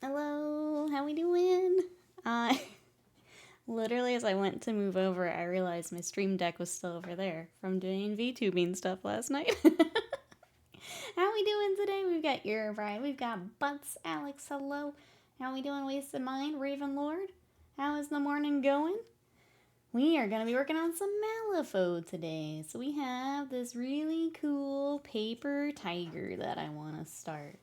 Hello, how we doing? Uh, literally as I went to move over, I realized my stream deck was still over there from doing VTubing stuff last night. How we doing today? We've got Uribride, we've got Butts, Alex, hello. How we doing, Wasted Mind, Raven Lord? How is the morning going? We are going to be working on some Malifaux today. So we have this really cool paper tiger that I want to start.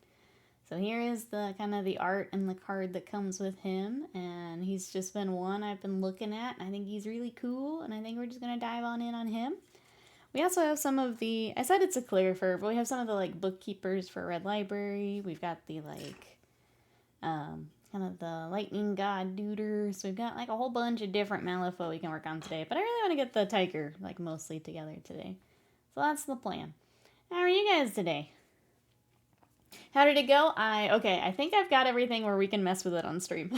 So here is the kind of the art and the card that comes with him, and he's just been one I've been looking at, and I think he's really cool, and I think we're just going to dive on in on him. We also have some of the, I said it's a calligrapher, but we have some of the like bookkeepers for Red Library. We've got the like, kind of the lightning god duder. So we've got like a whole bunch of different Malifaux we can work on today, but I really want to get the tiger like mostly together today. So that's the plan. How are you guys today? How did it go? I think I've got everything where we can mess with it on stream.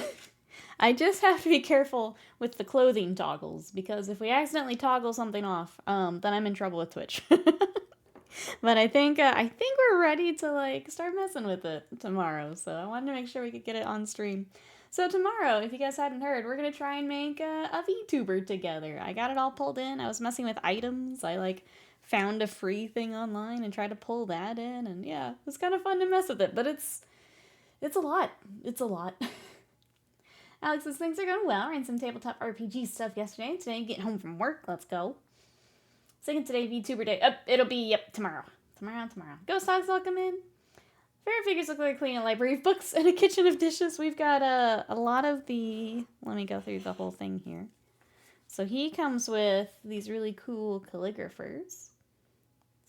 I just have to be careful with the clothing toggles, because if we accidentally toggle something off, then I'm in trouble with Twitch. But I think we're ready to like start messing with it tomorrow, so I wanted to make sure we could get it on stream. So tomorrow, if you guys hadn't heard, we're gonna try and make a VTuber together. I got it all pulled in. I was messing with items. I like found a free thing online and tried to pull that in, and yeah, it was kind of fun to mess with it, but it's a lot. It's a lot. Alex's things are going well. Ran some tabletop RPG stuff yesterday. Today, getting home from work. Let's go. Second today, VTuber day. It'll be, tomorrow. Tomorrow. Ghost dogs, welcome in. Fairy figures look like cleaning a library of books and a kitchen of dishes. We've got a lot of the, let me go through the whole thing here. So he comes with these really cool calligraphers.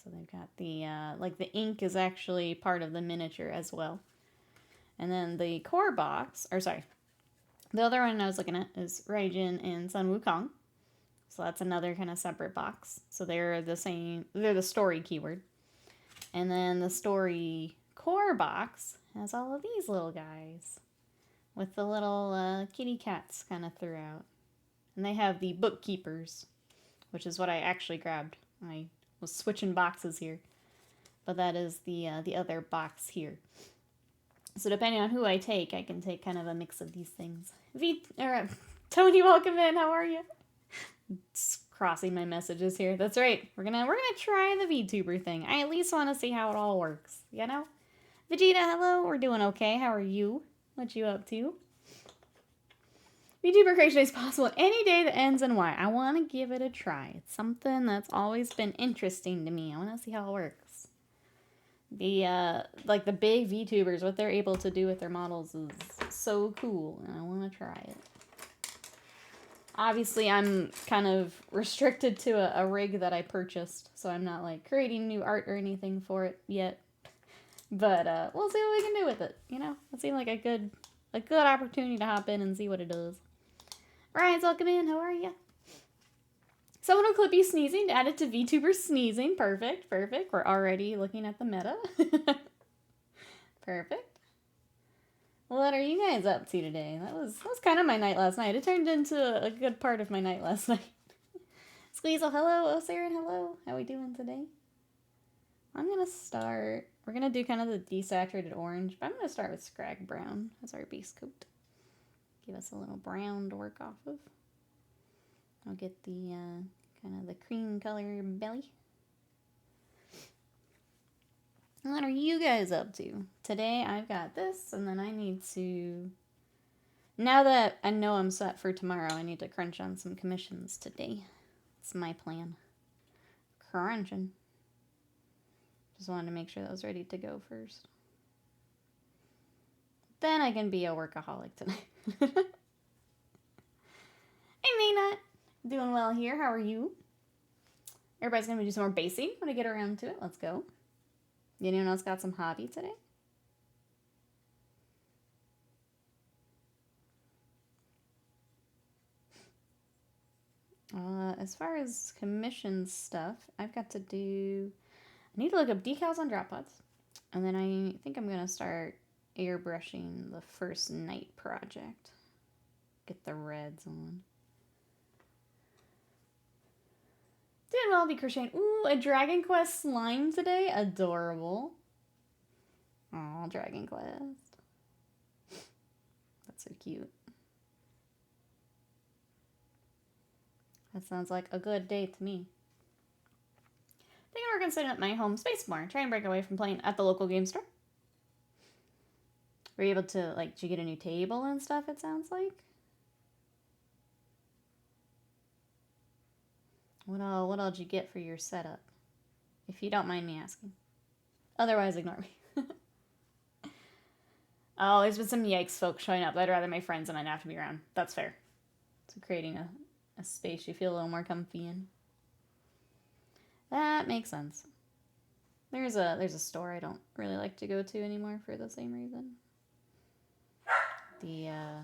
So they've got the, like the ink is actually part of the miniature as well. And then the core box, or sorry, the other one I was looking at is Raijin and Sun Wukong. So that's another kind of separate box. So they're the same, they're the story keyword. And then the story core box has all of these little guys with the little kitty cats kind of throughout. And they have the bookkeepers, which is what I actually grabbed. I was switching boxes here, but that is the other box here. So depending on who I take, I can take kind of a mix of these things. Tony, welcome in. How are you? Just crossing my messages here. That's right. We're gonna try the VTuber thing. I at least want to see how it all works. You know. Vegeta, hello. We're doing okay. How are you? What you up to? VTuber creation is possible any day that ends in Y. I want to give it a try. It's something that's always been interesting to me. I want to see how it works. The like the big VTubers, what they're able to do with their models is so cool, and I want to try it. Obviously, I'm kind of restricted to a rig that I purchased, so I'm not like creating new art or anything for it yet. But we'll see what we can do with it. You know, it seemed like a good opportunity to hop in and see what it does. Ryan's welcome in. How are you? Someone will clip you sneezing. Add it to VTuber sneezing. Perfect. We're already looking at the meta. Perfect. What are you guys up to today? That was kind of my night last night. It turned into a good part of my night last night. Squeezel, hello. Osirin, hello. How we doing today? I'm going to start. We're going to do kind of the desaturated orange, but I'm going to start with Scrag Brown as our base coat. Give us a little brown to work off of. I'll get the kind of the cream color belly. What are you guys up to? Today I've got this, and then I need to, now that I know I'm set for tomorrow, I need to crunch on some commissions today. That's my plan. Crunching. Just wanted to make sure that was ready to go first. Then I can be a workaholic tonight. Hey, Nina. Doing well here. How are you? Everybody's going to do some more basing when I get around to it. Let's go. Anyone else got some hobby today? As far as commission stuff, I've got to do, I need to look up decals on drop pods. And then I think I'm going to start airbrushing the first night project. Get the reds on. Doing well, be crocheting. Ooh, a Dragon Quest slime today. Adorable. Aw, Dragon Quest. cats are cute. That sounds like a good day to me. I think I'm working setting up my home space more. Try and break away from playing at the local game store. Were you able to, like, did you get a new table and stuff, it sounds like? What all did you get for your setup? If you don't mind me asking. Otherwise, ignore me. Oh, there's been some yikes folks showing up. I'd rather my friends and I not have to be around. That's fair. So creating a space you feel a little more comfy in. That makes sense. There's a store I don't really like to go to anymore for the same reason. The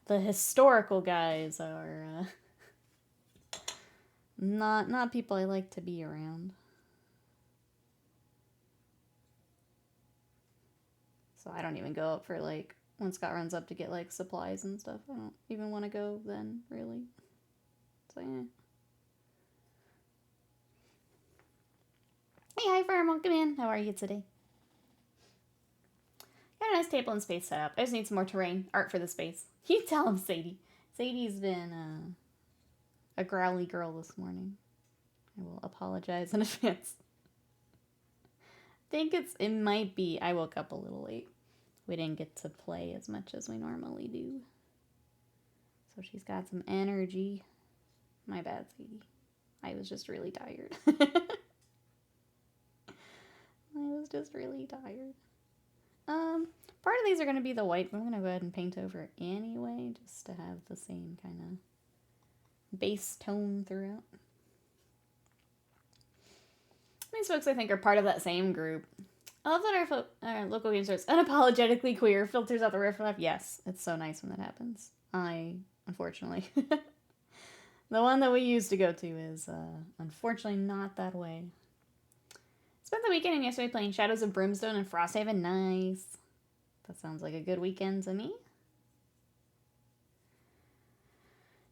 historical guys are not people I like to be around. So I don't even go up for, like, when Scott runs up to get, like, supplies and stuff. I don't even want to go then, really. So, yeah. Hey, hi, Farmo. Come in. How are you today? Got a nice table and space set up. I just need some more terrain. Art for the space. You tell him, Sadie. Sadie's been a growly girl this morning. I will apologize in advance. I think it might be I woke up a little late. We didn't get to play as much as we normally do. So she's got some energy. My bad, Sadie. I was just really tired. Part of these are going to be the white, but I'm going to go ahead and paint over anyway, just to have the same kind of base tone throughout. These folks, I think, are part of that same group. I love that our local game store is unapologetically queer, filters out the riffraff. Yes, it's so nice when that happens. Unfortunately, the one that we used to go to is, unfortunately, not that way. Spent the weekend and yesterday playing Shadows of Brimstone and Frosthaven. Nice. That sounds like a good weekend to me.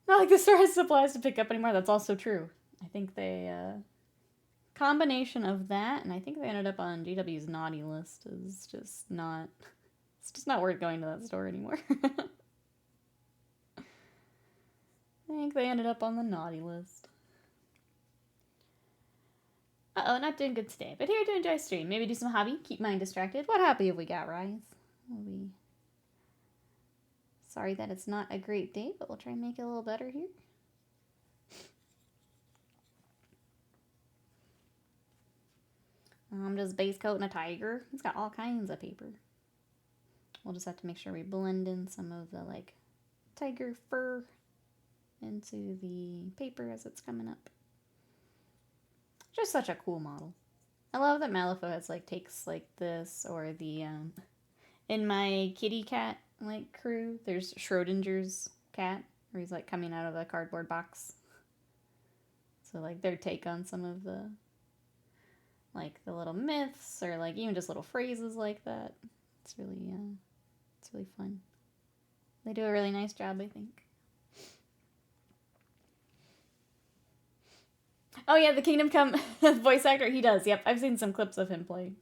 Not like the store has supplies to pick up anymore. That's also true. I think they, combination of that, and I think they ended up on GW's naughty list, is just not, it's just not worth going to that store anymore. I think they ended up on the naughty list. Uh-oh, not doing good today, but here to enjoy stream. Maybe do some hobby, keep mind distracted. What hobby have we got, Rise? Sorry that it's not a great day, but we'll try and make it a little better here. Just base coat and a tiger. He's got all kinds of paper. We'll just have to make sure we blend in some of the, like, tiger fur into the paper as it's coming up. Just such a cool model. I love that Malifaux has, like, takes like this, or the, in my kitty cat, like, crew, there's Schrodinger's cat, where he's, like, coming out of a cardboard box. So, like, their take on some of the, like, the little myths, or, like, even just little phrases like that. It's really fun. They do a really nice job, I think. Oh yeah, the Kingdom Come voice actor, he does. Yep, I've seen some clips of him play.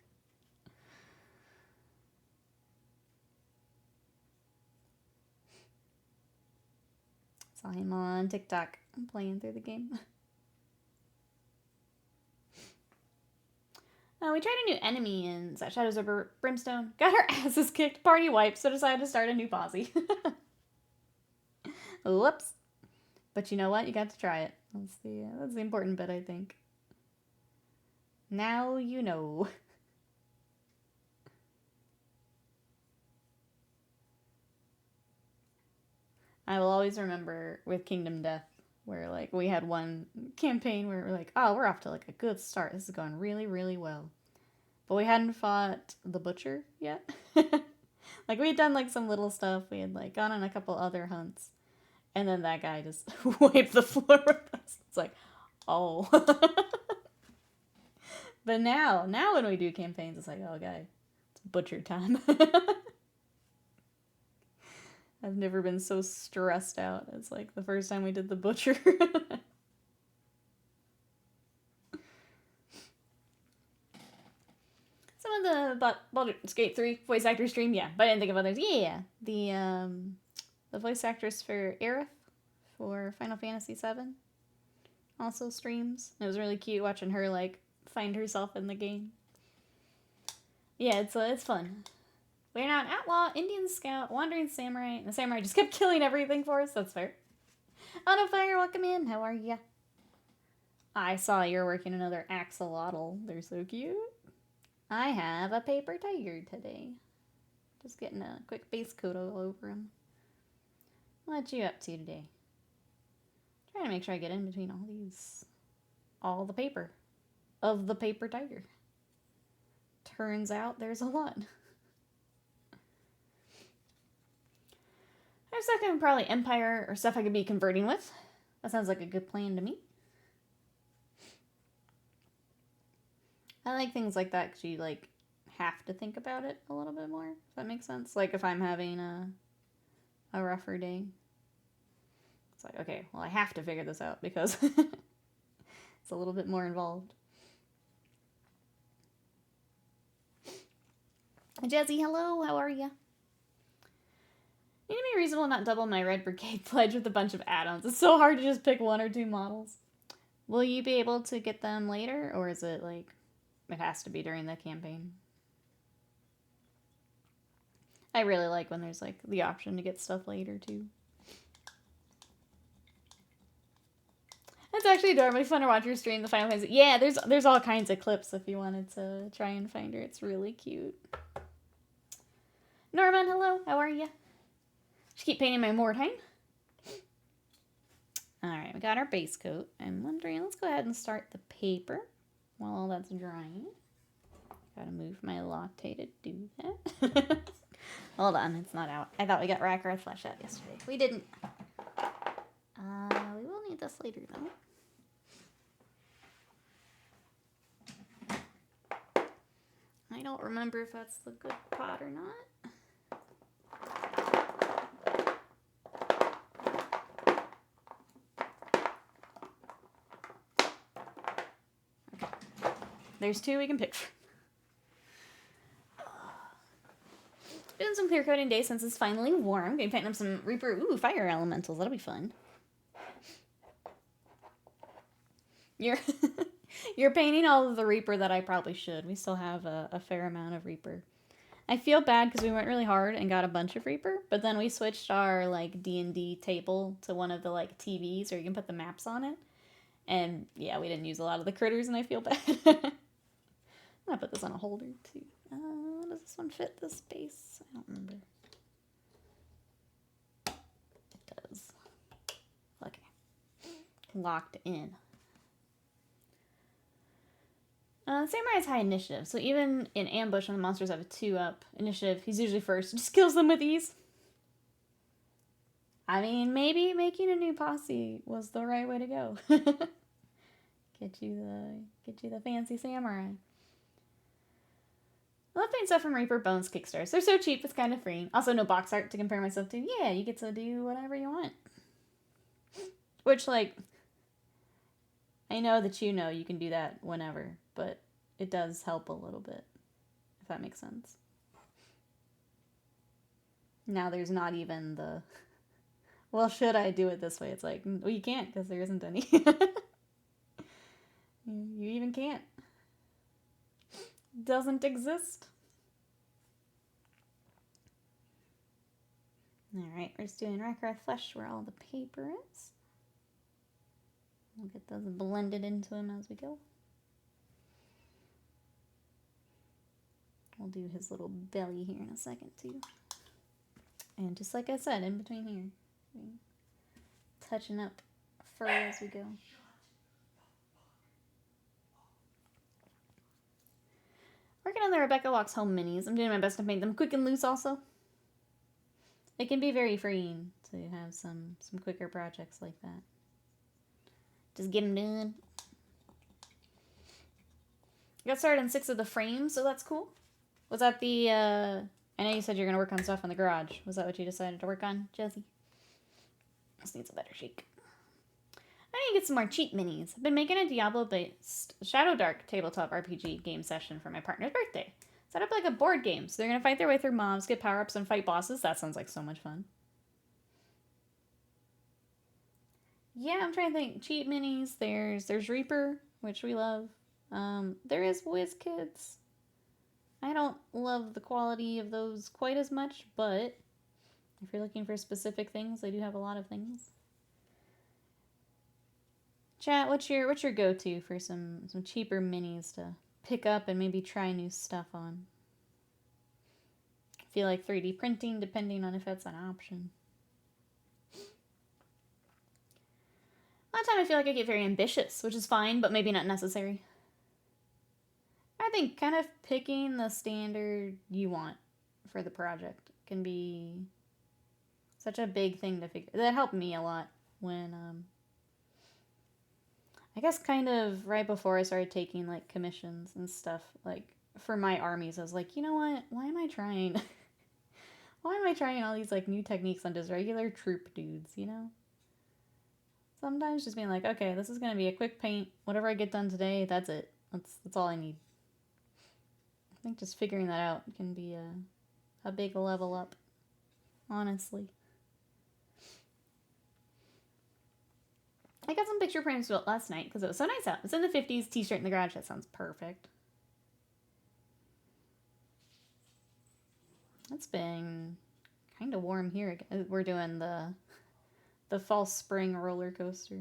Saw him on TikTok playing through the game. We tried a new enemy in Shadows of Brimstone. Got our asses kicked, party wiped, so decided to start a new posse. Whoops. But you know what? You got to try it. That's the important bit, I think. Now you know. I will always remember with Kingdom Death, where, like, we had one campaign where we're like, oh, we're off to, like, a good start. This is going really, really well. But we hadn't fought the Butcher yet. Like, we had done, like, some little stuff. We had, like, gone on a couple other hunts. And then that guy just wiped the floor with us. It's like, oh. But now when we do campaigns, it's like, oh, guy, it's Butcher time. I've never been so stressed out as, like, the first time we did the Butcher. Some of the Baldur's Gate 3 voice actor stream, yeah. But I didn't think of others. Yeah, the voice actress for Aerith for Final Fantasy VII also streams. It was really cute watching her, like, find herself in the game. Yeah, it's fun. We're now an outlaw, Indian scout, wandering samurai, and the samurai just kept killing everything for us. That's fair. On a fire, welcome in. How are ya? I saw you're working another axolotl. They're so cute. I have a paper tiger today. Just getting a quick base coat all over him. What you up to today? Trying to make sure I get in between all the paper of the paper tiger. Turns out there's a lot. I was thinking probably Empire or stuff I could be converting with. That sounds like a good plan to me. I like things like that because you, like, have to think about it a little bit more, if that makes sense. Like, if I'm having a rougher day. It's like, okay, well, I have to figure this out because it's a little bit more involved. Jazzy, hello, how are ya? Need to be reasonable, not double my Red Brigade pledge with a bunch of add-ons. It's so hard to just pick 1 or 2 models. Will you be able to get them later, or is it like it has to be during the campaign? I really like when there's like the option to get stuff later too. It's actually adorably fun to watch her stream the Final Fantasy. Yeah, there's all kinds of clips if you wanted to try and find her. It's really cute. Norman, hello. How are you? Just keep painting my Mordheim. Alright, we got our base coat. I'm wondering, let's go ahead and start the paper while all that's drying. Gotta move my latte to do that. Hold on, it's not out. I thought we got Rack Flesh out yesterday. We didn't. We will need this later, though. I don't remember if that's the good pot or not. There's 2 we can pick from. Doing some clear coating day since it's finally warm. Gonna be painting up some Reaper. Ooh, fire elementals. That'll be fun. You're painting all of the Reaper that I probably should. We still have a fair amount of Reaper. I feel bad because we went really hard and got a bunch of Reaper, but then we switched our like D&D table to one of the like TVs where you can put the maps on it. And yeah, we didn't use a lot of the critters and I feel bad. I'm gonna put this on a holder too. Does this one fit this space? I don't remember. It does. Okay. Locked in. Samurai has high initiative, so even in ambush when the monsters have a 2-up initiative, he's usually first. Just kills them with ease. I mean, maybe making a new posse was the right way to go. Get you the fancy samurai. I love painting stuff from Reaper Bones Kickstarters. They're so cheap, it's kind of free. Also, no box art to compare myself to. Yeah, you get to do whatever you want. Which, like, I know that you know you can do that whenever, but it does help a little bit, if that makes sense. Now there's not even the, well, should I do it this way? It's like, well, you can't because there isn't any. You even can't. Doesn't exist. Alright, we're just doing Rack Flesh where all the paper is. We'll get those blended into him as we go. We'll do his little belly here in a second too. And just like I said, in between here, touching up fur as we go. Working on the Rebecca Walks Home minis. I'm doing my best to paint them quick and loose also. It can be very freeing to have some quicker projects like that. Just get them done. I got started on 6 of the frames, so that's cool. Was that the, I know you said you're going to work on stuff in the garage. Was that what you decided to work on, Jesse? This needs a better shake. I need to get some more cheat minis. I've been making a Diablo-based Shadow Dark tabletop RPG game session for my partner's birthday. Set up like a board game. So they're going to fight their way through mobs, get power-ups, and fight bosses. That sounds like so much fun. Yeah, I'm trying to think. Cheat minis. There's Reaper, which we love. There is WizKids. I don't love the quality of those quite as much, but if you're looking for specific things, they do have a lot of things. Chat, what's your go-to for some cheaper minis to pick up and maybe try new stuff on? I feel like 3D printing, depending on if that's an option. A lot of time I feel like I get very ambitious, which is fine, but maybe not necessary. I think kind of picking the standard you want for the project can be such a big thing to figure. That helped me a lot when, I guess kind of right before I started taking like commissions and stuff, like for my armies, I was like, you know what? Why am I trying? Why am I trying all these like new techniques on just regular troop dudes, you know? Sometimes just being like, okay, this is going to be a quick paint. Whatever I get done today, that's it. That's all I need. I think just figuring that out can be a big level up, honestly. I got some picture frames built last night because it was so nice out. It's in the 50s, t-shirt in the garage. That sounds perfect. It's been kind of warm here. We're doing the fall spring roller coaster.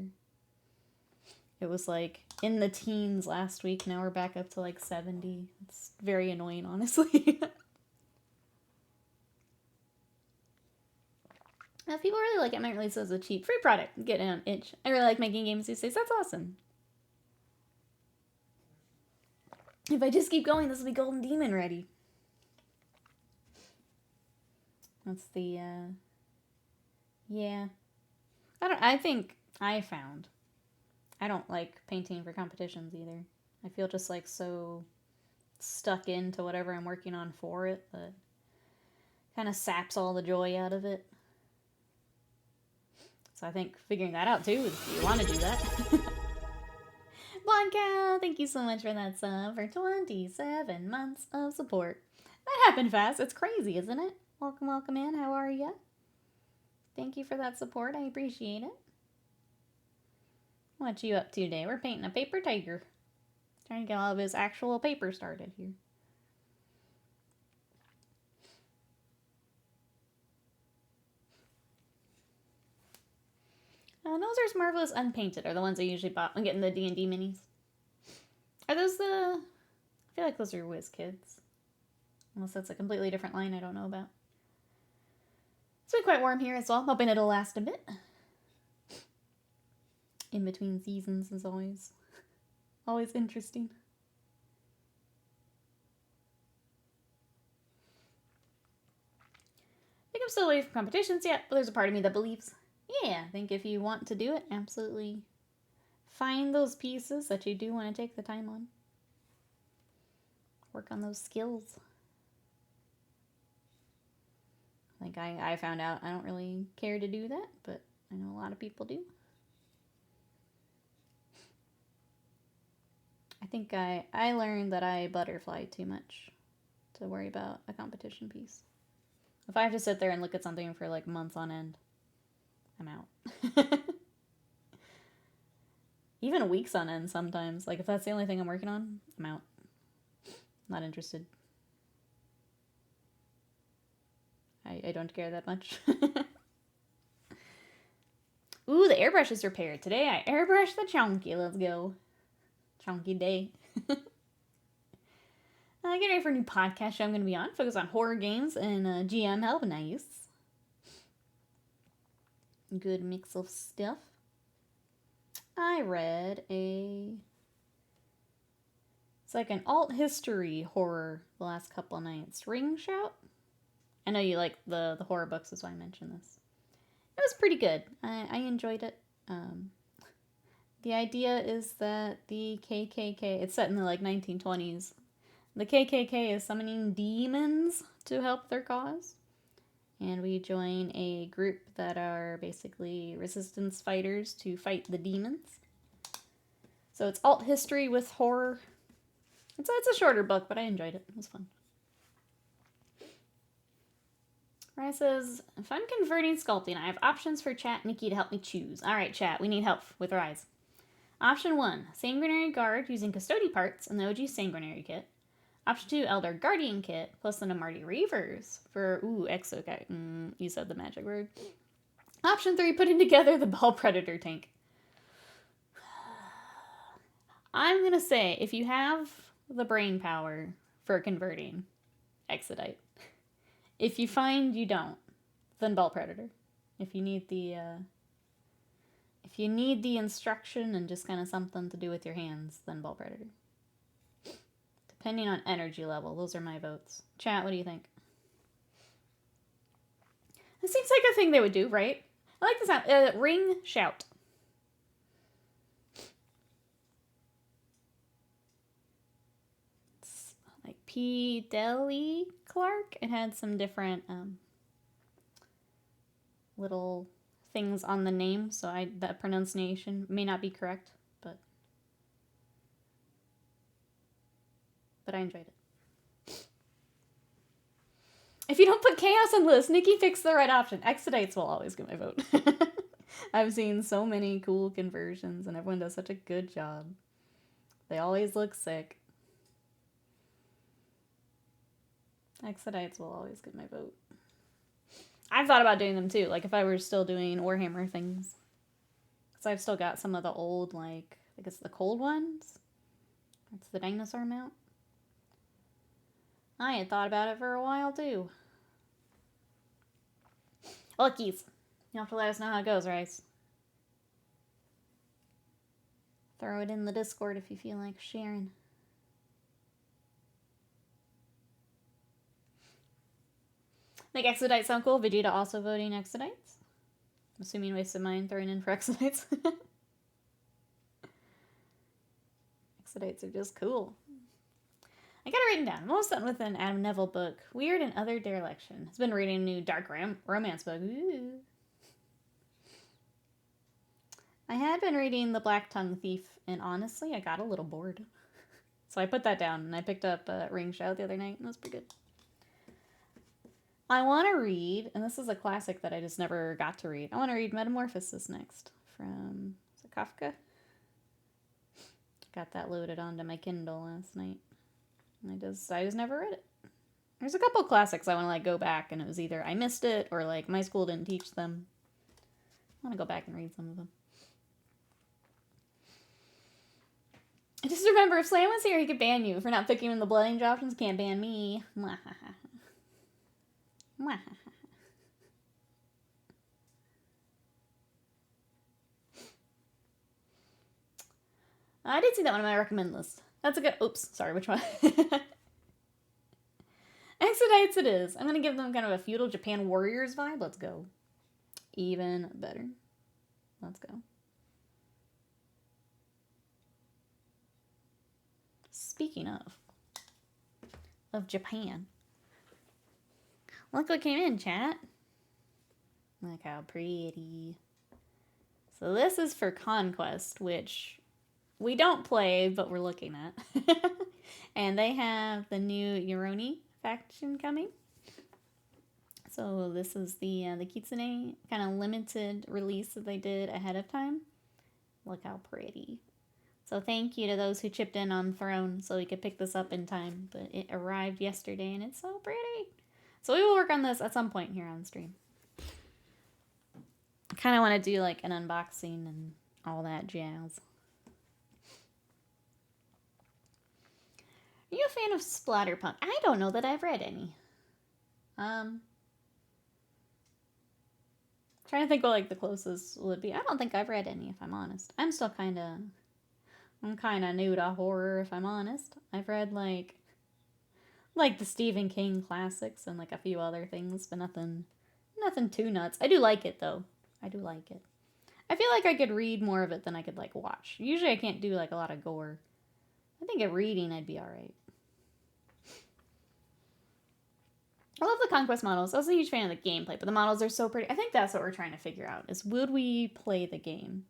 It was like in the teens last week. Now we're back up to like 70. It's very annoying, honestly. Now, if people really like it, I might release it as a cheap free product. Get an itch. I really like making games these days. That's awesome. If I just keep going, this will be Golden Demon ready. That's the, yeah. I think I found I don't like painting for competitions either. I feel just like so stuck into whatever I'm working on for it that kind of saps all the joy out of it. So I think figuring that out too, if you want to do that. Blonde Cow, thank you so much for that sub for 27 months of support. That happened fast. It's crazy, isn't it? Welcome, welcome in. How are ya? Thank you for that support. I appreciate it. What you up to today? We're painting a paper tiger. Trying to get all of his actual paper started here. Those are Marvelous Unpainted are the ones I usually bought when getting the D&D minis. Are those the... I feel like those are WizKids. Unless that's a completely different line I don't know about. It's been quite warm here as well. Hoping it'll last a bit. In between seasons is always interesting. I think I'm still away from competitions yet, but there's a part of me that believes, yeah, I think if you want to do it, absolutely find those pieces that you do want to take the time on. Work on those skills. I think I found out I don't really care to do that, but I know a lot of people do. I think I learned that I butterfly too much to worry about a competition piece. If I have to sit there and look at something for like months on end, I'm out. Even weeks on end sometimes. Like if that's the only thing I'm working on, I'm out. Not interested. I don't care that much. Ooh, the airbrush is repaired. Today I airbrushed the chunky. Let's go. Chunky day. Getting ready for a new podcast show I'm going to be on. Focus on horror games and GM help. Nice. Good mix of stuff. I read it's like an alt history horror the last couple of nights. Ring Shout? I know you like the horror books, that's why I mentioned this. It was pretty good. I enjoyed it. The idea is that the KKK, it's set in the like 1920s. The KKK is summoning demons to help their cause. And we join a group that are basically resistance fighters to fight the demons. So it's alt history with horror. It's a shorter book, but I enjoyed it. It was fun. Ryan says, if I'm converting sculpting, I have options for chat Nikki to help me choose. Alright, chat, we need help with Rise. Option 1, Sanguinary Guard using Custody parts in the OG Sanguinary kit. Option 2, Elder Guardian kit, plus the Marty Reavers for, Exo. You said the magic word. Option 3, putting together the Ball Predator tank. I'm gonna say, if you have the brain power for converting, Exodite. If you find you don't, then Ball Predator. If you need the instruction and just kind of something to do with your hands, then Ball Predator. Depending on energy level, those are my votes. Chat, what do you think? This seems like a thing they would do, right? I like the sound. Ring shout. It's like P. Deli Clark. It had some different little things on the name, so that pronunciation may not be correct, but I enjoyed it. If you don't put chaos on the list, Nikki picks the right option. Exodites will always get my vote. I've seen so many cool conversions, and everyone does such a good job. They always look sick. Exodites will always get my vote. I've thought about doing them too, like if I were still doing Warhammer things. Because I've still got some of the old, like, I guess the cold ones. That's the dinosaur mount. I had thought about it for a while too. Luckies. You'll have to let us know how it goes, Rice. Throw it in the Discord if you feel like sharing. Make Exodites sound cool. Vegeta also voting Exodites. I'm assuming wasted mine throwing in for Exodites. Exodites are just cool. I got it written down. I'm almost done with an Adam Neville book. Weird and Other Dereliction. I've been reading a new dark romance book. Ooh. I had been reading The Black Tongue Thief, and honestly, I got a little bored. So I put that down, and I picked up Ring Shout the other night, and it was pretty good. I want to read, and this is a classic that I just never got to read. I want to read Metamorphosis next from, is it Kafka? Got that loaded onto my Kindle last night. And I just never read it. There's a couple classics I want to like go back, and it was either I missed it or like my school didn't teach them. I want to go back and read some of them. I just remember if Slam was here, he could ban you for not picking in the Blood Angel options. Can't ban me. I did see that one on my recommend list. That's a good... Oops, sorry, which one? Exodites it is. I'm going to give them kind of a feudal Japan warriors vibe. Let's go. Even better. Let's go. Speaking of Japan. Look what came in, chat. Look how pretty. So this is for Conquest, which we don't play, but we're looking at. And they have the new Yoroni faction coming. So this is the Kitsune kind of limited release that they did ahead of time. Look how pretty. So thank you to those who chipped in on Throne so we could pick this up in time. But it arrived yesterday and it's so pretty. So we will work on this at some point here on stream. I kind of want to do like an unboxing and all that jazz. Are you a fan of Splatterpunk? I don't know that I've read any. Trying to think what like the closest would be. I don't think I've read any, if I'm honest. I'm kind of new to horror, if I'm honest. I've read like the Stephen King classics and like a few other things, but nothing too nuts. I do like it though. I do like it. I feel like I could read more of it than I could like watch. Usually I can't do like a lot of gore. I think at reading I'd be alright. I love the Conquest models. I was a huge fan of the gameplay, but the models are so pretty. I think that's what we're trying to figure out, is would we play the game?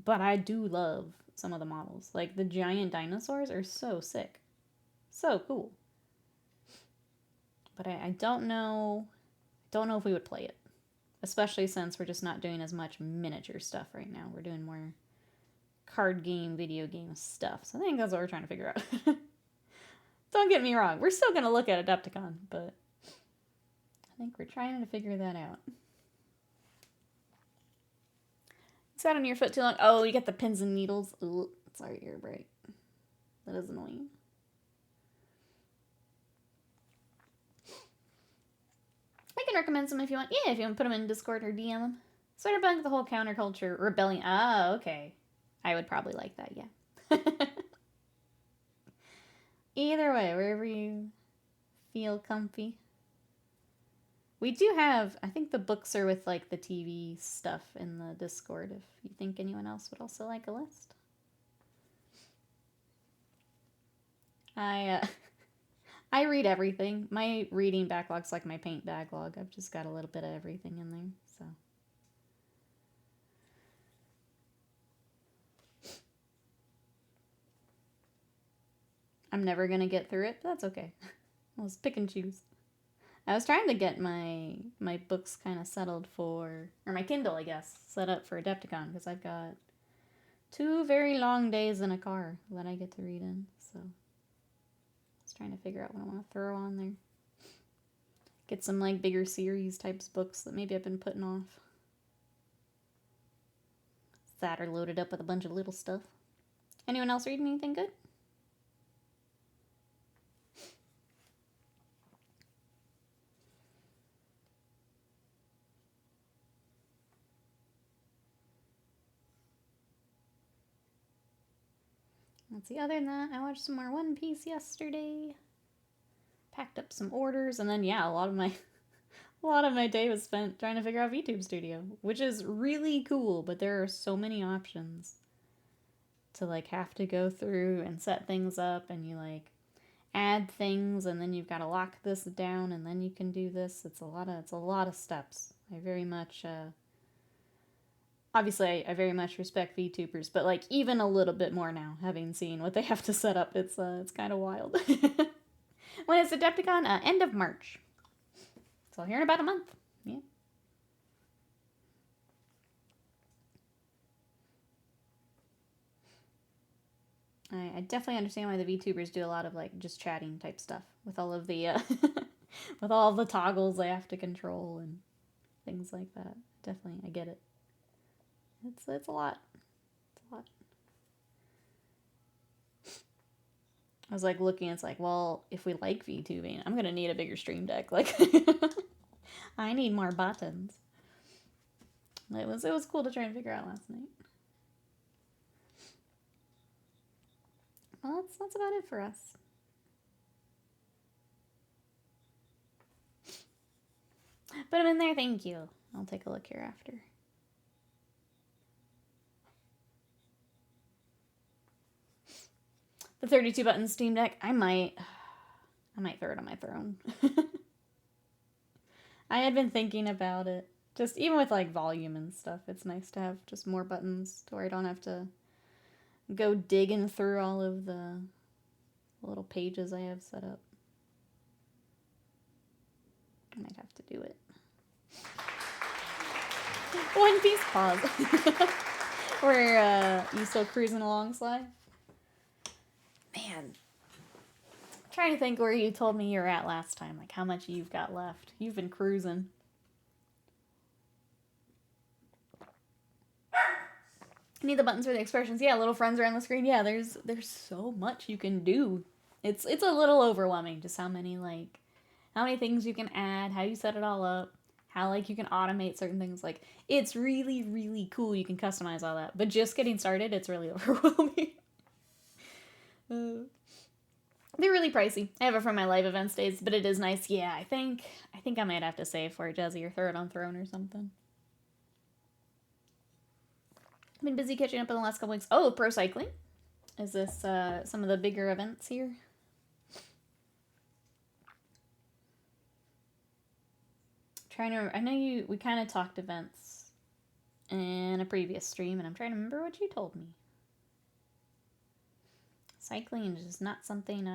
But I do love some of the models. Like, the giant dinosaurs are so sick. So cool. But I don't know Don't know if we would play it. Especially since we're just not doing as much miniature stuff right now. We're doing more card game, video game stuff. So I think that's what we're trying to figure out. Don't get me wrong. We're still going to look at Adepticon, but I think we're trying to figure that out. Sat on your foot too long. Oh, you got the pins and needles. Ooh, sorry, ear break. That is annoying. I can recommend some if you want. Yeah, if you want to put them in Discord or DM them. Sort of like the whole counterculture rebellion. Oh, okay. I would probably like that, yeah. Either way, wherever you feel comfy. We do have, I think the books are with like the TV stuff in the Discord if you think anyone else would also like a list. I read everything. My reading backlog's like my paint backlog. I've just got a little bit of everything in there, so. I'm never going to get through it, but that's okay. Let's pick and choose. I was trying to get my books kind of settled for, or my Kindle, I guess, set up for Adepticon, because I've got 2 very long days in a car that I get to read in, so. I was trying to figure out what I want to throw on there. Get some, like, bigger series types books that maybe I've been putting off. That are loaded up with a bunch of little stuff. Anyone else reading anything good? Let's see, other than that, I watched some more One Piece yesterday. Packed up some orders, and then, yeah, a lot of my day was spent trying to figure out VTube Studio, which is really cool, but there are so many options to, like, have to go through and set things up, and you, like, add things, and then you've got to lock this down, and then you can do this. It's a lot of steps. I very much, obviously, I very much respect VTubers, but, like, even a little bit more now, having seen what they have to set up, it's kind of wild. When is Adepticon? End of March. So here in about a month. Yeah. I definitely understand why the VTubers do a lot of, like, just chatting type stuff with all of the, with all the toggles they have to control and things like that. Definitely, I get it. It's a lot. It's a lot. I was, like, looking, it's like, well, if we like VTubing, I'm gonna need a bigger stream deck. Like, I need more buttons. It was cool to try and figure out last night. Well, that's about it for us. Put them in there, thank you. I'll take a look here after. The 32 button Steam Deck, I might throw it on my throne. I had been thinking about it. Just even with, like, volume and stuff, it's nice to have just more buttons to where I don't have to go digging through all of the little pages I have set up. I might have to do it. One Piece pause. Where, you still cruising along, Sly? Man. I'm trying to think where you told me you were at last time. Like, how much you've got left. You've been cruising. Need the buttons for the expressions. Yeah, little friends around the screen. Yeah, there's so much you can do. It's a little overwhelming just how many things you can add, how you set it all up, how, like, you can automate certain things. Like, it's really, really cool. You can customize all that. But just getting started, it's really overwhelming. They're really pricey. I have it from my live events days, but it is nice. Yeah, I think I might have to save for it, Jazzy, or throw it on Throne or something. I've been busy catching up in the last couple weeks. Oh, pro cycling. Is this some of the bigger events here? Trying to, I know we kind of talked events in a previous stream, and I'm trying to remember what you told me. Cycling is just not something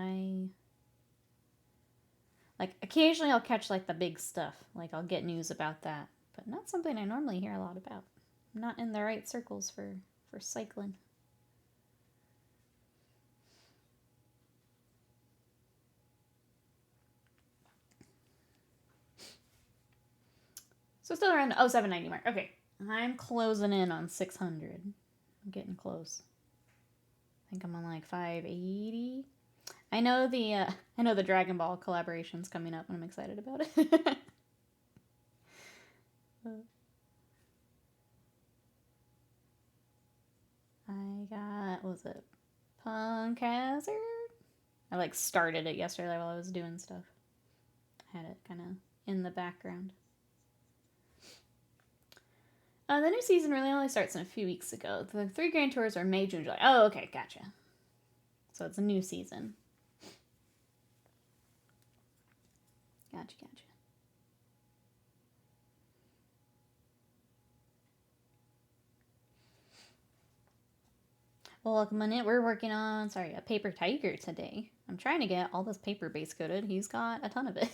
I Like, occasionally I'll catch, like, the big stuff. Like, I'll get news about that. But not something I normally hear a lot about. I'm not in the right circles for cycling. So still around the 790 mark. Okay. I'm closing in on 600. I'm getting close. I think I'm on like 580. I know the Dragon Ball collaboration's coming up and I'm excited about it. I got, what was it? Punk Hazard? I like started it yesterday while I was doing stuff. I had it kind of in the background. The new season really only starts in a few weeks ago. The 3 grand tours are May, June, July. Oh, okay, gotcha. So it's a new season. Gotcha. Well, welcome on it. We're working on, a paper tiger today. I'm trying to get all this paper base coated. He's got a ton of it.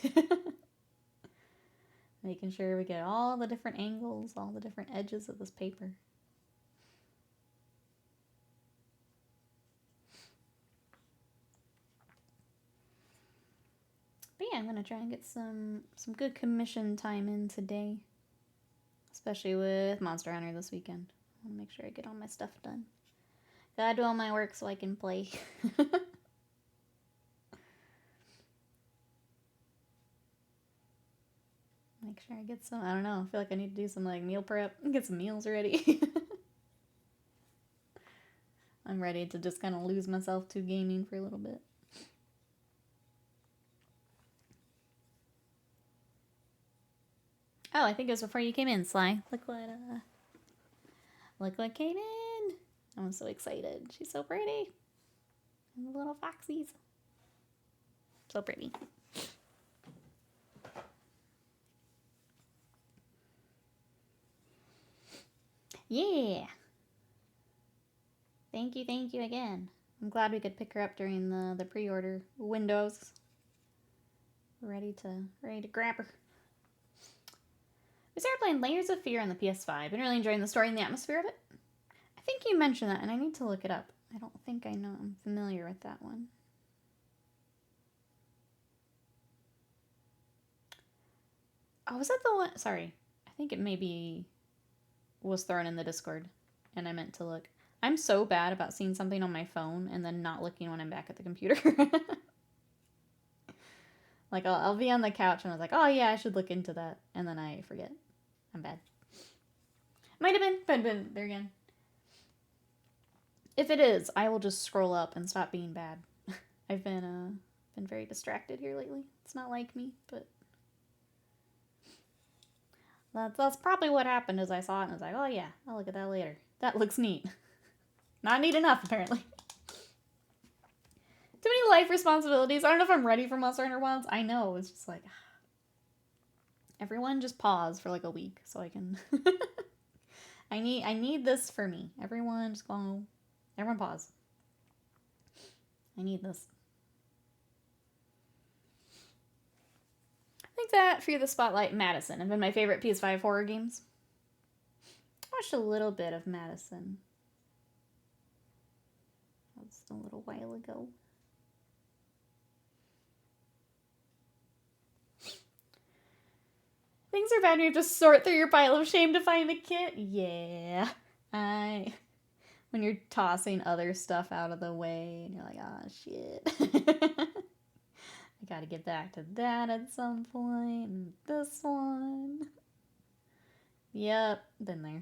Making sure we get all the different angles, all the different edges of this paper. But yeah, I'm going to try and get some good commission time in today. Especially with Monster Hunter this weekend. I want to make sure I get all my stuff done. Gotta do all my work so I can play. Make sure I get some, I don't know, I feel like I need to do some like meal prep and get some meals ready. I'm ready to just kind of lose myself to gaming for a little bit. Oh, I think it was before you came in, Sly. Look what came in. I'm so excited. She's so pretty. And the little foxies. So pretty. Yeah. Thank you again. I'm glad we could pick her up during the pre-order windows. Ready to grab her. We started playing Layers of Fear on the PS5. Been really enjoying the story and the atmosphere of it. I think you mentioned that, and I need to look it up. I don't think I know. I'm familiar with that one. Oh, was that the one? Sorry. I think it maybe was thrown in the Discord, and I meant to look. I'm so bad about seeing something on my phone and then not looking when I'm back at the computer. Like, I'll be on the couch and I was like, oh yeah, I should look into that. And then I forget. I'm bad. Might have been, but there again. If it is, I will just scroll up and stop being bad. I've been very distracted here lately. It's not like me, but that's probably what happened as I saw it and I was like, oh yeah, I'll look at that later. That looks neat. Not neat enough, apparently. Too many life responsibilities. I don't know if I'm ready for Monster Hunter Wilds. I know, it's just like, everyone just pause for like a week so I can... I need this for me. Everyone just go... Everyone pause. I need this. I think that Fear the Spotlight, Madison have been my favorite PS5 horror games. I watched a little bit of Madison. That was a little while ago. Things are bad and you have to sort through your pile of shame to find a kit? Yeah. When you're tossing other stuff out of the way and you're like, oh shit. I gotta get back to that at some point. And this one. Yep, been there.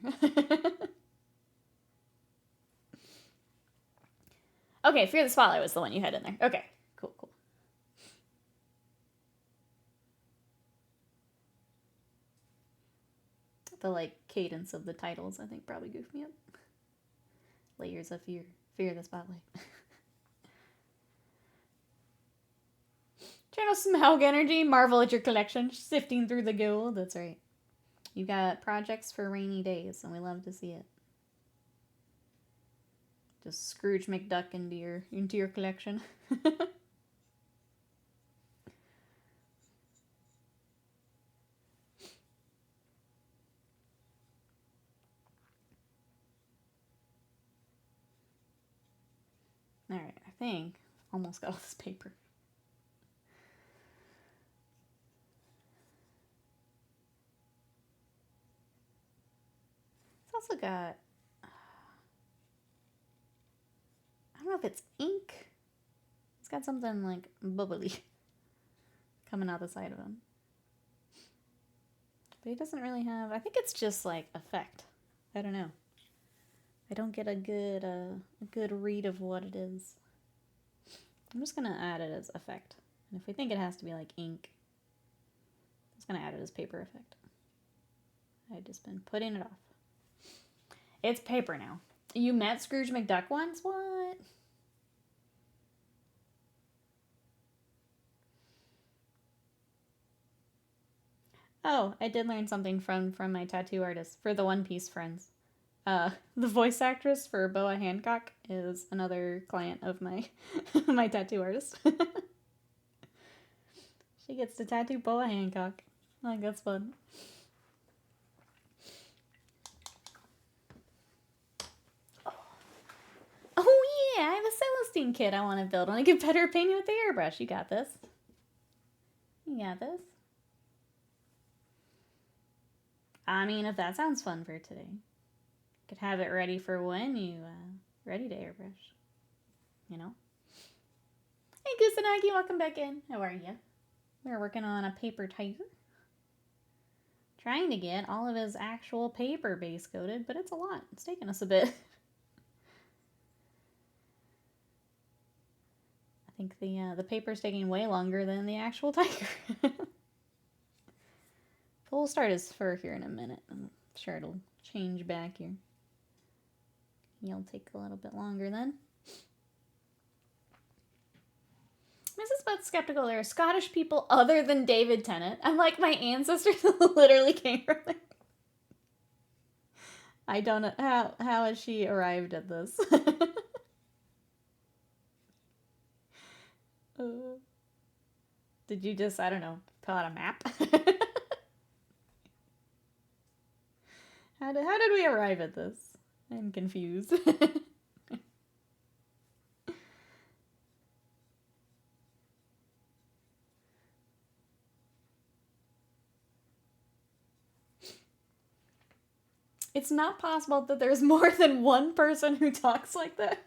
Okay, Fear the Spotlight was the one you had in there. Okay, cool. The, like, cadence of the titles, I think, probably goofed me up. Layers of Fear. Fear the Spotlight. Channel Smaug energy. Marvel at your collection. Sifting through the gold. That's right. You got projects for rainy days, and we love to see it. Just Scrooge McDuck into your collection. Alright, I think almost got all this paper. It's also got, I don't know if it's ink. It's got something like bubbly coming out the side of him. But he doesn't really have, I think it's just like effect. I don't know. I don't get a good read of what it is. I'm just gonna add it as effect. And if we think it has to be like ink, I'm just gonna add it as paper effect. I've just been putting it off. It's paper now. You met Scrooge McDuck once? What? Oh, I did learn something from my tattoo artist for the One Piece friends. The voice actress for Boa Hancock is another client of my my tattoo artist. She gets to tattoo Boa Hancock. I think that's fun. Oh yeah, I have a Celestine kit I want to build. Want to get better at painting with the airbrush? You got this. You got this. I mean, if that sounds fun for today. Could have it ready for when you ready to airbrush. You know? Hey Kusanagi, welcome back in. How are you? We're working on a paper tiger. Trying to get all of his actual paper base coated, but it's a lot. It's taking us a bit. I think the paper's taking way longer than the actual tiger. We'll start his fur here in a minute. I'm sure it'll change back here. He'll take a little bit longer then. Mrs. Butt's skeptical there are Scottish people other than David Tennant. I'm like, my ancestors literally came from there. I don't know. How has she arrived at this? Did you just, I don't know, pull out a map? How did we arrive at this? I'm confused. It's not possible that there's more than one person who talks like that.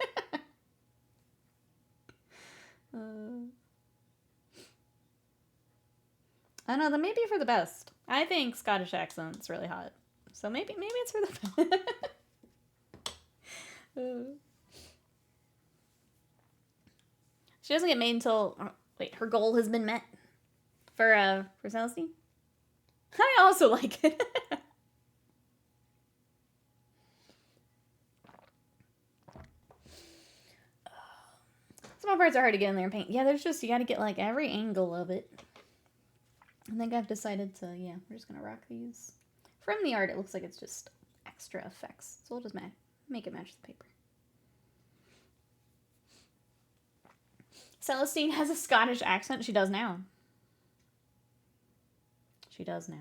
I don't know, that may be for the best. I think Scottish accent's really hot. So maybe it's for the best. She doesn't get made until, wait, her goal has been met for Celestine. I also like it. Some parts are hard to get in there and paint. Yeah, there's just, you gotta get like every angle of it. I think I've decided to, yeah, we're just gonna rock these. From the art, it looks like it's just extra effects. So we'll just make it match the paper. Celestine has a Scottish accent. She does now. She does now.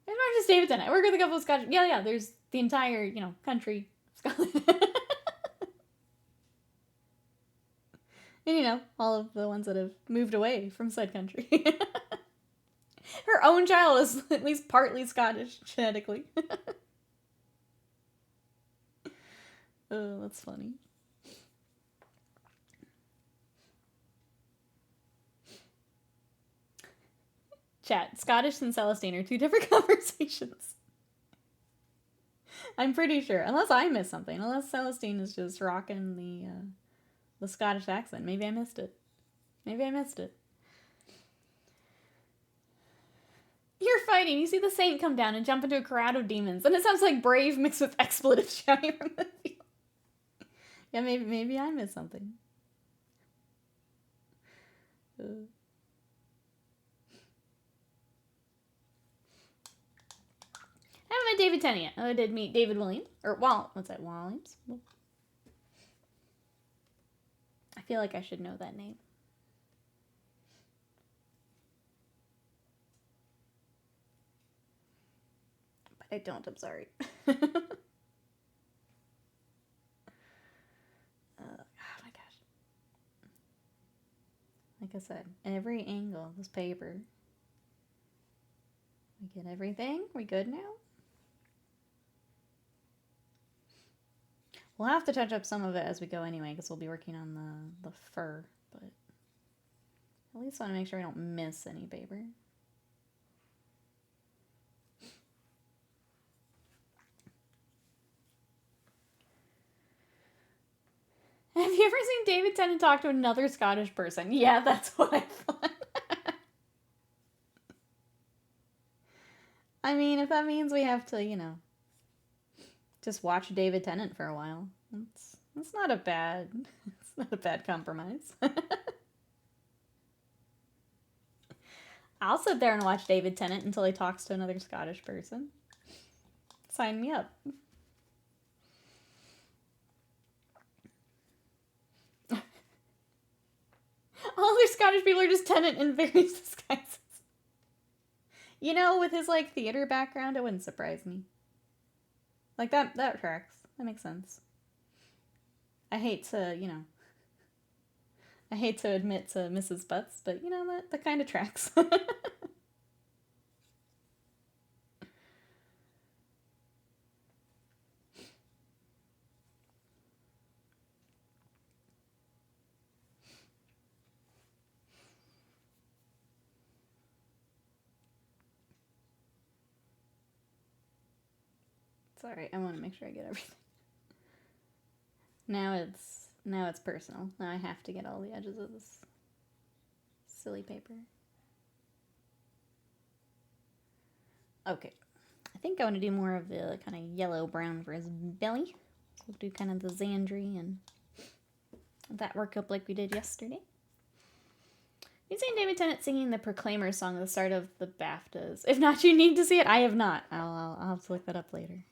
There's not just David Tennant. I work with a couple of Scottish. Yeah, there's the entire, country, Scotland. And, all of the ones that have moved away from said country. Her own child is at least partly Scottish, genetically. Oh, that's funny. Chat, Scottish and Celestine are two different conversations. I'm pretty sure. Unless I missed something. Unless Celestine is just rocking the Scottish accent. Maybe I missed it. You're fighting. You see the saint come down and jump into a crowd of demons. And it sounds like Brave mixed with expletive shouting from the field. Yeah, maybe I missed something. I haven't met David Tennant yet. I did meet David Williams. Or what's that? Williams? I feel like I should know that name. But I don't, I'm sorry. Oh my gosh. Like I said, every angle of this paper. We get everything? We good now? We'll have to touch up some of it as we go anyway, because we'll be working on the fur, but at least I want to make sure I don't miss any paper. Have you ever seen David Tennant talk to another Scottish person? Yeah, that's what I thought. I mean, if that means we have to, you know, just watch David Tennant for a while, it's not a bad, it's not a bad compromise. I'll sit there and watch David Tennant until he talks to another Scottish person. Sign me up. All other Scottish people are just Tennant in various disguises. You know, with his, like, theater background, it wouldn't surprise me. Like, that tracks. That makes sense. I hate to, you know, I hate to admit to Mrs. Butts, but, you know, that kind of tracks. It's alright, I want to make sure I get everything. Now it's personal. Now I have to get all the edges of this silly paper. Okay. I think I want to do more of the kind of yellow-brown for his belly. So we'll do kind of the Xandri and that workup like we did yesterday. You've seen David Tennant singing the Proclaimer song at the start of the BAFTAs. If not, you need to see it. I have not. I'll have to look that up later.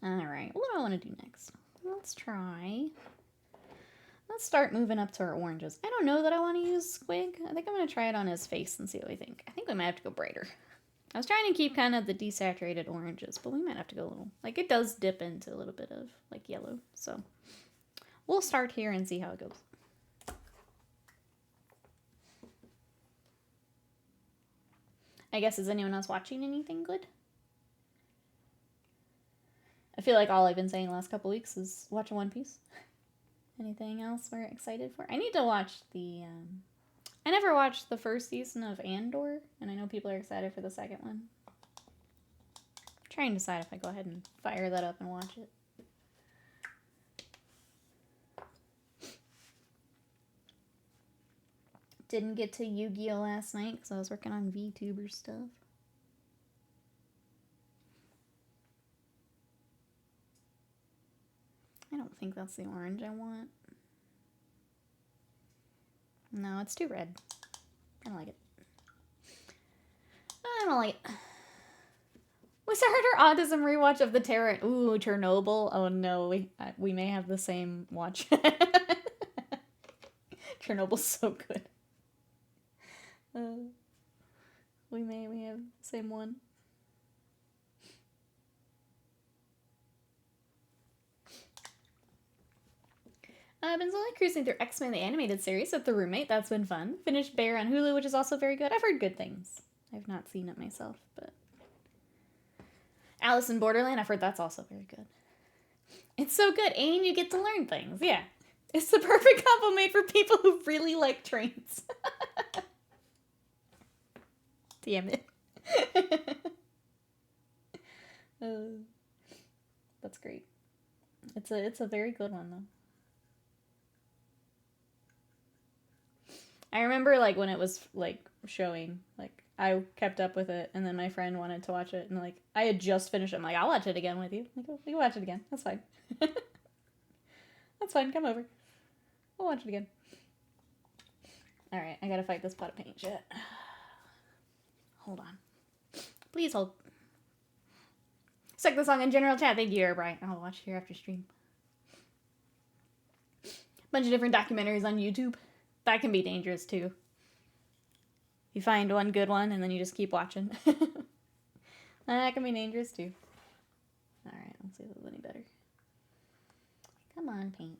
Alright, what do I want to do next? Let's start moving up to our oranges. I don't know that I want to use Squig. I think I'm going to try it on his face and see what we think. I think we might have to go brighter. I was trying to keep kind of the desaturated oranges, but we might have to go a little... Like, it does dip into a little bit of, like, yellow. So, we'll start here and see how it goes. I guess, is anyone else watching anything good? I feel like all I've been saying the last couple weeks is watching One Piece. Anything else we're excited for? I need to watch the, I never watched the first season of Andor, and I know people are excited for the second one. I'm trying to decide if I go ahead and fire that up and watch it. Didn't get to Yu-Gi-Oh! Last night because I was working on VTuber stuff. I don't think that's the orange I want. No, it's too red. I don't like it. I don't like it. We started our autism rewatch of the Terror. Ooh, Chernobyl. Oh no, we may have the same watch. Chernobyl's so good. We have the same one. I've been slowly cruising through X-Men the Animated Series with the roommate. That's been fun. Finished Bear on Hulu, which is also very good. I've heard good things. I've not seen it myself, but... Alice in Borderland, I've heard that's also very good. It's so good, and you get to learn things. Yeah. It's the perfect compliment for people who really like trains. Damn it. That's great. It's a very good one, though. I remember, like, when it was, like, showing, like, I kept up with it, and then my friend wanted to watch it, and, like, I had just finished it. I'm like, I'll watch it again with you. I'm like, we can watch it again. That's fine. That's fine. Come over. We'll watch it again. Alright, I gotta fight this pot of paint shit. Hold on. Please hold. Stuck the song in general chat. Thank you, Brian. I'll watch here after stream. Bunch of different documentaries on YouTube. That can be dangerous, too. You find one good one and then you just keep watching. That can be dangerous too. Alright, let's see if it's any better. Come on, paint.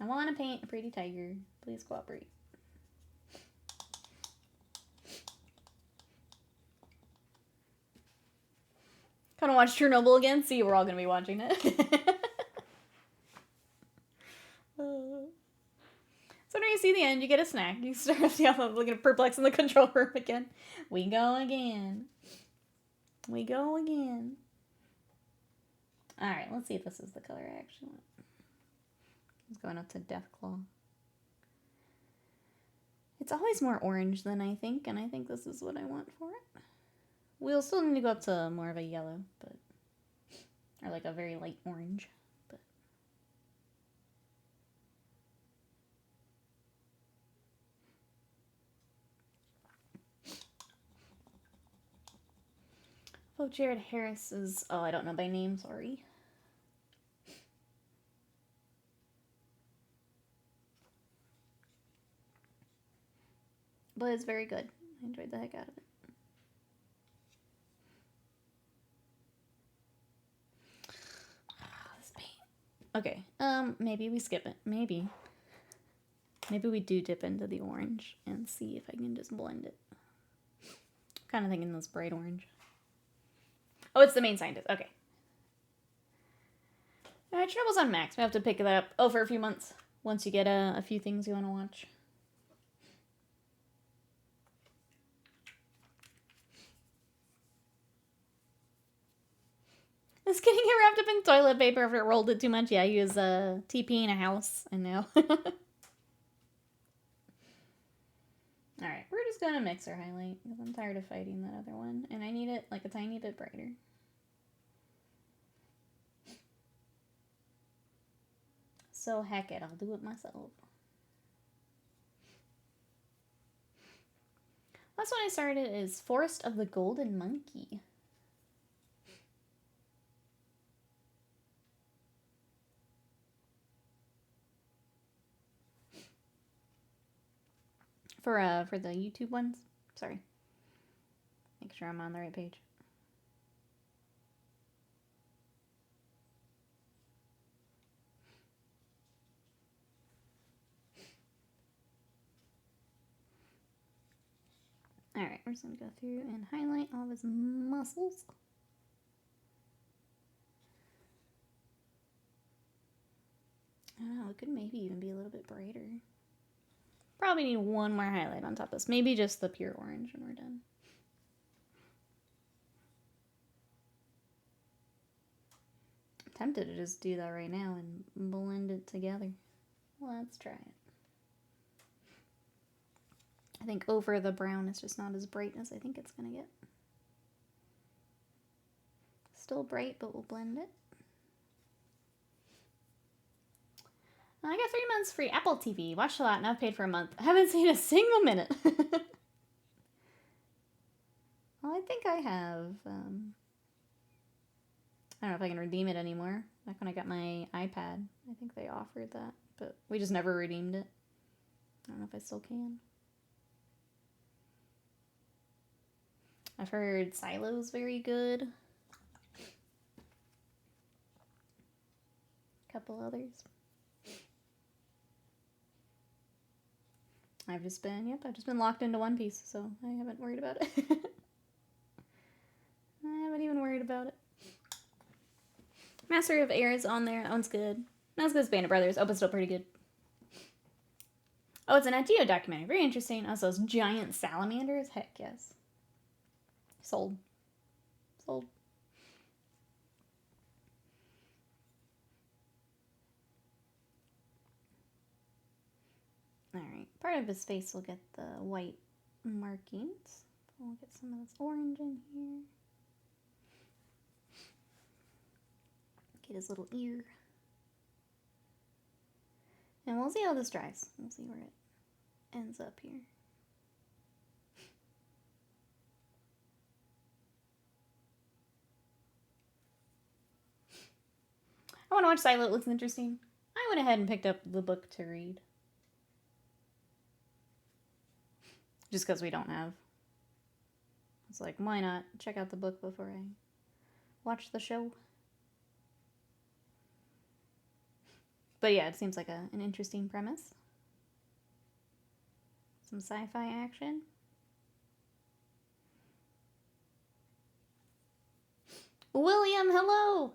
I want to paint a pretty tiger. Please cooperate. Kind of watch Chernobyl again? See, we're all going to be watching it. So when you see the end, you get a snack. You start off the album looking perplexed in the control room again. We go again. We go again. Alright, let's see if this is the color I actually want. It's going up to Deathclaw. It's always more orange than I think, and I think this is what I want for it. We'll still need to go up to more of a yellow, but... or like a very light orange. But oh, Jared Harris is... oh, I don't know by name, sorry. But it's very good. I enjoyed the heck out of it. This paint. Okay, maybe we skip it. Maybe. Maybe we do dip into the orange and see if I can just blend it. I'm kind of thinking this bright orange. Oh, it's the main scientist. Okay. Alright, Chernobyl's on max. We have to pick that up. Oh, for a few months. Once you get a few things you want to watch. It's getting it wrapped up in toilet paper after it rolled it too much. Yeah, he was TP in a house, I know. Alright, we're just gonna mix our highlight because I'm tired of fighting that other one. And I need it like a tiny bit brighter. So heck it, I'll do it myself. Last one I started is Forest of the Golden Monkey. For the YouTube ones. Sorry. Make sure I'm on the right page. Alright, we're just gonna go through and highlight all of his muscles. I don't know, it could maybe even be a little bit brighter. Probably need one more highlight on top of this. Maybe just the pure orange and we're done. I'm tempted to just do that right now and blend it together. Let's try it. I think over the brown is just not as bright as I think it's gonna get. Still bright, but we'll blend it. I got 3 months free Apple TV. Watched a lot, now I've paid for a month. I haven't seen a single minute. Well, I think I have. I don't know if I can redeem it anymore. Back when I got my iPad, I think they offered that, but we just never redeemed it. I don't know if I still can. I've heard Silo's very good. A couple others. I've just been locked into One Piece, so I haven't worried about it. I haven't even worried about it. Master of Air is on there. That one's good. Not as good as Band of Brothers. Oh, but still pretty good. Oh, it's an Nat Geo documentary. Very interesting. Also, those giant salamanders. Heck yes. Sold. Sold. Alright. Part of his face will get the white markings. We'll get some of this orange in here. Get his little ear. And we'll see how this dries. We'll see where it ends up here. I want to watch Silo. It looks interesting. I went ahead and picked up the book to read. Just because we don't have. It's like, why not check out the book before I watch the show? But yeah, it seems like an interesting premise. Some sci-fi action. William, hello!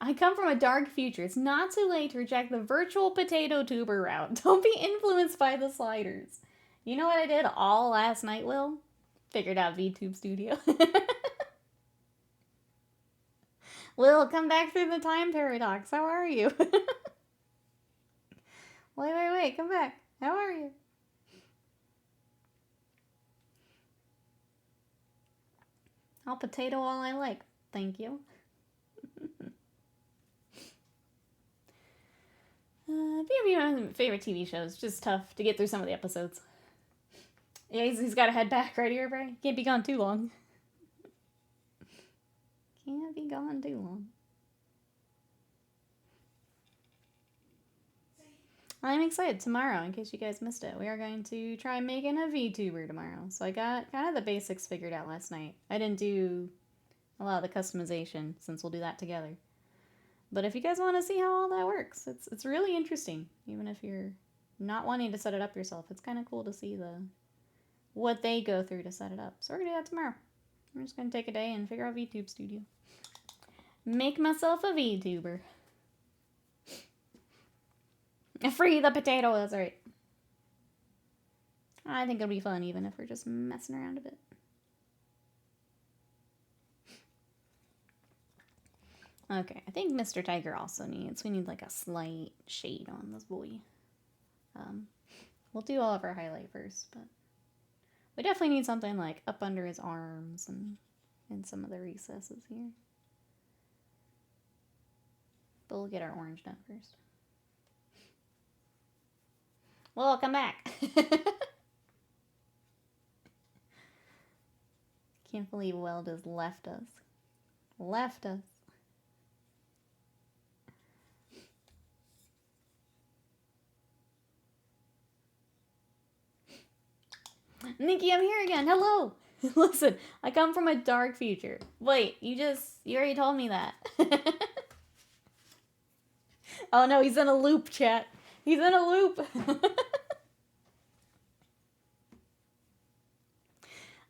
I come from a dark future. It's not too late to reject the virtual potato tuber route. Don't be influenced by the sliders. You know what I did all last night, Will? Figured out VTube Studio. Will, come back through the time paradox. How are you? Wait. Come back. How are you? I'll potato all I like. Thank you. Favorite TV shows. Just tough to get through some of the episodes. Yeah, he's got to head back right here, Bray. Can't be gone too long. Can't be gone too long. I'm excited. Tomorrow, in case you guys missed it, we are going to try making a VTuber tomorrow. So I got kind of the basics figured out last night. I didn't do a lot of the customization, since we'll do that together. But if you guys want to see how all that works, it's really interesting. Even if you're not wanting to set it up yourself, it's kind of cool to see what they go through to set it up. So we're going to do that tomorrow. We're just going to take a day and figure out VTube Studio. Make myself a VTuber. Free the potato, that's right. I think it'll be fun even if we're just messing around a bit. Okay, I think Mr. Tiger also we need like a slight shade on this boy. We'll do all of our highlight first, but we definitely need something like up under his arms and in some of the recesses here. But we'll get our orange done first. Well, come back. Can't believe Will just left us. Left us. Nikki, I'm here again. Hello. Listen, I come from a dark future. Wait, you already told me that. Oh no, he's in a loop, chat. He's in a loop.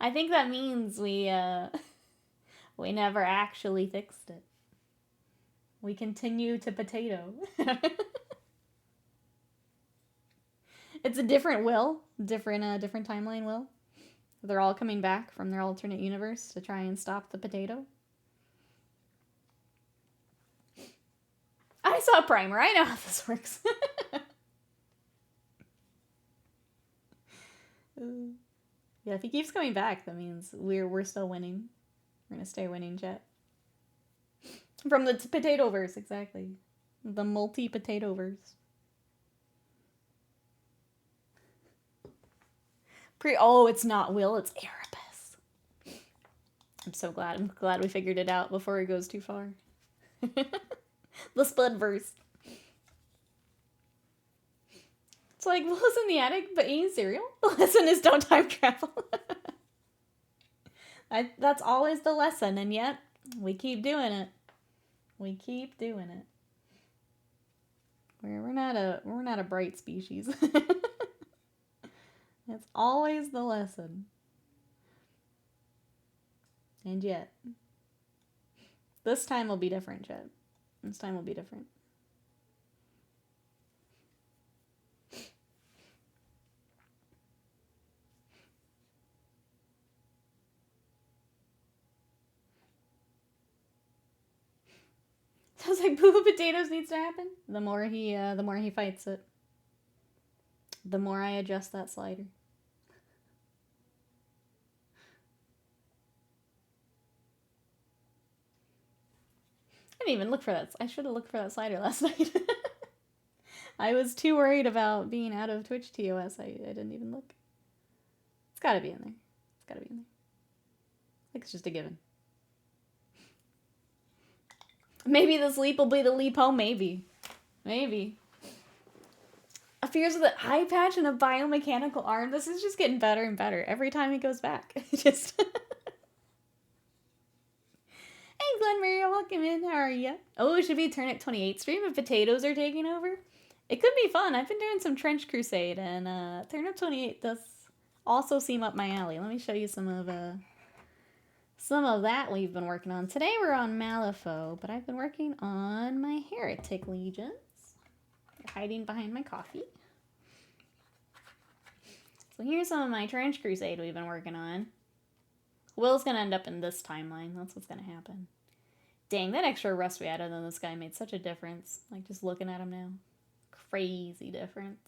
I think that means we never actually fixed it. We continue to potato. It's a different Will. Different timeline Will. They're all coming back from their alternate universe to try and stop the potato. I saw a primer. I know how this works. Yeah, if he keeps coming back, that means we're still winning. We're gonna stay winning, chat. From the potato-verse, exactly. The multi-potato-verse. Oh, it's not Will, it's Erebus. I'm so glad. I'm glad we figured it out before it goes too far. The Spud-verse. It's like, Will's in the attic, but eating cereal? The lesson is don't time travel. That's always the lesson, and yet, we keep doing it. We keep doing it. We're not a bright species. It's always the lesson. And yet, this time will be different, Chet. This time will be different. Sounds like Boo Boo Potatoes needs to happen. The more he fights it, the more I adjust that slider. I didn't even look for that. I should have looked for that slider last night. I was too worried about being out of Twitch TOS. I didn't even look. It's gotta be in there. It's gotta be in there. I think it's just a given. Maybe this leap will be the leap home. Maybe. Maybe. appears with an eye patch and a biomechanical arm. This is just getting better and better every time he goes back. Just. Hey, Glenn Maria, welcome in. How are you? Oh, it should be Turnip 28 stream if potatoes are taking over. It could be fun. I've been doing some Trench Crusade, and Turnip 28 does also seem up my alley. Let me show you some of that we've been working on. Today we're on Malifaux, but I've been working on my Heretic Legions. They're hiding behind my coffee. So here's some of my Trench Crusade we've been working on. Will's gonna end up in this timeline. That's what's gonna happen. Dang, that extra rust we added on this guy made such a difference. Like, just looking at him now. Crazy difference.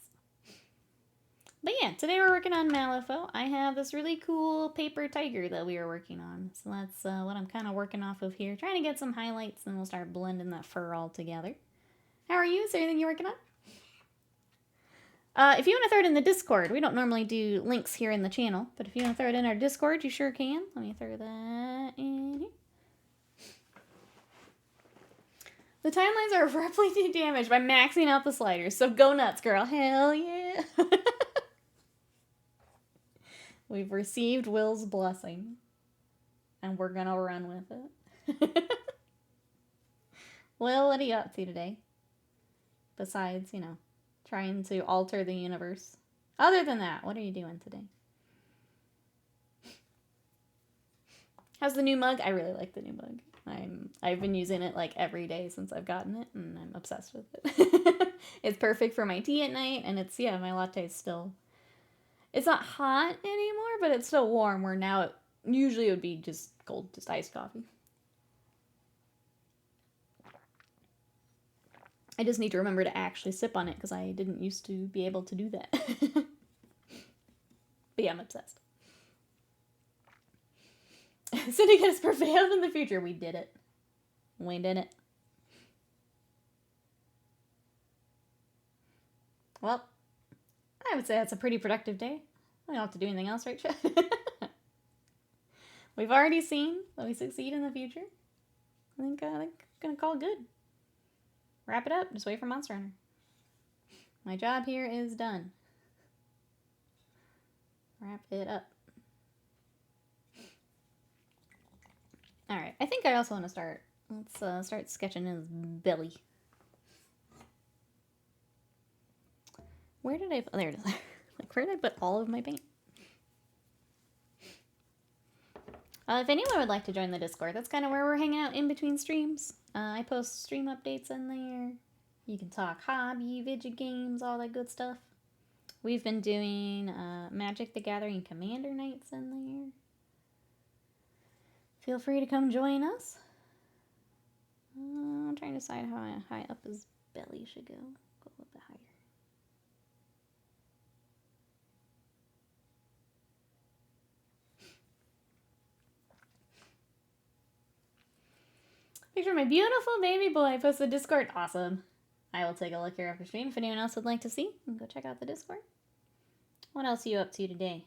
But yeah, today we're working on Malifaux. I have this really cool paper tiger that we are working on. So that's what I'm kind of working off of here. Trying to get some highlights, and we'll start blending that fur all together. How are you? Is there anything you're working on? If you want to throw it in the Discord, we don't normally do links here in the channel, but if you want to throw it in our Discord, you sure can. Let me throw that in here. The timelines are abruptly damaged by maxing out the sliders, so go nuts, girl. Hell yeah. We've received Will's blessing, and we're gonna run with it. Will, what are you up to today? Besides, you know, trying to alter the universe. Other than that, what are you doing today? How's the new mug? I really like the new mug. I've been using it like every day since I've gotten it, and I'm obsessed with it. It's perfect for my tea at night, and it's, yeah, my latte is still, it's not hot anymore, but it's still warm, where now usually it would be just cold, just iced coffee. I just need to remember to actually sip on it, because I didn't used to be able to do that. But yeah, I'm obsessed. Syndicate has prevailed in the future. We did it. We did it. Well, I would say that's a pretty productive day. We don't have to do anything else, right, Chet? We've already seen that we succeed in the future. I think I'm gonna call it good. Wrap it up. Just wait for Monster Hunter. My job here is done. Wrap it up. Alright, I think I also want to start. Let's start sketching his belly. Where did I... Oh, there it is. Like, where did I put all of my paint? If anyone would like to join the Discord, that's kind of where we're hanging out in between streams. I post stream updates in there. You can talk hobby, video games, all that good stuff. We've been doing Magic the Gathering Commander nights in there. Feel free to come join us. I'm trying to decide how high up his belly should go. Go a little bit higher. Picture of my beautiful baby boy. Posted Discord. Awesome. I will take a look here after stream. If anyone else would like to see, you can go check out the Discord. What else are you up to today?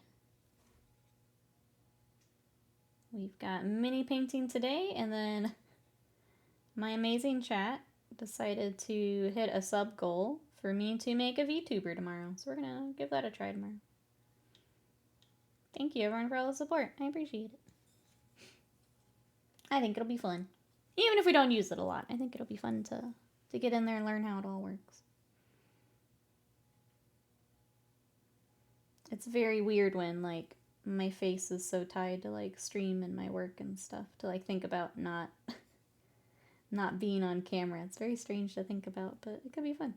We've got mini painting today, and then my amazing chat decided to hit a sub goal for me to make a VTuber tomorrow. So we're gonna give that a try tomorrow. Thank you everyone for all the support. I appreciate it. I think it'll be fun. Even if we don't use it a lot, I think it'll be fun to get in there and learn how it all works. It's very weird when, like, my face is so tied to, like, stream and my work and stuff, to, like, think about not being on camera. It's very strange to think about, but it could be fun.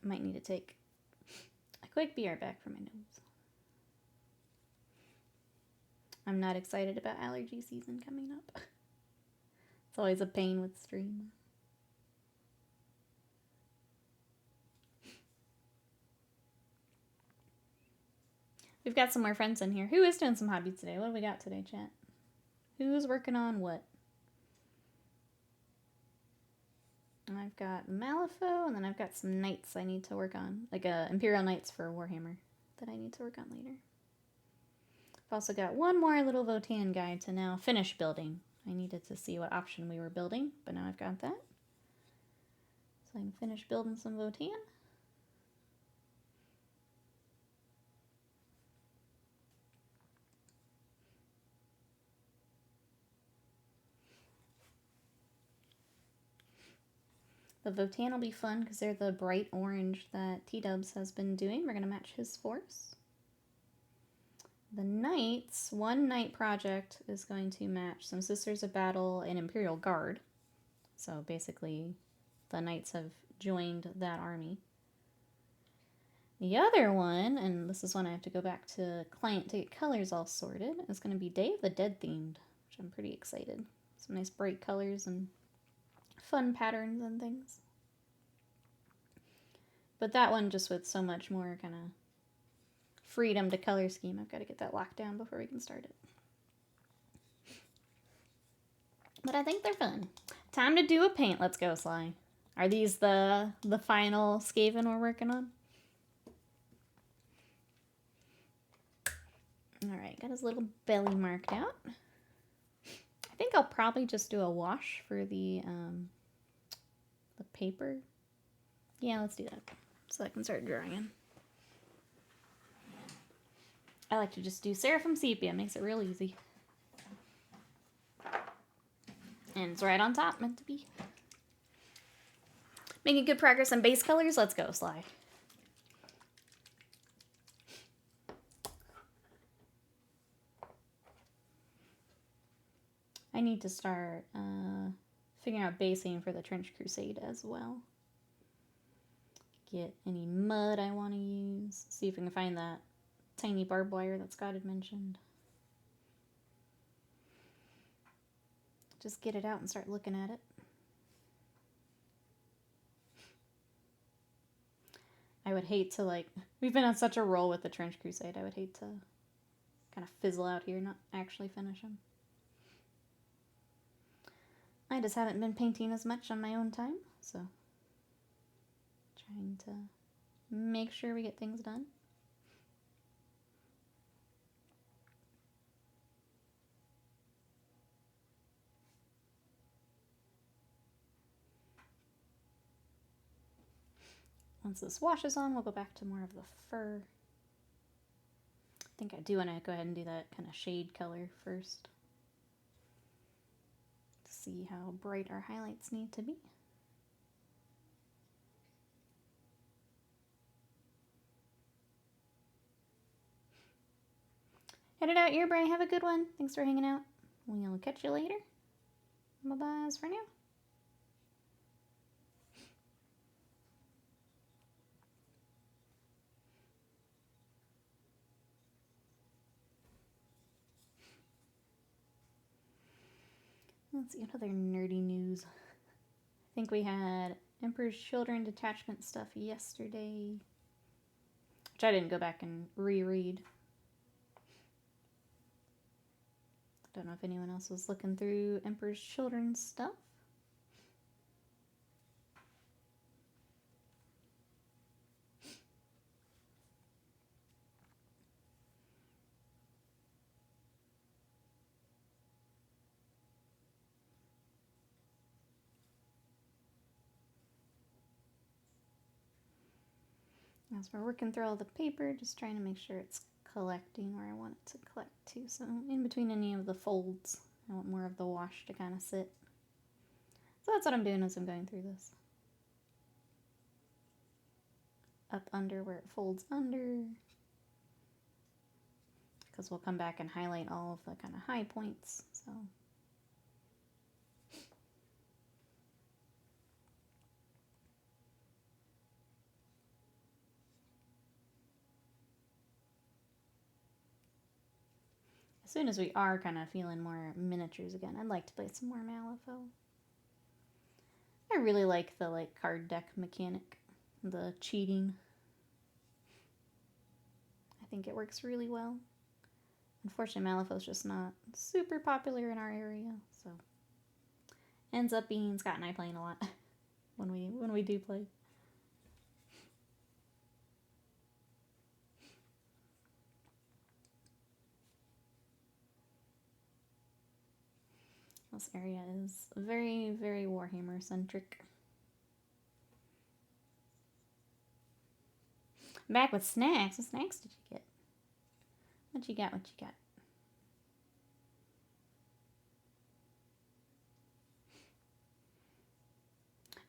I might need to take a quick BR back for my nose. I'm not excited about allergy season coming up. It's always a pain with stream. We've got some more friends in here. Who is doing some hobbies today? What do we got today, chat? Who's working on what? I've got Malifaux, and then I've got some knights I need to work on. Like Imperial Knights for Warhammer that I need to work on later. I've also got one more little Votan guide to now finish building. I needed to see what option we were building, but now I've got that. So I can finish building some Votan. The Votan will be fun because they're the bright orange that T-Dubs has been doing. We're going to match his force. The Knights, one Knight project is going to match some Sisters of Battle and Imperial Guard. So basically, the Knights have joined that army. The other one, and this is one I have to go back to client to get colors all sorted, is going to be Day of the Dead themed, which I'm pretty excited. Some nice bright colors and fun patterns and things. But that one just with so much more kind of freedom to color scheme. I've got to get that locked down before we can start it. But I think they're fun. Time to do a paint. Let's go, Sly. Are these the final Skaven we're working on? Alright, got his little belly marked out. I think I'll probably just do a wash for the paper. Yeah, let's do that. So I can start drawing. I like to just do Seraphim Sepia. Makes it real easy. And it's right on top, meant to be. Making good progress on base colors. Let's go, Sly. I need to start figuring out basing for the Trench Crusade as well. Get any mud I want to use. See if we can find that tiny barbed wire that Scott had mentioned. Just get it out and start looking at it. I would hate to, like, we've been on such a roll with the Trench Crusade. I would hate to kind of fizzle out here, not actually finish them. I just haven't been painting as much on my own time, so trying to make sure we get things done. Once this wash is on, we'll go back to more of the fur. I think I do want to go ahead and do that kind of shade color first. To see how bright our highlights need to be. Headed out your Bray. Have a good one. Thanks for hanging out. We'll catch you later. Bye-bye for now. Let's see, what other nerdy news? I think we had Emperor's Children detachment stuff yesterday, which I didn't go back and reread. Don't know if anyone else was looking through Emperor's Children stuff. As we're working through all the paper, just trying to make sure it's collecting where I want it to collect to. So in between any of the folds, I want more of the wash to kind of sit. So that's what I'm doing as I'm going through this. Up under where it folds under. Because we'll come back and highlight all of the kind of high points. So as soon as we are kind of feeling more miniatures again, I'd like to play some more Malifaux. I really like the card deck mechanic, the cheating. I think it works really well. Unfortunately, Malifaux's just not super popular in our area, so ends up being Scott and I playing a lot when we do play. This area is very, very Warhammer centric. Back with snacks. What snacks did you get? What you got? What you got?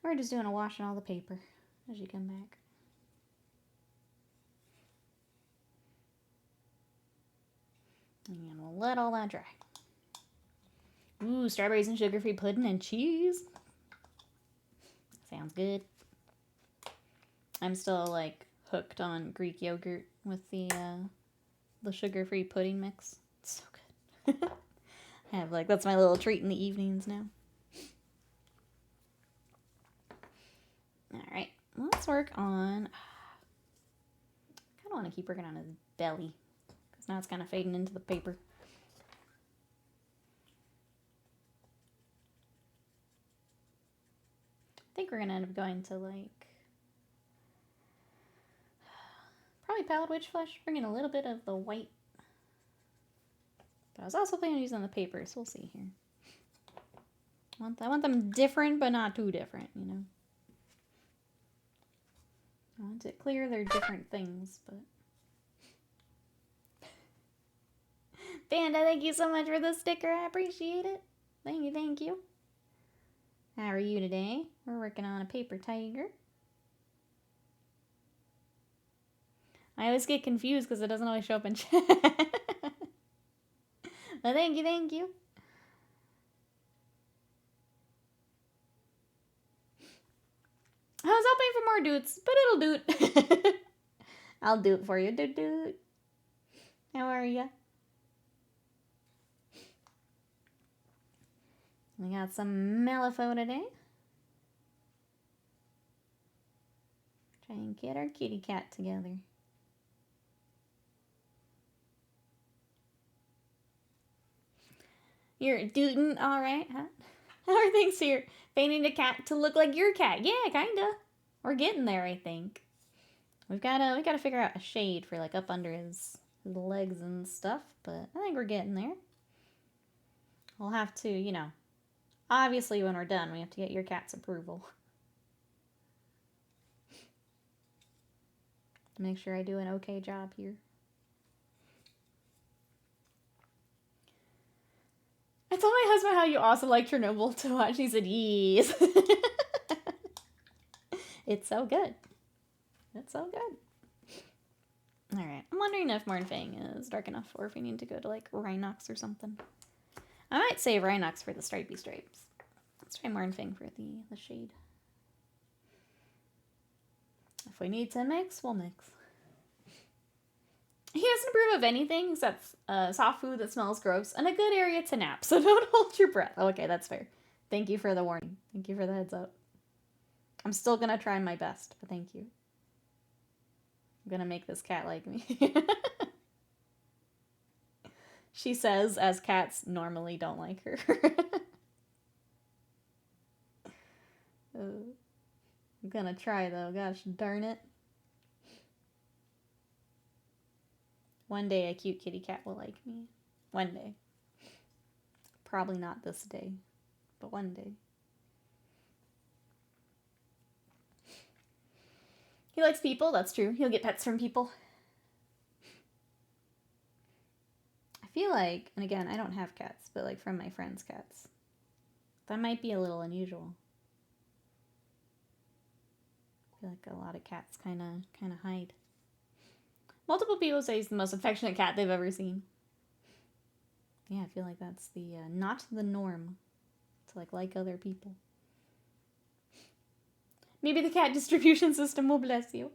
We're just doing a wash on all the paper as you come back. And we'll let all that dry. Ooh, strawberries and sugar-free pudding and cheese. Sounds good. I'm still like hooked on Greek yogurt with the sugar-free pudding mix. It's so good. I have like, that's my little treat in the evenings now. All right, let's work on, I kind of want to keep working on his belly because now it's kind of fading into the paper. I think we're going to end up going to like, probably pallid witch flesh, bring in a little bit of the white. But I was also planning on using the paper, so we'll see here. I want them different, but not too different, you know. I want it clear they're different things, but... Panda, thank you so much for the sticker. I appreciate it. Thank you, thank you. How are you today? We're working on a paper tiger. I always get confused because it doesn't always show up in chat. But thank you, thank you. I was hoping for more doots, but it'll doot. I'll do it for you. Doot doot. How are ya? We got some Malifaux today. Try and get our kitty cat together. You're dootin', alright, huh? How are things here? Painting a cat to look like your cat. Yeah, kinda. We're getting there, I think. We gotta figure out a shade for like up under his legs and stuff, but I think we're getting there. We'll have to, you know, obviously when we're done, we have to get your cat's approval. To make sure I do an okay job here. I told my husband how you also like Chernobyl to watch. He said, yes. It's so good. It's so good. Alright. I'm wondering if Mornfang is dark enough or if we need to go to like Rhinox or something. I might save Rhinox for the stripy stripes. Let's try Mornfang for the shade. If we need to mix, we'll mix. He doesn't approve of anything except soft food that smells gross and a good area to nap, so don't hold your breath. Okay, that's fair. Thank you for the warning. Thank you for the heads up. I'm still gonna try my best, but thank you. I'm gonna make this cat like me. She says, as cats normally don't like her. I'm gonna try though, gosh darn it. One day a cute kitty cat will like me. One day. Probably not this day, but one day. He likes people, that's true. He'll get pets from people. I feel like, and again, I don't have cats, but like from my friends' cats. That might be a little unusual. I feel like a lot of cats kind of hide. Multiple people say he's the most affectionate cat they've ever seen. Yeah, I feel like that's the not the norm to like other people. Maybe the cat distribution system will bless you.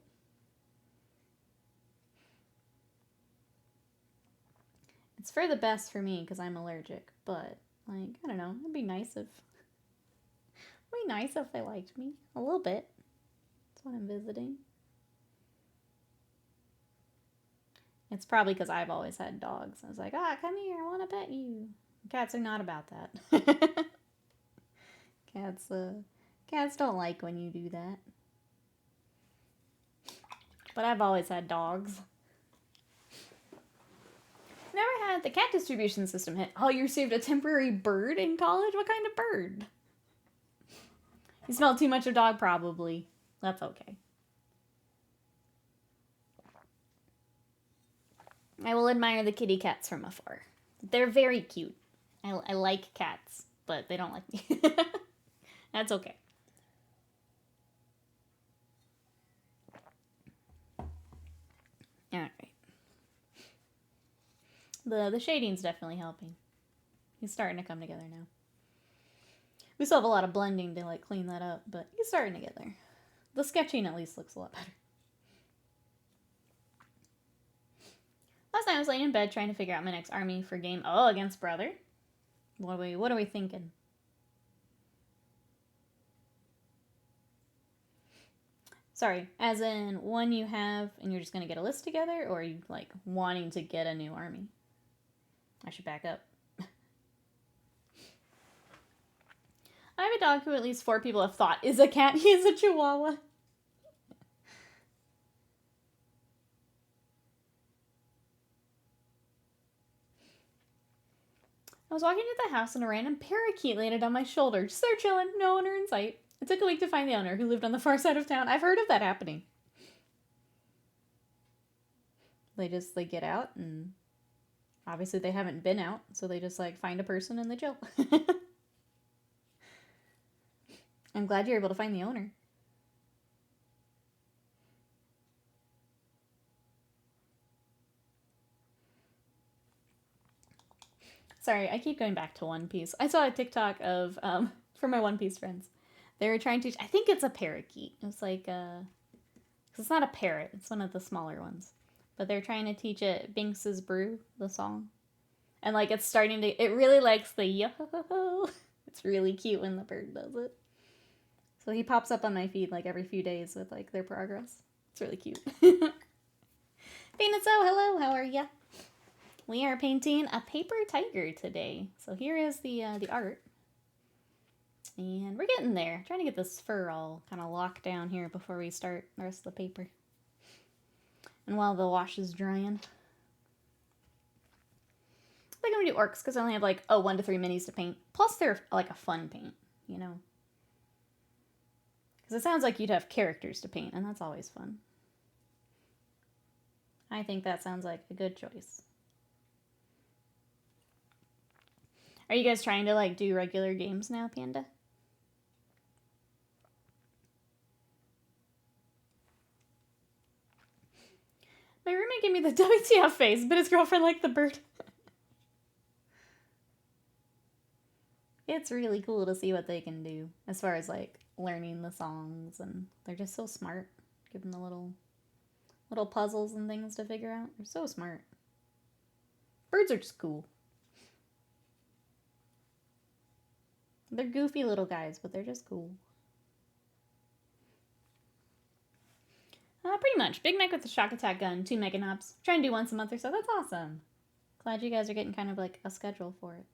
It's for the best for me because I'm allergic, but like I don't know, it'd be nice if they liked me a little bit. That's what I'm visiting. It's probably because I've always had dogs. I was like, come here, I want to pet you. Cats are not about that. Cats don't like when you do that. But I've always had dogs. Never had the cat distribution system hit. Oh, you received a temporary bird in college? What kind of bird? You smelled too much of dog, probably. That's okay. I will admire the kitty cats from afar. They're very cute. I like cats, but they don't like me. That's okay. Alright. The shading's definitely helping. He's starting to come together now. We still have a lot of blending to like clean that up, but he's starting to get there. The sketching at least looks a lot better. Last night I was laying in bed trying to figure out my next army for game. Oh, against brother. What are we thinking? Sorry, as in one you have and you're just gonna get a list together, or are you like wanting to get a new army? I should back up. I have a dog who at least 4 people have thought is a cat. He is a Chihuahua. I was walking to the house and a random parakeet landed on my shoulder. Just there chilling, no owner in sight. It took a week to find the owner, who lived on the far side of town. I've heard of that happening. They get out, and obviously they haven't been out, so they just like find a person and they chill. I'm glad you're able to find the owner. Sorry, I keep going back to One Piece. I saw a TikTok of, for my One Piece friends. They were trying to, I think it's a parakeet. It was like, cause it's not a parrot. It's one of the smaller ones. But they're trying to teach it Binks's Brew, the song. And like, it's starting to, it really likes the yo-ho-ho-ho. It's really cute when the bird does it. So he pops up on my feed like every few days with like their progress. It's really cute. Venus, hello, how are ya? We are painting a paper tiger today. So here is the art. And we're getting there. Trying to get this fur all kind of locked down here before we start the rest of the paper. And while the wash is drying. I think I'm going to do orcs because I only have like, 1 to 3 minis to paint. Plus they're like a fun paint, you know. Because it sounds like you'd have characters to paint, and that's always fun. I think that sounds like a good choice. Are you guys trying to like do regular games now, Panda? My roommate gave me the WTF face, but his girlfriend liked the bird. It's really cool to see what they can do as far as like learning the songs, and they're just so smart. Give them the little puzzles and things to figure out. They're so smart. Birds are just cool. They're goofy little guys, but they're just cool. Pretty much. Big Mech with the shock attack gun, 2 Mega Knobs. Try and do once a month or so. That's awesome. Glad you guys are getting kind of like a schedule for it.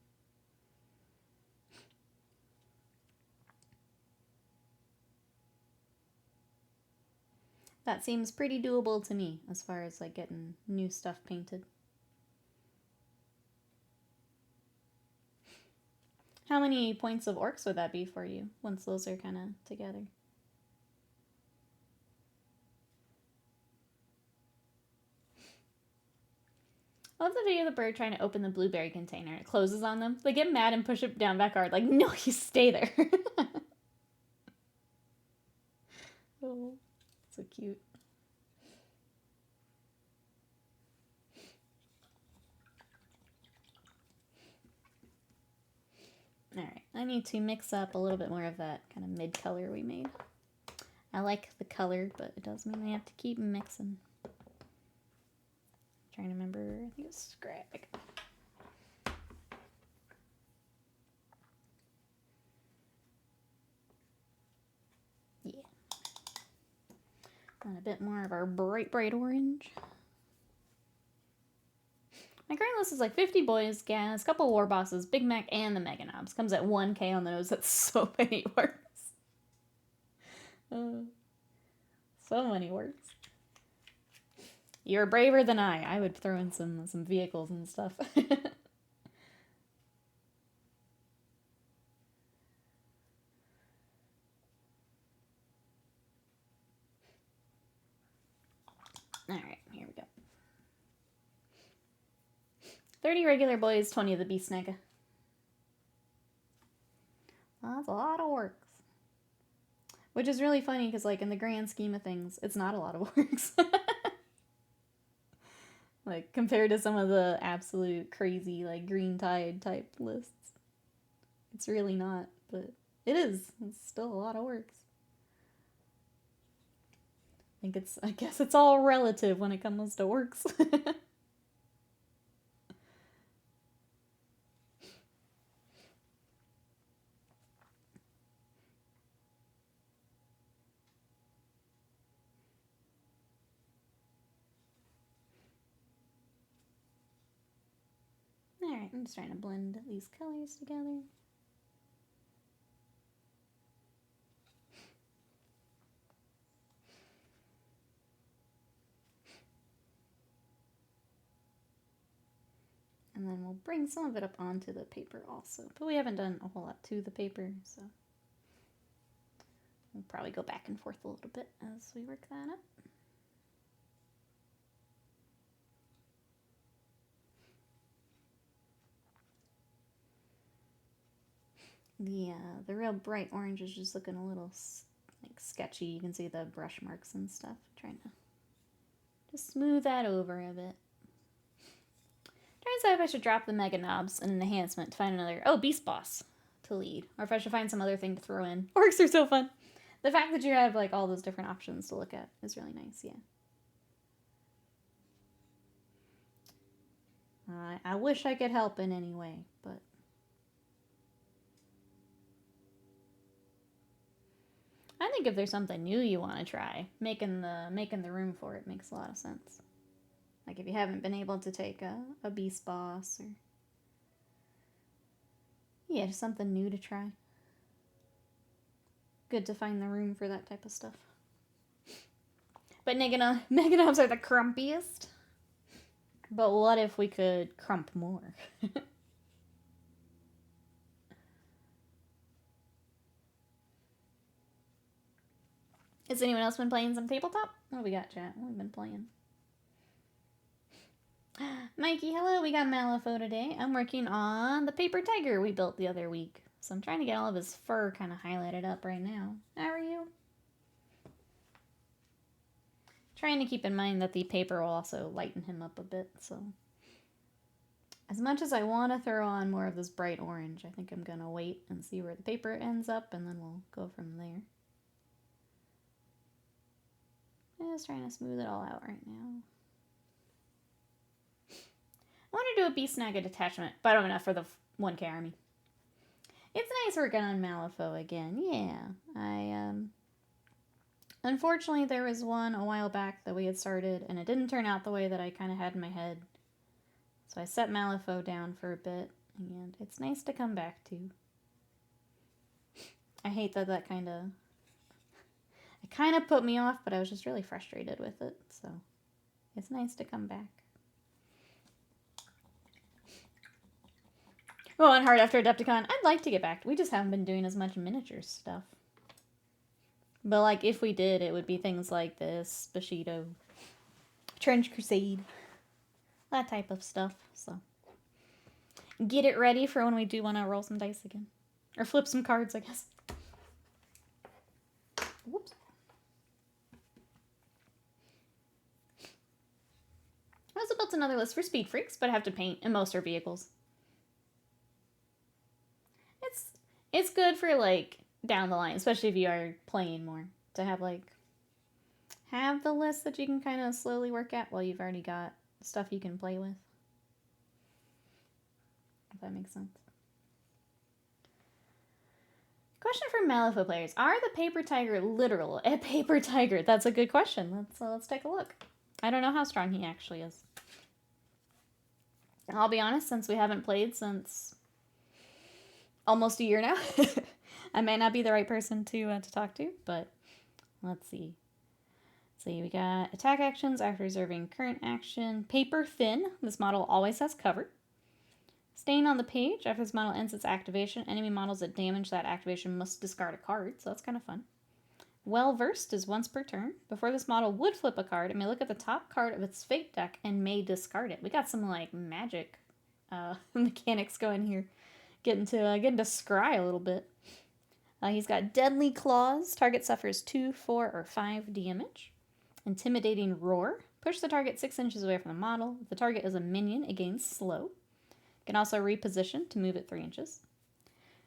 That seems pretty doable to me as far as like getting new stuff painted. How many points of orcs would that be for you once those are kind of together? I love the video of the bird trying to open the blueberry container. It closes on them. They get mad and push it down back hard. Like, no, you stay there. Oh, so cute. Alright, I need to mix up a little bit more of that kind of mid-color we made. I like the color, but it does mean I have to keep mixing. Trying to remember, I think it's scrap. Yeah. And a bit more of our bright orange. My current list is like 50 boys, gas, couple war bosses, Big Mac, and the Mega Knobs. Comes at 1K on the nose. That's so many words. So many words. You're braver than I. I would throw in some vehicles and stuff. Alright, here we go. 30 regular boys, 20 of the beast snagga. That's a lot of works. Which is really funny because, like, in the grand scheme of things, it's not a lot of works. Like, compared to some of the absolute crazy, like, Green Tide type lists. It's really not, but it is. It's still a lot of works. I guess it's all relative when it comes to works. Alright, I'm just trying to blend these colors together. And then we'll bring some of it up onto the paper also. But we haven't done a whole lot to the paper, so we'll probably go back and forth a little bit as we work that up. The real bright orange is just looking a little like sketchy. You can see the brush marks and stuff. I'm trying to just smooth that over a bit. Trying to decide if I should drop the mega knobs and an enhancement to find another beast boss to lead, or if I should find some other thing to throw in. Orcs are so fun. The fact that you have like all those different options to look at is really nice. Yeah. I wish I could help in any way, but I think if there's something new you want to try, making the room for it makes a lot of sense. Like if you haven't been able to take a beast boss, or yeah, just something new to try. Good to find the room for that type of stuff. But mega knobs are the crumpiest. But what if we could crump more? Has anyone else been playing some tabletop? What do we got, chat? What have we been playing? Mikey, hello. We got Malifaux today. I'm working on the paper tiger we built the other week. So I'm trying to get all of his fur kind of highlighted up right now. How are you? Trying to keep in mind that the paper will also lighten him up a bit, so. As much as I want to throw on more of this bright orange, I think I'm going to wait and see where the paper ends up, and then we'll go from there. I'm just trying to smooth it all out right now. I want to do a beast snagga detachment, but I don't have enough for the 1K army. It's nice working on Malifaux again. Yeah, unfortunately, there was one a while back that we had started, and it didn't turn out the way that I kind of had in my head. So I set Malifaux down for a bit, and it's nice to come back to. I hate that kind of... It kind of put me off, but I was just really frustrated with it, so it's nice to come back. Oh, and hard after Adepticon. I'd like to get back. We just haven't been doing as much miniature stuff. But, like, if we did, it would be things like this, Bushido, Trench Crusade, that type of stuff, so. Get it ready for when we do want to roll some dice again. Or flip some cards, I guess. Whoops. I also built another list for Speed Freaks, but I have to paint, and most are vehicles. It's good for, like, down the line, especially if you are playing more, to have, like, have the list that you can kind of slowly work at while you've already got stuff you can play with. If that makes sense. Question for Malifaux players. Are the paper tiger literal a paper tiger? That's a good question. Let's take a look. I don't know how strong he actually is. I'll be honest, since we haven't played since almost a year now, I may not be the right person to talk to, but let's see. See, we got attack actions after reserving current action. Paper thin. This model always has cover. Staying on the page. After this model ends its activation, enemy models that damage that activation must discard a card, so that's kind of fun. Well versed is once per turn. Before this model would flip a card, it may look at the top card of its fate deck and may discard it. We got some like magic mechanics going here. Getting to scry a little bit. He's got Deadly Claws. Target suffers 2, 4, or 5 damage. Intimidating Roar. Push the target 6 inches away from the model. If the target is a minion, it gains slow. Can also reposition to move it 3 inches.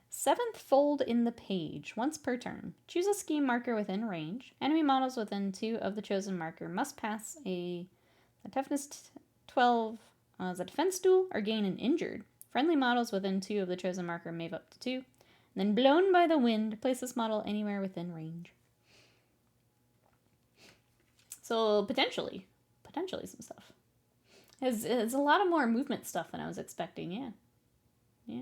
Seventh Fold in the Page. Once per turn. Choose a scheme marker within range. Enemy models within 2 of the chosen marker must pass a toughness 12 as a defense duel or gain an injured. Friendly models within 2 of the chosen marker move up to 2. Then blown by the wind, place this model anywhere within range. So potentially some stuff. It's a lot of more movement stuff than I was expecting, yeah.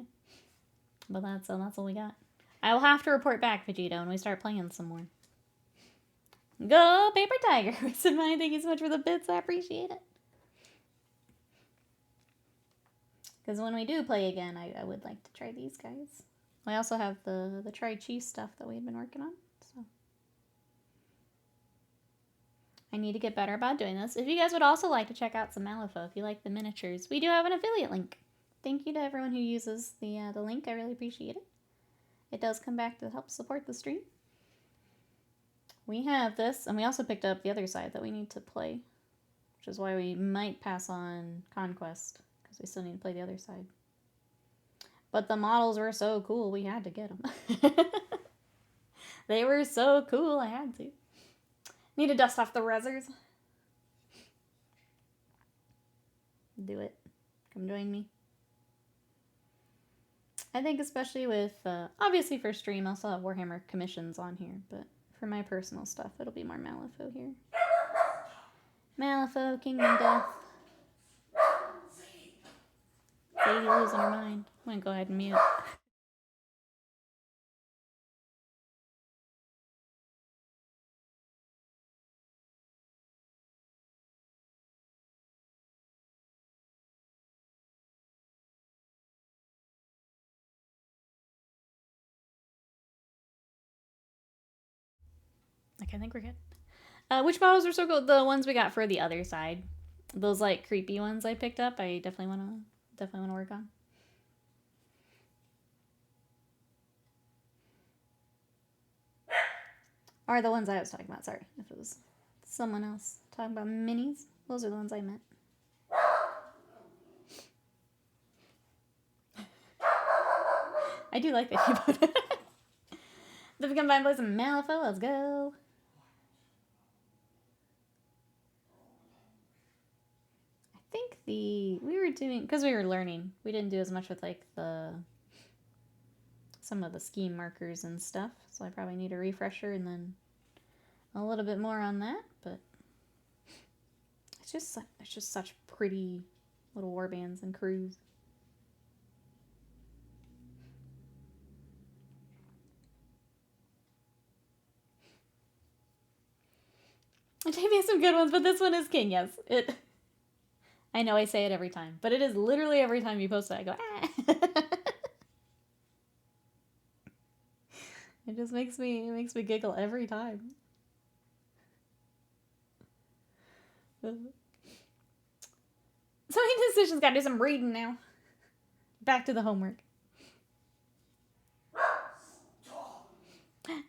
But that's all we got. I will have to report back, Vegeta, when we start playing some more. Go, Paper Tiger! Thank you so much for the bits, I appreciate it. Because when we do play again, I would like to try these guys. I also have the Tri-Chi stuff that we've been working on, so. I need to get better about doing this. If you guys would also like to check out some Malifaux, if you like the miniatures, we do have an affiliate link. Thank you to everyone who uses the link. I really appreciate it. It does come back to help support the stream. We have this, and we also picked up the other side that we need to play, which is why we might pass on Conquest, because we still need to play the other side. But the models were so cool, we had to get them. They were so cool, I had to. Need to dust off the rezzers. Do it. Come join me. I think especially with, obviously for stream, I'll still have Warhammer commissions on here, but for my personal stuff, it'll be more Malifaux here. Malifaux, Kingdom Death. Sadie losing her mind. I'm gonna go ahead and mute. Okay, I think we're good. Which models are so cool? The ones we got for the other side. Those like creepy ones I picked up. I definitely wanna work on. Or the ones I was talking about. Sorry, if it was someone else talking about minis. Those are the ones I meant. I do like that you put it. If we can find play some Malifaux, let's go. I think we were doing, because we were learning, we didn't do as much with like some of the scheme markers and stuff, so I probably need a refresher and then a little bit more on that, but it's just such pretty little warbands and crews. JB has some good ones, but this one is king, yes. I know I say it every time, but it is literally every time you post it, I go, ah. It just makes me giggle every time. So many decisions, gotta do some reading now. Back to the homework.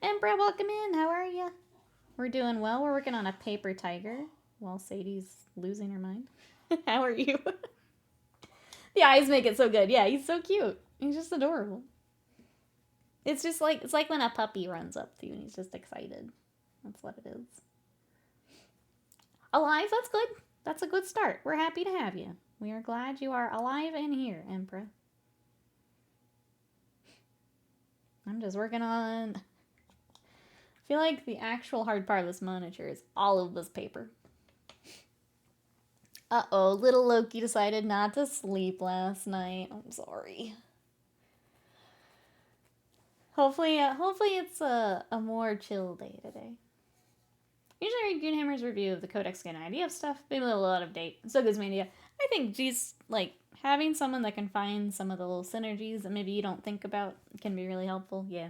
Emperor, welcome in, how are you? We're doing well. We're working on a Paper Tiger while Sadie's losing her mind. How are you? The eyes make it so good. Yeah, he's so cute. He's just adorable. It's like when a puppy runs up to you and he's just excited. That's what it is. Alive, that's good. That's a good start. We're happy to have you. We are glad you are alive and here, Emperor. I'm just working on... I feel like the actual hard part of this miniature is all of this paper. Uh-oh, little Loki decided not to sleep last night. I'm sorry. Hopefully it's a more chill day today. Usually read Goonhammer's review of the Codex Scan idea of stuff, maybe a little out of date. It still gives me an idea. I think geez, like having someone that can find some of the little synergies that maybe you don't think about can be really helpful. Yeah.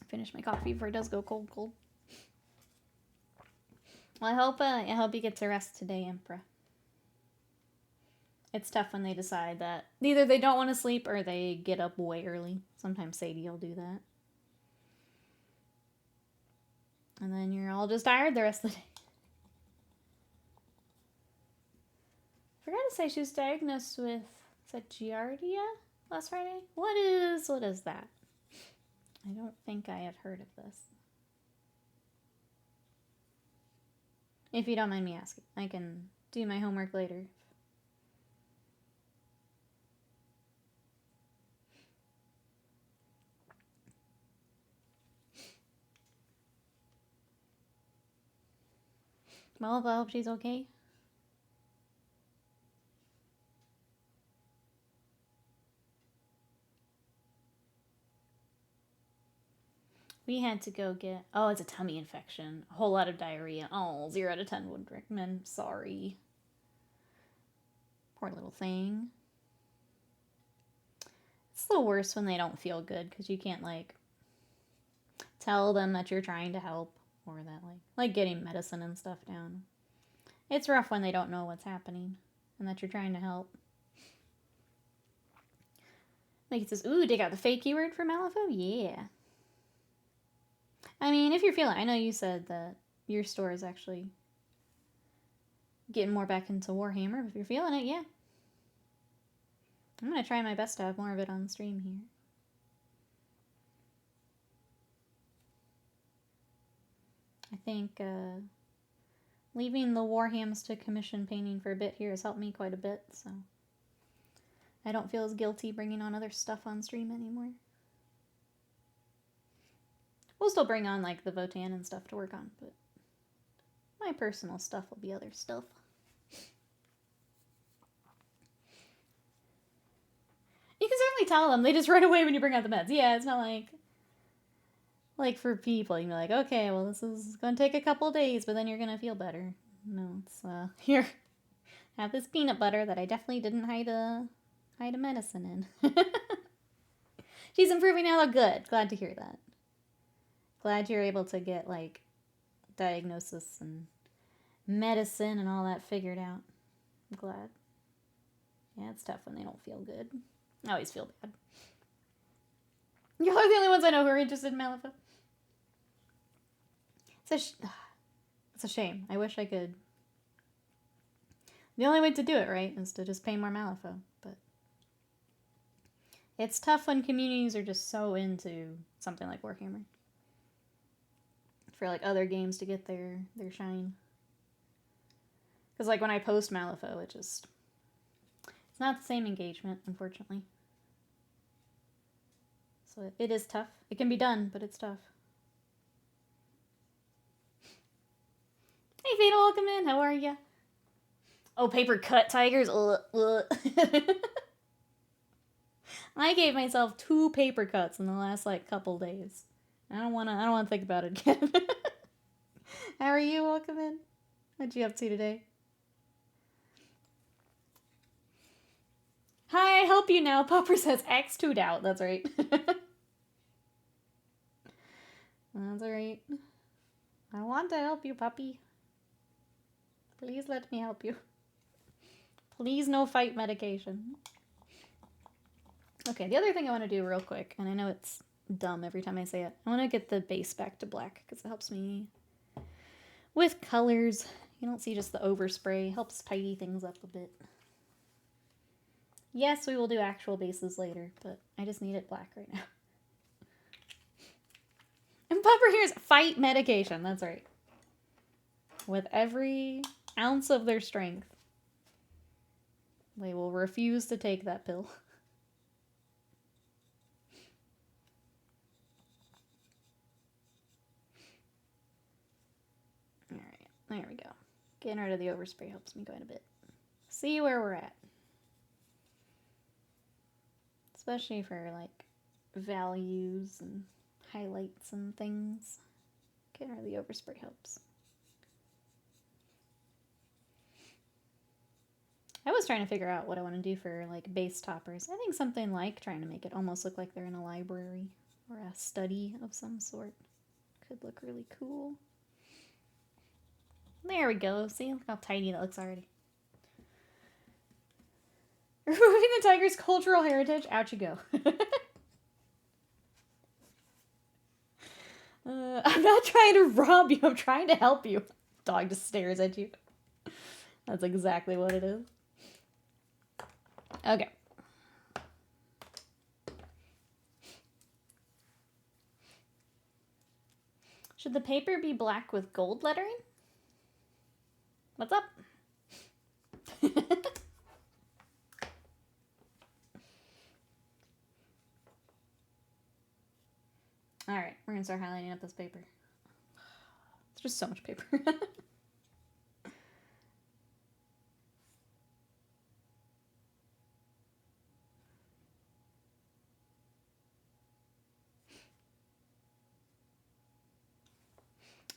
Finish my coffee before it does go cold. Well, I hope you get to rest today, Emperor. It's tough when they decide that either they don't want to sleep or they get up way early. Sometimes Sadie will do that. And then you're all just tired the rest of the day. Forgot to say she was diagnosed with, is that Giardia last Friday? What is that? I don't think I have heard of this. If you don't mind me asking, I can do my homework later. Well, I hope she's okay. We had to go get, oh, it's a tummy infection. A whole lot of diarrhea. Oh, 0 out of 10 would recommend. Sorry. Poor little thing. It's the worst when they don't feel good because you can't, like, tell them that you're trying to help or that, like getting medicine and stuff down. It's rough when they don't know what's happening and that you're trying to help. Like it says, ooh, dig out the fake keyword for Malifaux? Yeah. I mean, if you're feeling, I know you said that your store is actually getting more back into Warhammer. If you're feeling it, yeah. I'm going to try my best to have more of it on stream here. I think leaving the Warhams to commission painting for a bit here has helped me quite a bit, so I don't feel as guilty bringing on other stuff on stream anymore. We'll still bring on, like, the Votan and stuff to work on, but my personal stuff will be other stuff. You can certainly tell them. They just run away when you bring out the meds. Yeah, it's not like for people, you can be like, okay, well, this is going to take a couple days, but then you're going to feel better. No, it's, here, have this peanut butter that I definitely didn't hide a medicine in. She's improving now, though. Good. Glad to hear that. Glad you're able to get, like, diagnosis and medicine and all that figured out. I'm glad. Yeah, it's tough when they don't feel good. I always feel bad. Y'all are the only ones I know who are interested in Malifaux. It's a shame. I wish I could. The only way to do it, right, is to just pay more Malifaux. But it's tough when communities are just so into something like Warhammer. For, like, other games to get their shine. Because, like, when I post Malifaux, it's not the same engagement, unfortunately. So it is tough. It can be done, but it's tough. Hey, Fatal, welcome in. How are ya? Oh, paper cut tigers. I gave myself 2 paper cuts in the last, like, couple days. I don't wanna think about it again. How are you? Welcome in. What you up to today? Hi, I help you now. Popper says X2'd out. That's right. That's right. I want to help you, puppy. Please let me help you. Please no fight medication. Okay, the other thing I want to do real quick, and I know it's dumb every time I say it. I want to get the base back to black because it helps me with colors. You don't see just the overspray. Helps tidy things up a bit. Yes, we will do actual bases later, but I just need it black right now. And Pupper here's fight medication. That's right. With every ounce of their strength, they will refuse to take that pill. Alright, there we go. Getting rid of the overspray helps me quite a bit. See where we're at. Especially for, like, values and highlights and things. Okay, or the overspray helps. I was trying to figure out what I want to do for like base toppers. I think something like trying to make it almost look like they're in a library or a study of some sort could look really cool. There we go. See, look how tiny that looks already. Removing the tiger's cultural heritage. Out you go. I'm not trying to rob you. I'm trying to help you. Dog just stares at you. That's exactly what it is. Okay. Should the paper be black with gold lettering? What's up? Alright, we're gonna start highlighting up this paper. It's just so much paper.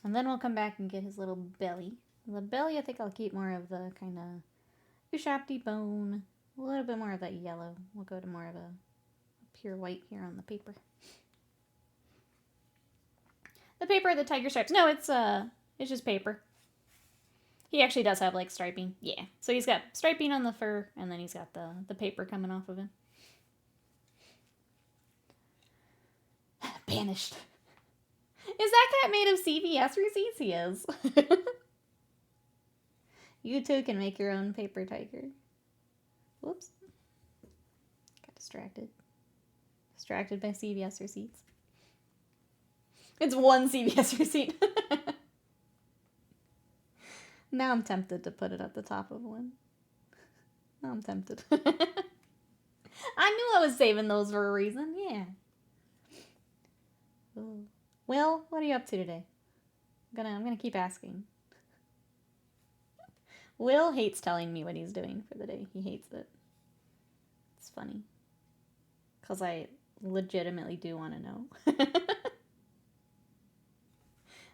And then we'll come back and get his little belly. The belly, I think I'll keep more of the kind of shafty bone. A little bit more of that yellow. We'll go to more of a pure white here on the paper. The paper of the tiger stripes. No, it's just paper. He actually does have like striping. Yeah. So he's got striping on the fur, and then he's got the paper coming off of him. Banished. Is that cat made of CVS receipts? He is. You too can make your own paper tiger. Whoops. Got distracted. Distracted by CVS receipts. It's one CVS receipt. Now I'm tempted to put it at the top of one. Now I'm tempted. I knew I was saving those for a reason. Yeah. Ooh. Will, what are you up to today? I'm gonna keep asking. Will hates telling me what he's doing for the day. He hates it. It's funny. Because I legitimately do want to know.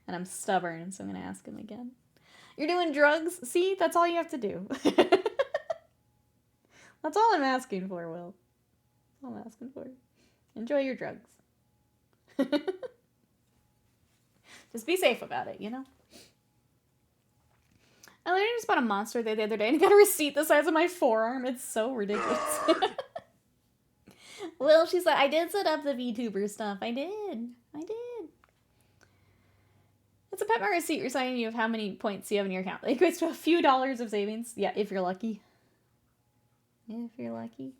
And I'm stubborn, so I'm gonna ask him again. You're doing drugs? See, that's all you have to do. That's all I'm asking for, Will. That's all I'm asking for. Enjoy your drugs. Just be safe about it, you know? I literally just bought a monster the other day and got a receipt the size of my forearm. It's so ridiculous. Well, she said, I did set up the VTuber stuff. I did. It's a pet mark receipt reciting you of how many points you have in your account. It equates to a few dollars of savings. Yeah, if you're lucky. If you're lucky.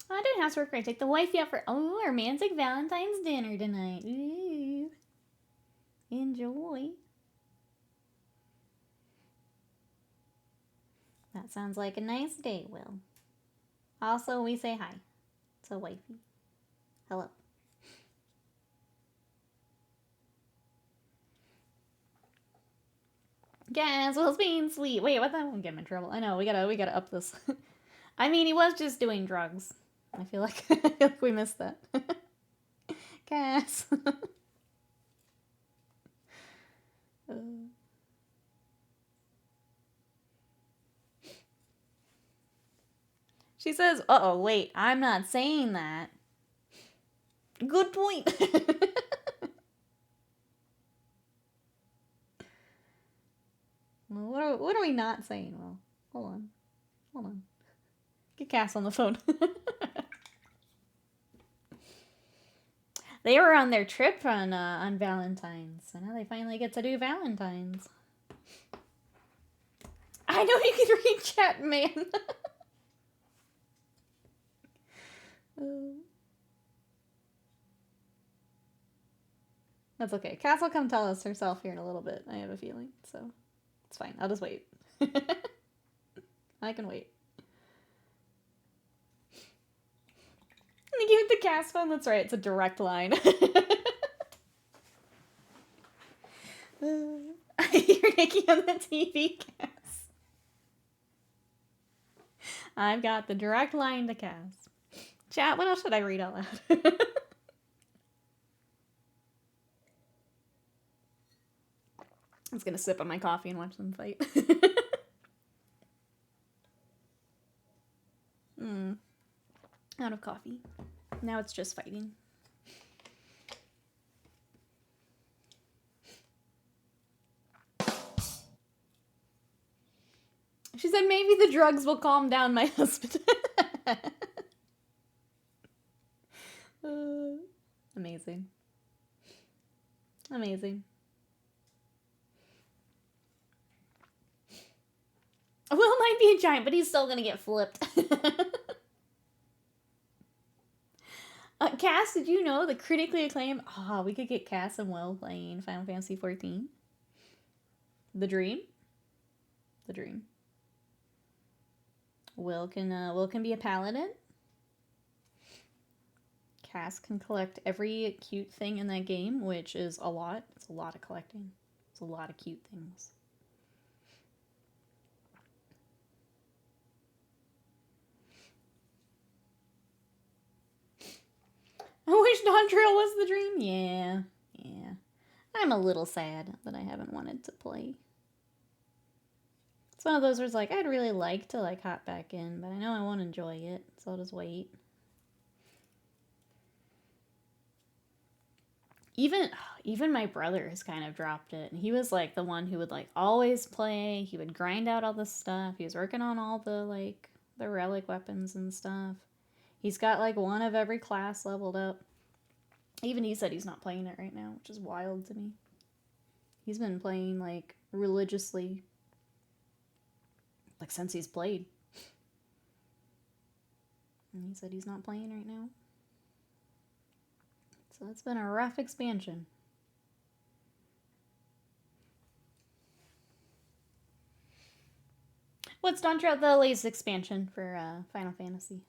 I'm doing housework. I take the wifey out for romantic Valentine's dinner tonight. Ooh. Enjoy. That sounds like a nice day, Will. Also, we say hi to wifey. Hello. Guess Will's being sweet. Wait, what? That won't get him in trouble. I know, we gotta up this. I mean, he was just doing drugs. I feel like we missed that. Cass. She says, uh-oh, wait, I'm not saying that. Good point. Well, what are we not saying? Well, hold on. Get Cass on the phone. They were on their trip on Valentine's, so now they finally get to do Valentine's. I know you can read chat, man. That's okay. Cass will come tell us herself here in a little bit. I have a feeling, so it's fine. I'll just wait. I can wait. they gave it the cast phone. That's right. It's a direct line. You're making on the TV cast. I've got the direct line to Cass. Chat, what else should I read out loud? I was gonna sip on my coffee and watch them fight. Out of coffee. Now it's just fighting. She said maybe the drugs will calm down my husband. Amazing. Amazing. Will might be a giant, but he's still gonna get flipped. Cass, did you know the critically acclaimed... Oh, we could get Cass and Will playing Final Fantasy XIV. The dream? The dream. Will can be a paladin. Cass can collect every cute thing in that game, which is a lot. It's a lot of collecting. It's a lot of cute things. I wish Dawn Trail was the dream. Yeah. I'm a little sad that I haven't wanted to play. It's one of those where it's like, I'd really like to like hop back in, but I know I won't enjoy it, so I'll just wait. Even my brother has kind of dropped it. And he was like the one who would like always play. He would grind out all this stuff. He was working on all the like the relic weapons and stuff. He's got like one of every class leveled up. Even he said he's not playing it right now, which is wild to me. He's been playing like religiously like since he's played. And he said he's not playing right now. So it's been a rough expansion. What's Dawn Trail? The latest expansion for Final Fantasy.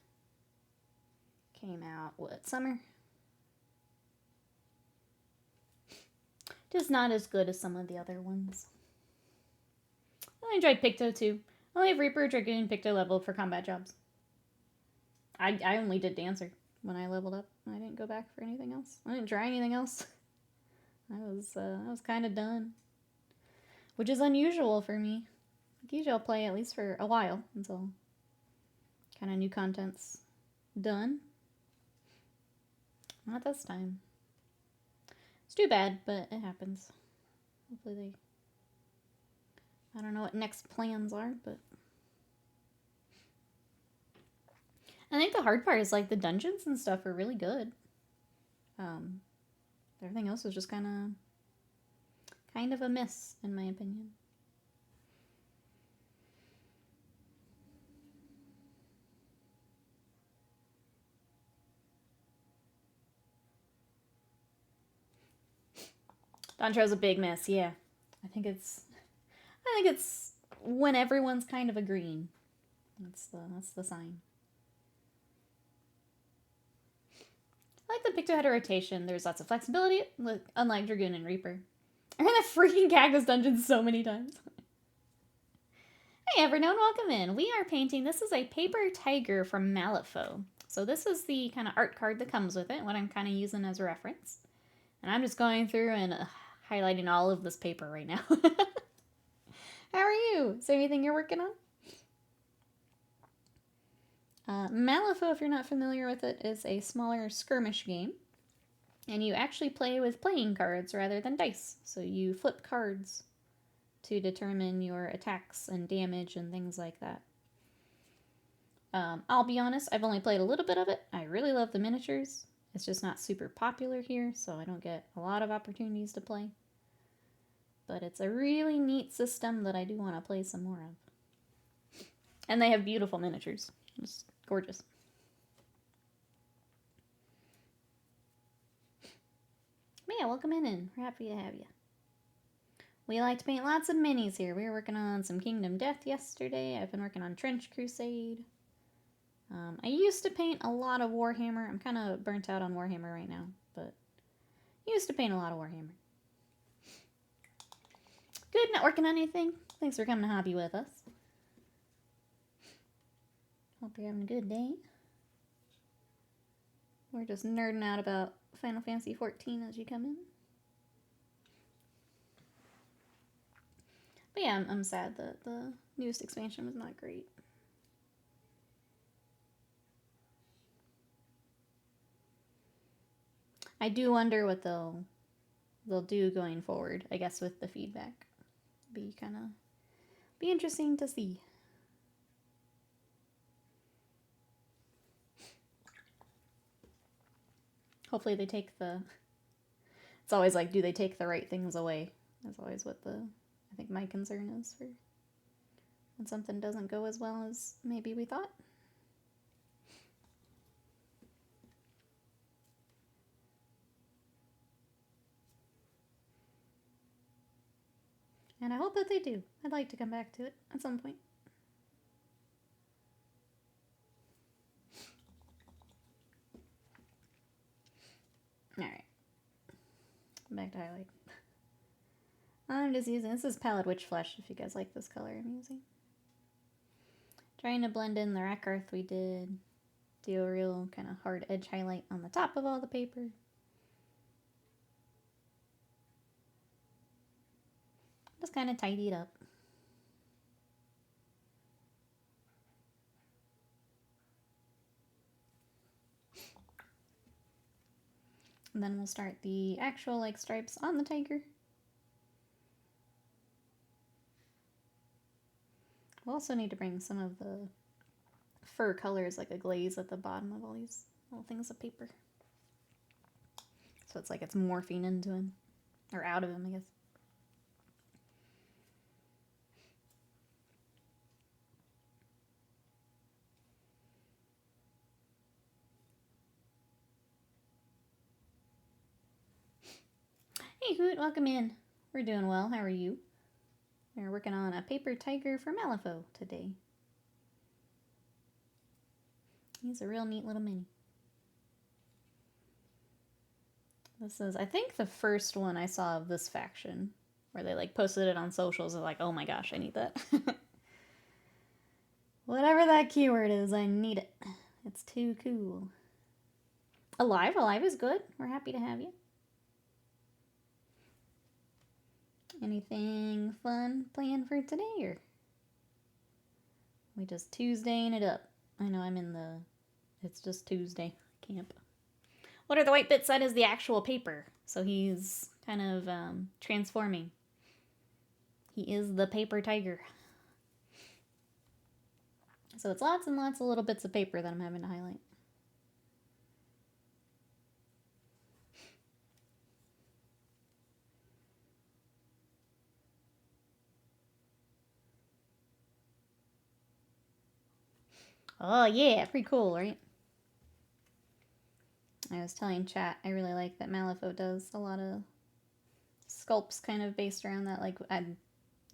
Came out, what, summer? Just not as good as some of the other ones. I enjoyed Picto too. I only have Reaper, Dragoon, Picto leveled for combat jobs. I only did Dancer when I leveled up. I didn't go back for anything else. I didn't try anything else. I was kind of done. Which is unusual for me. Like, usually I'll play at least for a while until kind of new content's done. Not this time. It's too bad, but it happens. Hopefully I don't know what next plans are, but... I think the hard part is, like, the dungeons and stuff are really good. Everything else is just kind of a miss, in my opinion. Dawn Trail's a big miss, yeah. I think it's when everyone's kind of agreeing. That's the sign. I like the Picto Head rotation. There's lots of flexibility, unlike Dragoon and Reaper. I ran the freaking Cactus Dungeon so many times. Hey Everknown, welcome in. We are painting, this is a paper tiger from Malifaux. So this is the kind of art card that comes with it, what I'm kind of using as a reference. And I'm just going through and highlighting all of this paper right now. How are you? Is there anything you're working on? Malifaux, if you're not familiar with it, is a smaller skirmish game. And you actually play with playing cards rather than dice. So you flip cards to determine your attacks and damage and things like that. I'll be honest, I've only played a little bit of it. I really love the miniatures. It's just not super popular here, so I don't get a lot of opportunities to play. But it's a really neat system that I do want to play some more of. And they have beautiful miniatures. Just gorgeous. Yeah, welcome in. We're happy to have you. We like to paint lots of minis here. We were working on some Kingdom Death yesterday. I've been working on Trench Crusade. I used to paint a lot of Warhammer. I'm kind of burnt out on Warhammer right now, but I used to paint a lot of Warhammer. Good, not working on anything. Thanks for coming to hobby with us. Hope you're having a good day. We're just nerding out about Final Fantasy XIV as you come in. But yeah, I'm sad that the newest expansion was not great. I do wonder what they'll do going forward, I guess, with the feedback. Be interesting to see. Hopefully they take the... It's always like, do they take the right things away? That's always what I think my concern is for when something doesn't go as well as maybe we thought. And I hope that they do. I'd like to come back to it at some point. Alright. Back to highlight. I'm just using, this is Pallid Witch Flesh, if you guys like this color I'm using. Trying to blend in the rack earth we did. Do a real kind of hard edge highlight on the top of all the paper. Just kind of tidy it up. And then we'll start the actual like stripes on the tiger. We'll also need to bring some of the fur colors, like a glaze at the bottom of all these little things of paper. So it's like it's morphing into him. Or out of him, I guess. Hey Hoot, welcome in. We're doing well, how are you? We're working on a paper tiger for Malifaux today. He's a real neat little mini. This is, I think, the first one I saw of this faction, where they like posted it on socials of like, oh my gosh, I need that. Whatever that keyword is, I need it. It's too cool. Alive? Alive is good. We're happy to have you. Anything fun planned for today, or we just Tuesdaying it up? I know I'm in the it's just Tuesday camp. What are the white bits? That is the actual paper. So he's kind of transforming. He is the paper tiger. So it's lots and lots of little bits of paper that I'm having to highlight. Oh yeah, pretty cool, right? I was telling chat, I really like that Malifaux does a lot of sculpts kind of based around that, like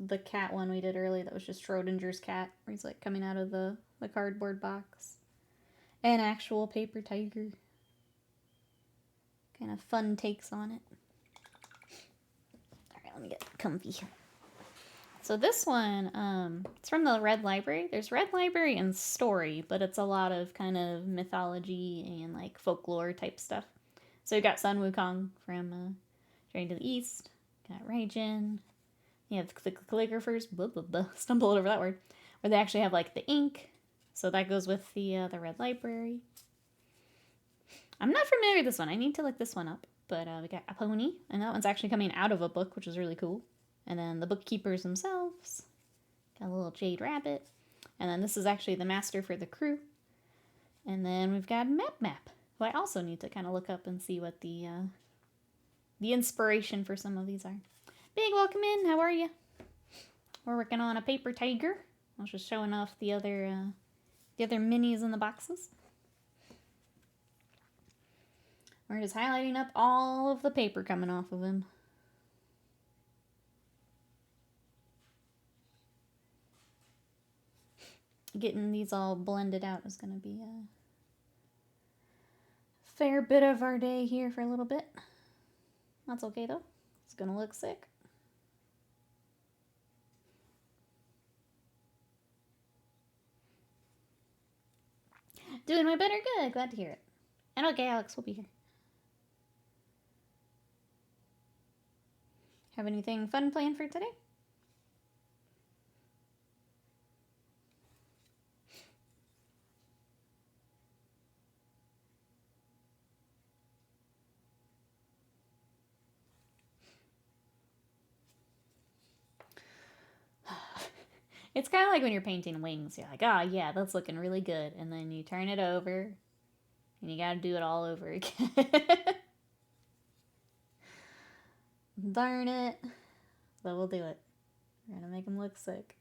the cat one we did earlier that was just Schrodinger's cat, where he's like coming out of the cardboard box. An actual paper tiger. Kind of fun takes on it. Alright, let me get comfy. So this one, it's from the Red Library. There's Red Library and Story, but it's a lot of kind of mythology and like folklore type stuff. So you got Sun Wukong from Journey to the East. Got Raijin. You have the Calligraphers. Stumbled over that word. Where they actually have like the ink. So that goes with the Red Library. I'm not familiar with this one. I need to look this one up. But we got a pony, and that one's actually coming out of a book, which is really cool. And then the bookkeepers themselves. Got a little jade rabbit. And then this is actually the master for the crew. And then we've got Map, who I also need to kind of look up and see what the inspiration for some of these are. Big welcome in. How are you? We're working on a paper tiger. I was just showing off the other minis in the boxes. We're just highlighting up all of the paper coming off of him. getting these all blended out is going to be a fair bit of our day here for a little bit. That's okay though. It's going to look sick. Doing my better, good. Glad to hear it. And okay, Alex will be here. Have anything fun planned for today? It's kind of like when you're painting wings. You're like, oh yeah, that's looking really good. And then you turn it over and you gotta do it all over again. Darn it. But we'll do it. We're gonna make them look sick.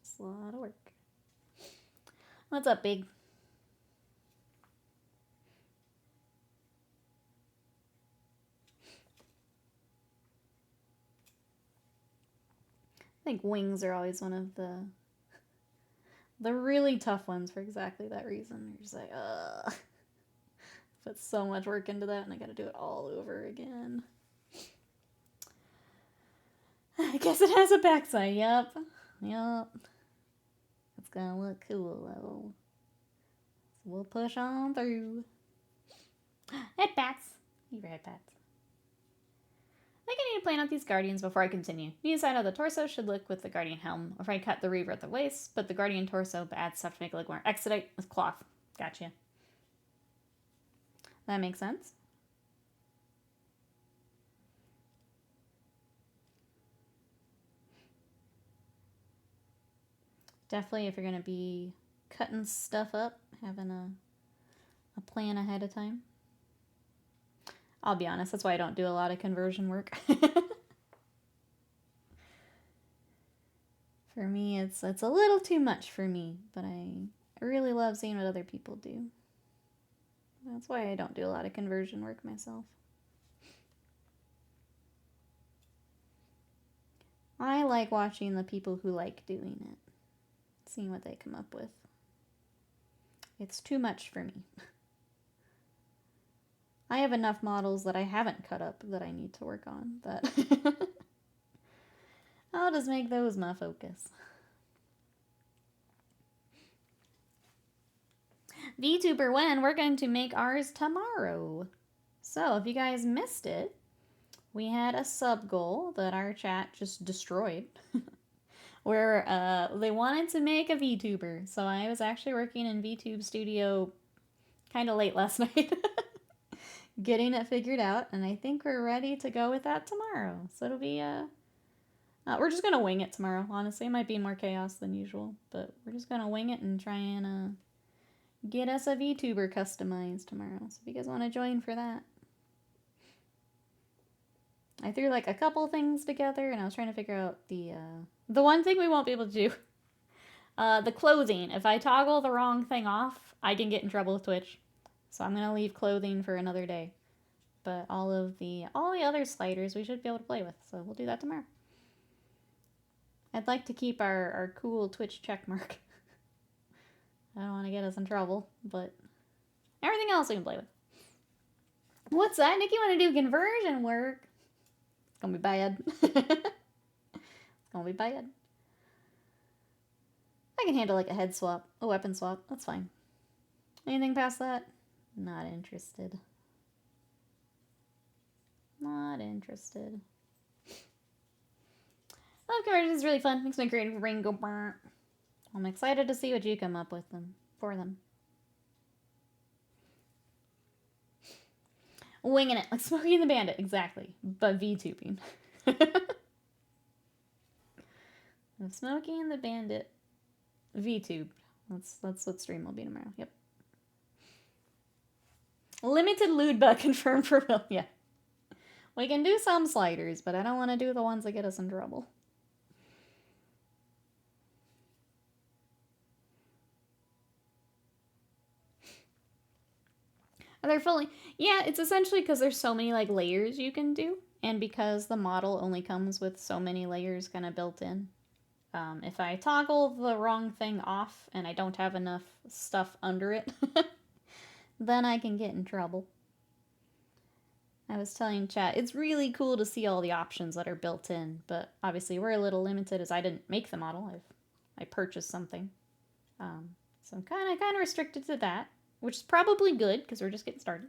It's a lot of work. What's up, Big? I think wings are always one of the really tough ones for exactly that reason. You're just like, ugh. Put so much work into that and I gotta do it all over again. I guess it has a backside, yep. It's gonna look cool though. So we'll push on through. Head pats. Leave your head pats. I think I need to plan out these guardians before I continue. Need to decide how the torso should look with the guardian helm, or if I cut the reaver at the waist, but the guardian torso, but add stuff to make it look more expedite with cloth. Gotcha. That makes sense. Definitely, if you're going to be cutting stuff up, having a plan ahead of time. I'll be honest, that's why I don't do a lot of conversion work. For me, it's a little too much for me, but I really love seeing what other people do. That's why I don't do a lot of conversion work myself. I like watching the people who like doing it, seeing what they come up with. It's too much for me. I have enough models that I haven't cut up that I need to work on. That I'll just make those my focus. VTuber when? We're going to make ours tomorrow. So if you guys missed it, we had a sub goal that our chat just destroyed. Where they wanted to make a VTuber. So I was actually working in VTube Studio kind of late last night. Getting it figured out, and I think we're ready to go with that tomorrow. So it'll be, we're just going to wing it tomorrow, honestly. It might be more chaos than usual, but we're just going to wing it and try and get us a VTuber customized tomorrow. So if you guys want to join for that. I threw like a couple things together, and I was trying to figure out the one thing we won't be able to do. The clothing. If I toggle the wrong thing off, I can get in trouble with Twitch. So I'm going to leave clothing for another day. But all the other sliders we should be able to play with. So we'll do that tomorrow. I'd like to keep our cool Twitch checkmark. I don't want to get us in trouble, but everything else we can play with. What's that? Nikki want to do conversion work? It's going to be bad. It's going to be bad. I can handle like a head swap, a weapon swap. That's fine. Anything past that? Not interested. Not interested. Love conversion is really fun. Makes my creative brain go burnt. I'm excited to see what you come up with for them. Winging it, like Smokey and the Bandit, exactly. But VTubing. Smokey and the Bandit VTube. That's what stream will be tomorrow. Yep. Limited lewd but confirmed for Will. Yeah. We can do some sliders, but I don't want to do the ones that get us in trouble. They're fully... Yeah, it's essentially because there's so many like layers you can do. And because the model only comes with so many layers kind of built in. If I toggle the wrong thing off and I don't have enough stuff under it, then I can get in trouble. I was telling chat, it's really cool to see all the options that are built in, but obviously we're a little limited as I didn't make the model. I purchased something. So I'm kind of restricted to that, which is probably good because we're just getting started.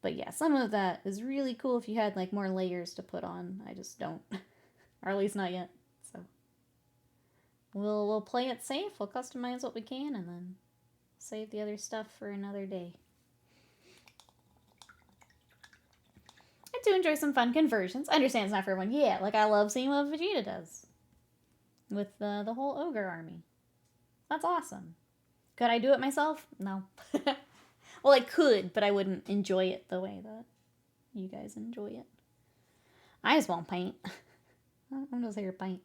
But yeah, some of that is really cool if you had like more layers to put on. I just don't, or at least not yet. So we'll play it safe. We'll customize what we can, and then save the other stuff for another day. I do enjoy some fun conversions. I understand it's not for everyone. Yeah, like I love seeing what Vegeta does with the whole ogre army. That's awesome. Could I do it myself? No. Well, I could, but I wouldn't enjoy it the way that you guys enjoy it. I just won't paint. I'm just here to paint.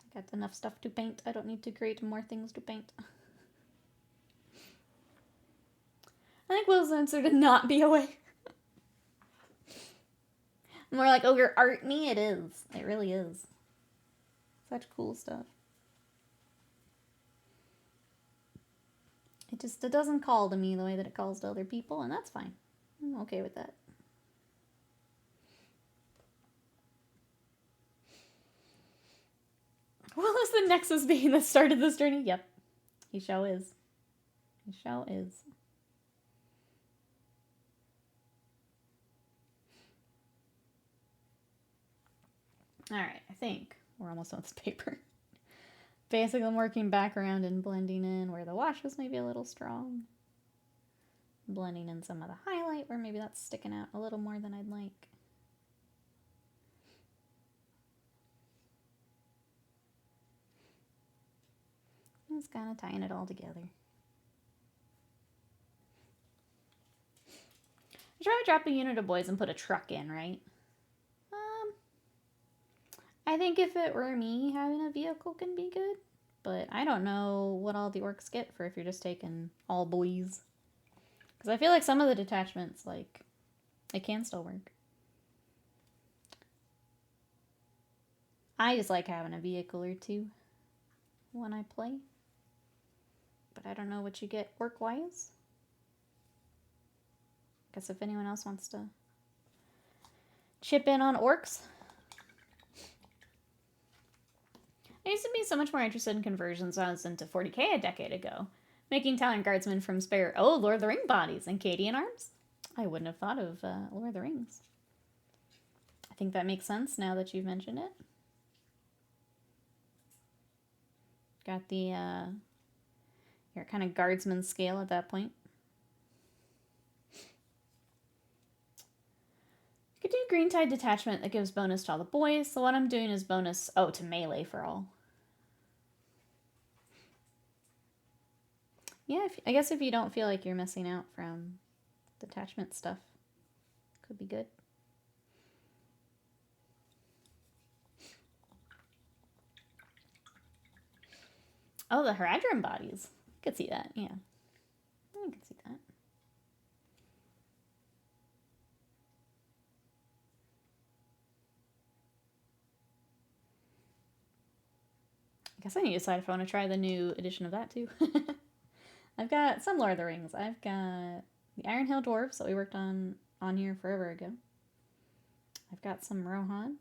I got enough stuff to paint. I don't need to create more things to paint. I think Will's answer to not be away. More like ogre art me, it is. It really is. Such cool stuff. It doesn't call to me the way that it calls to other people, and that's fine. I'm okay with that. Well, is the Nexus being the start of this journey? Yep. He sure is. He sure is. Alright, I think we're almost on this paper. Basically, I'm working back around and blending in where the wash was maybe a little strong. Blending in some of the highlight where maybe that's sticking out a little more than I'd like. Just kind of tying it all together. I try to drop a unit of boys and put a truck in, right? I think if it were me, having a vehicle can be good, but I don't know what all the orcs get for if you're just taking all boys. Because I feel like some of the detachments, like, it can still work. I just like having a vehicle or two when I play. But I don't know what you get orc-wise. Guess if anyone else wants to chip in on orcs. I used to be so much more interested in conversions when I was into 40k a decade ago. Making Talent Guardsmen from spare, Lord of the Ring bodies and Cadian arms? I wouldn't have thought of Lord of the Rings. I think that makes sense now that you've mentioned it. Got the, your kind of guardsman scale at that point. You could do green tide detachment that gives bonus to all the boys. So what I'm doing is bonus, to melee for all. Yeah, I guess if you don't feel like you're missing out from detachment stuff, could be good. Oh, the Haradrim bodies. I could see that, yeah. I could see that. I guess I need to decide if I want to try the new edition of that, too. I've got some Lord of the Rings. I've got the Iron Hill Dwarves that we worked on here forever ago. I've got some Rohan.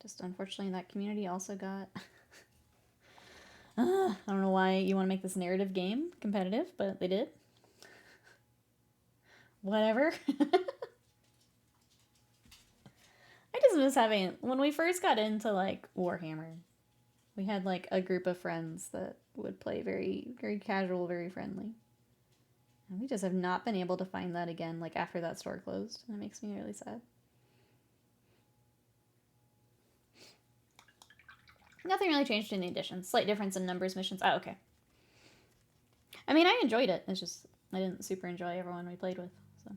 Just unfortunately that community also got... I don't know why you want to make this narrative game competitive, but they did. Whatever. I just miss having... When we first got into, like, Warhammer, we had, like, a group of friends that would play very, very casual, very friendly. And we just have not been able to find that again, like, after that store closed. And it makes me really sad. Nothing really changed in the edition. Slight difference in numbers, missions. Oh, okay. I mean, I enjoyed it. It's just, I didn't super enjoy everyone we played with, so.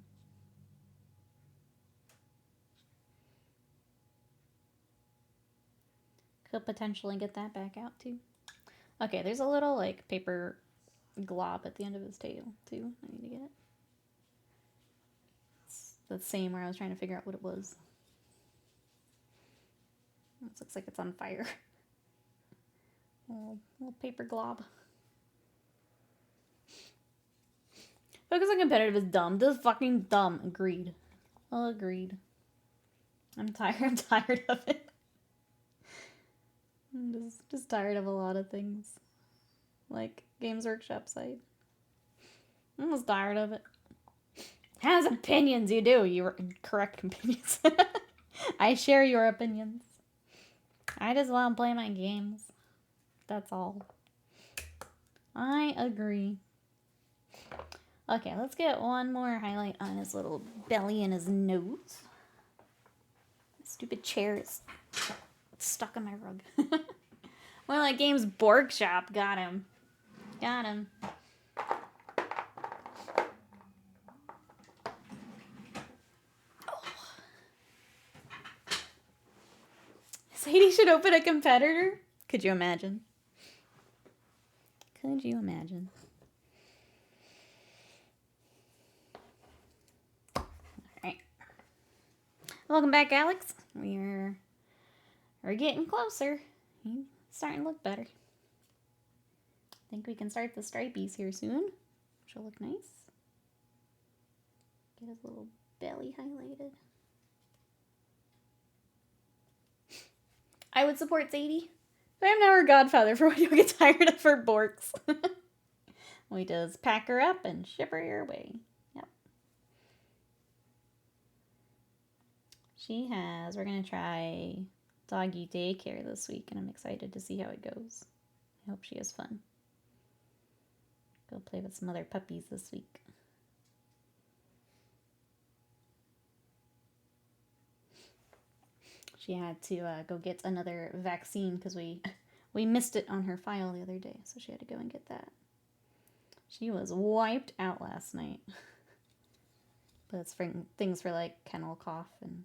Could potentially get that back out, too. Okay, there's a little, like, paper glob at the end of his tail, too. I need to get it. It's the same where I was trying to figure out what it was. This looks like it's on fire. Little paper glob. Focus on competitive is dumb. This is fucking dumb. Agreed. Agreed. I'm tired. I'm tired of it. I'm just tired of a lot of things. Like Games Workshop site. I'm almost tired of it. Has opinions, you do. You're correct opinions. I share your opinions. I just want to play my games. That's all. I agree. Okay, let's get one more highlight on his little belly and his nose. Stupid chair is stuck on my rug. More like Games Workshop. Got him. Got him. Sadie should open a competitor? Could you imagine? Could you imagine? Alright. Welcome back, Alex. We're getting closer. He's starting to look better. I think we can start the stripies here soon, which will look nice. Get his little belly highlighted. I would support Sadie, but I'm now her godfather for when you get tired of her borks. We just pack her up and ship her your way. Yep. We're going to try doggy daycare this week, and I'm excited to see how it goes. I hope she has fun. Go play with some other puppies this week. She had to go get another vaccine because we missed it on her file the other day, so she had to go and get that. She was wiped out last night. But it's for things for like kennel cough, and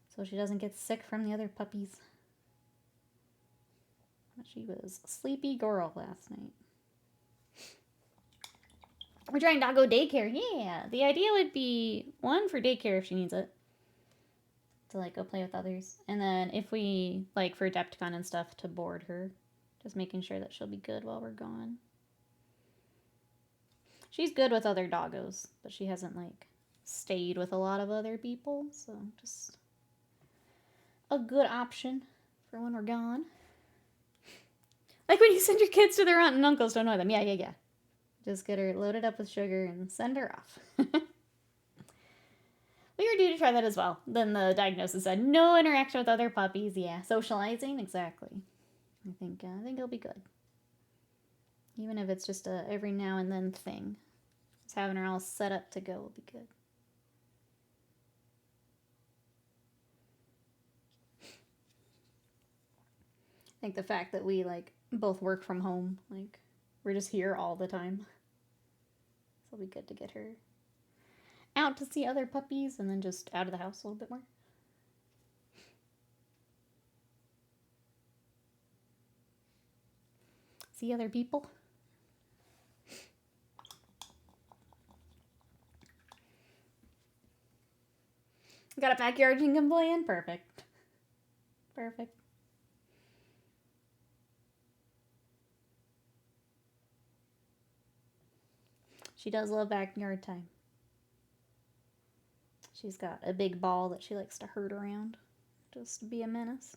so she doesn't get sick from the other puppies. But she was a sleepy girl last night. We're trying doggo daycare. Yeah, the idea would be one for daycare if she needs it. To like go play with others, and then if we like for Adepticon and stuff to board her, just making sure that she'll be good while we're gone. She's good with other doggos, but she hasn't like stayed with a lot of other people, so just a good option for when we're gone. Like when you send your kids to their aunt and uncles to annoy them. Yeah. Just get her loaded up with sugar and send her off. We were due to try that as well. Then the diagnosis said no interaction with other puppies. Yeah, socializing, exactly. I think it'll be good. Even if it's just a every now and then thing, just having her all set up to go will be good. I think the fact that we like both work from home, like we're just here all the time, so it'll be good to get her out to see other puppies, and then just out of the house a little bit more. See other people. Got a backyard you can play in? Perfect. Perfect. She does love backyard time. She's got a big ball that she likes to herd around, just to be a menace.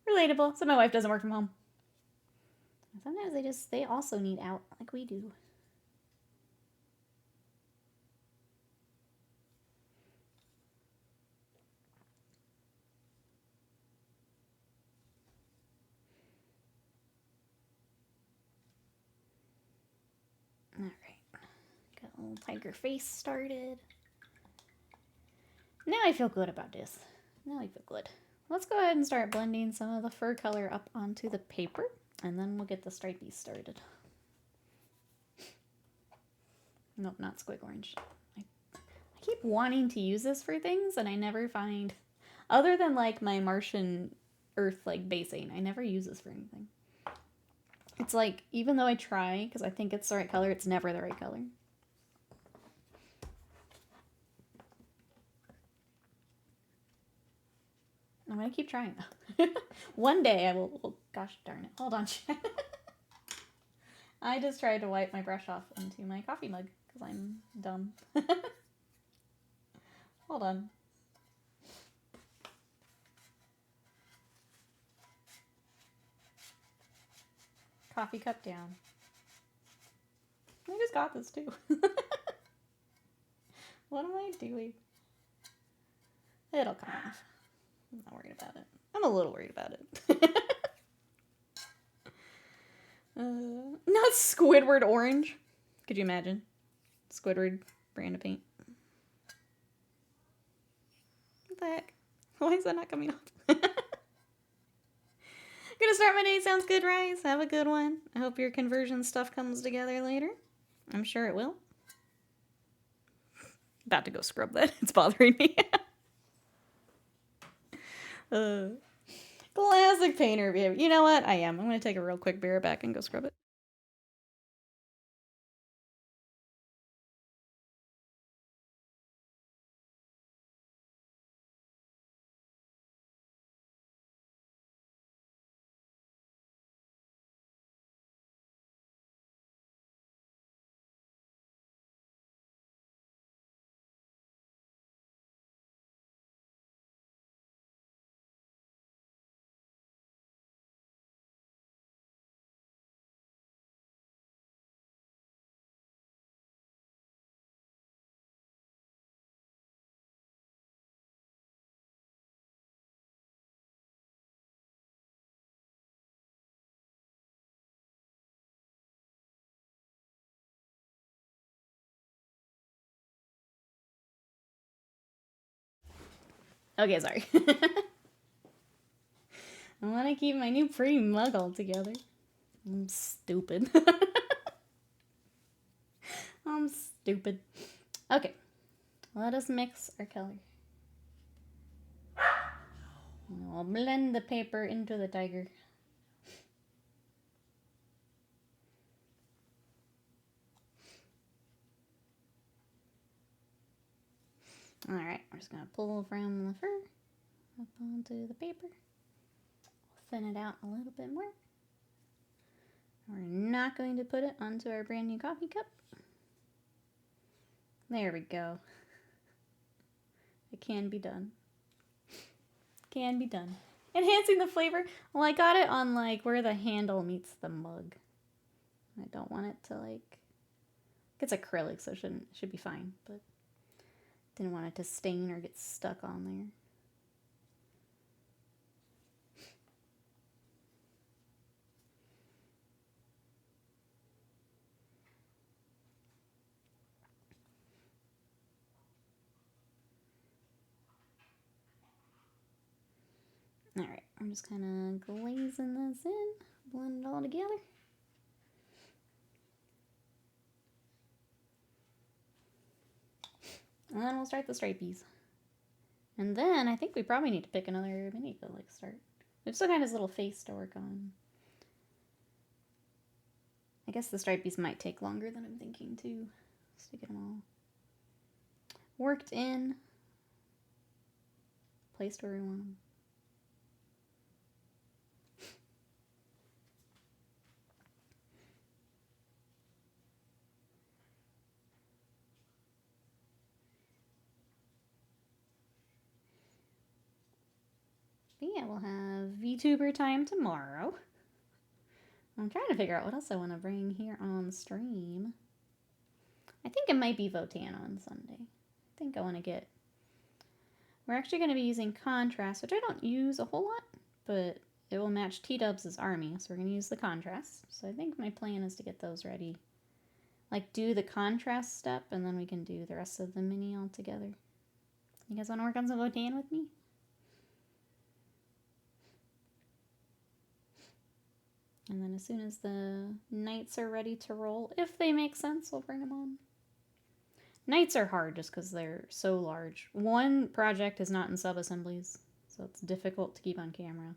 Relatable. So my wife doesn't work from home. Sometimes they also need out like we do. Alright. Got a little tiger face started. Now I feel good about this. Now I feel good. Let's go ahead and start blending some of the fur color up onto the paper, and then we'll get the stripies started. Nope, not squig orange. I keep wanting to use this for things, and I never find, other than like my Martian Earth like basing, I never use this for anything. It's like, even though I try, because I think it's the right color, it's never the right color. I'm gonna keep trying though. One day I will, oh, gosh darn it. Hold on. I just tried to wipe my brush off into my coffee mug because I'm dumb. Hold on. Coffee cup down. I just got this too. What am I doing? It'll come off. I'm not worried about it. I'm a little worried about it. Not Squidward orange. Could you imagine? Squidward brand of paint. What the heck? Why is that not coming off? Gonna start my day. Sounds good, Rise. Have a good one. I hope your conversion stuff comes together later. I'm sure it will. About to go scrub that. It's bothering me. Classic painter behavior. You know what? I am. I'm gonna take a real quick beer back and go scrub it. Okay, sorry. I want to keep my new pretty mug all together. I'm stupid. I'm stupid. Okay, let us mix our color. I'll blend the paper into the tiger. Alright, we're just going to pull from the fur up onto the paper. Thin it out a little bit more. We're not going to put it onto our brand new coffee cup. There we go. It can be done. Can be done. Enhancing the flavor. Well, I got it on like where the handle meets the mug. I don't want it to like... It's acrylic, so it should be fine, but didn't want it to stain or get stuck on there. Alright, I'm just kind of glazing this in, blend it all together. And then we'll start the stripies. And then I think we probably need to pick another mini acrylic start. We've still got his little face to work on. I guess the stripies might take longer than I'm thinking too, just to get them all worked in, placed where we want them. But yeah, we'll have VTuber time tomorrow. I'm trying to figure out what else I want to bring here on stream. I think it might be Votan on Sunday. I think I want to get... We're actually going to be using contrast, which I don't use a whole lot, but it will match T-Dubs' army, so we're going to use the contrast. So I think my plan is to get those ready. Like, do the contrast step, and then we can do the rest of the mini all together. You guys want to work on some Votan with me? And then as soon as the knights are ready to roll, if they make sense, we'll bring them on. Knights are hard just because they're so large. One project is not in sub-assemblies, so it's difficult to keep on camera.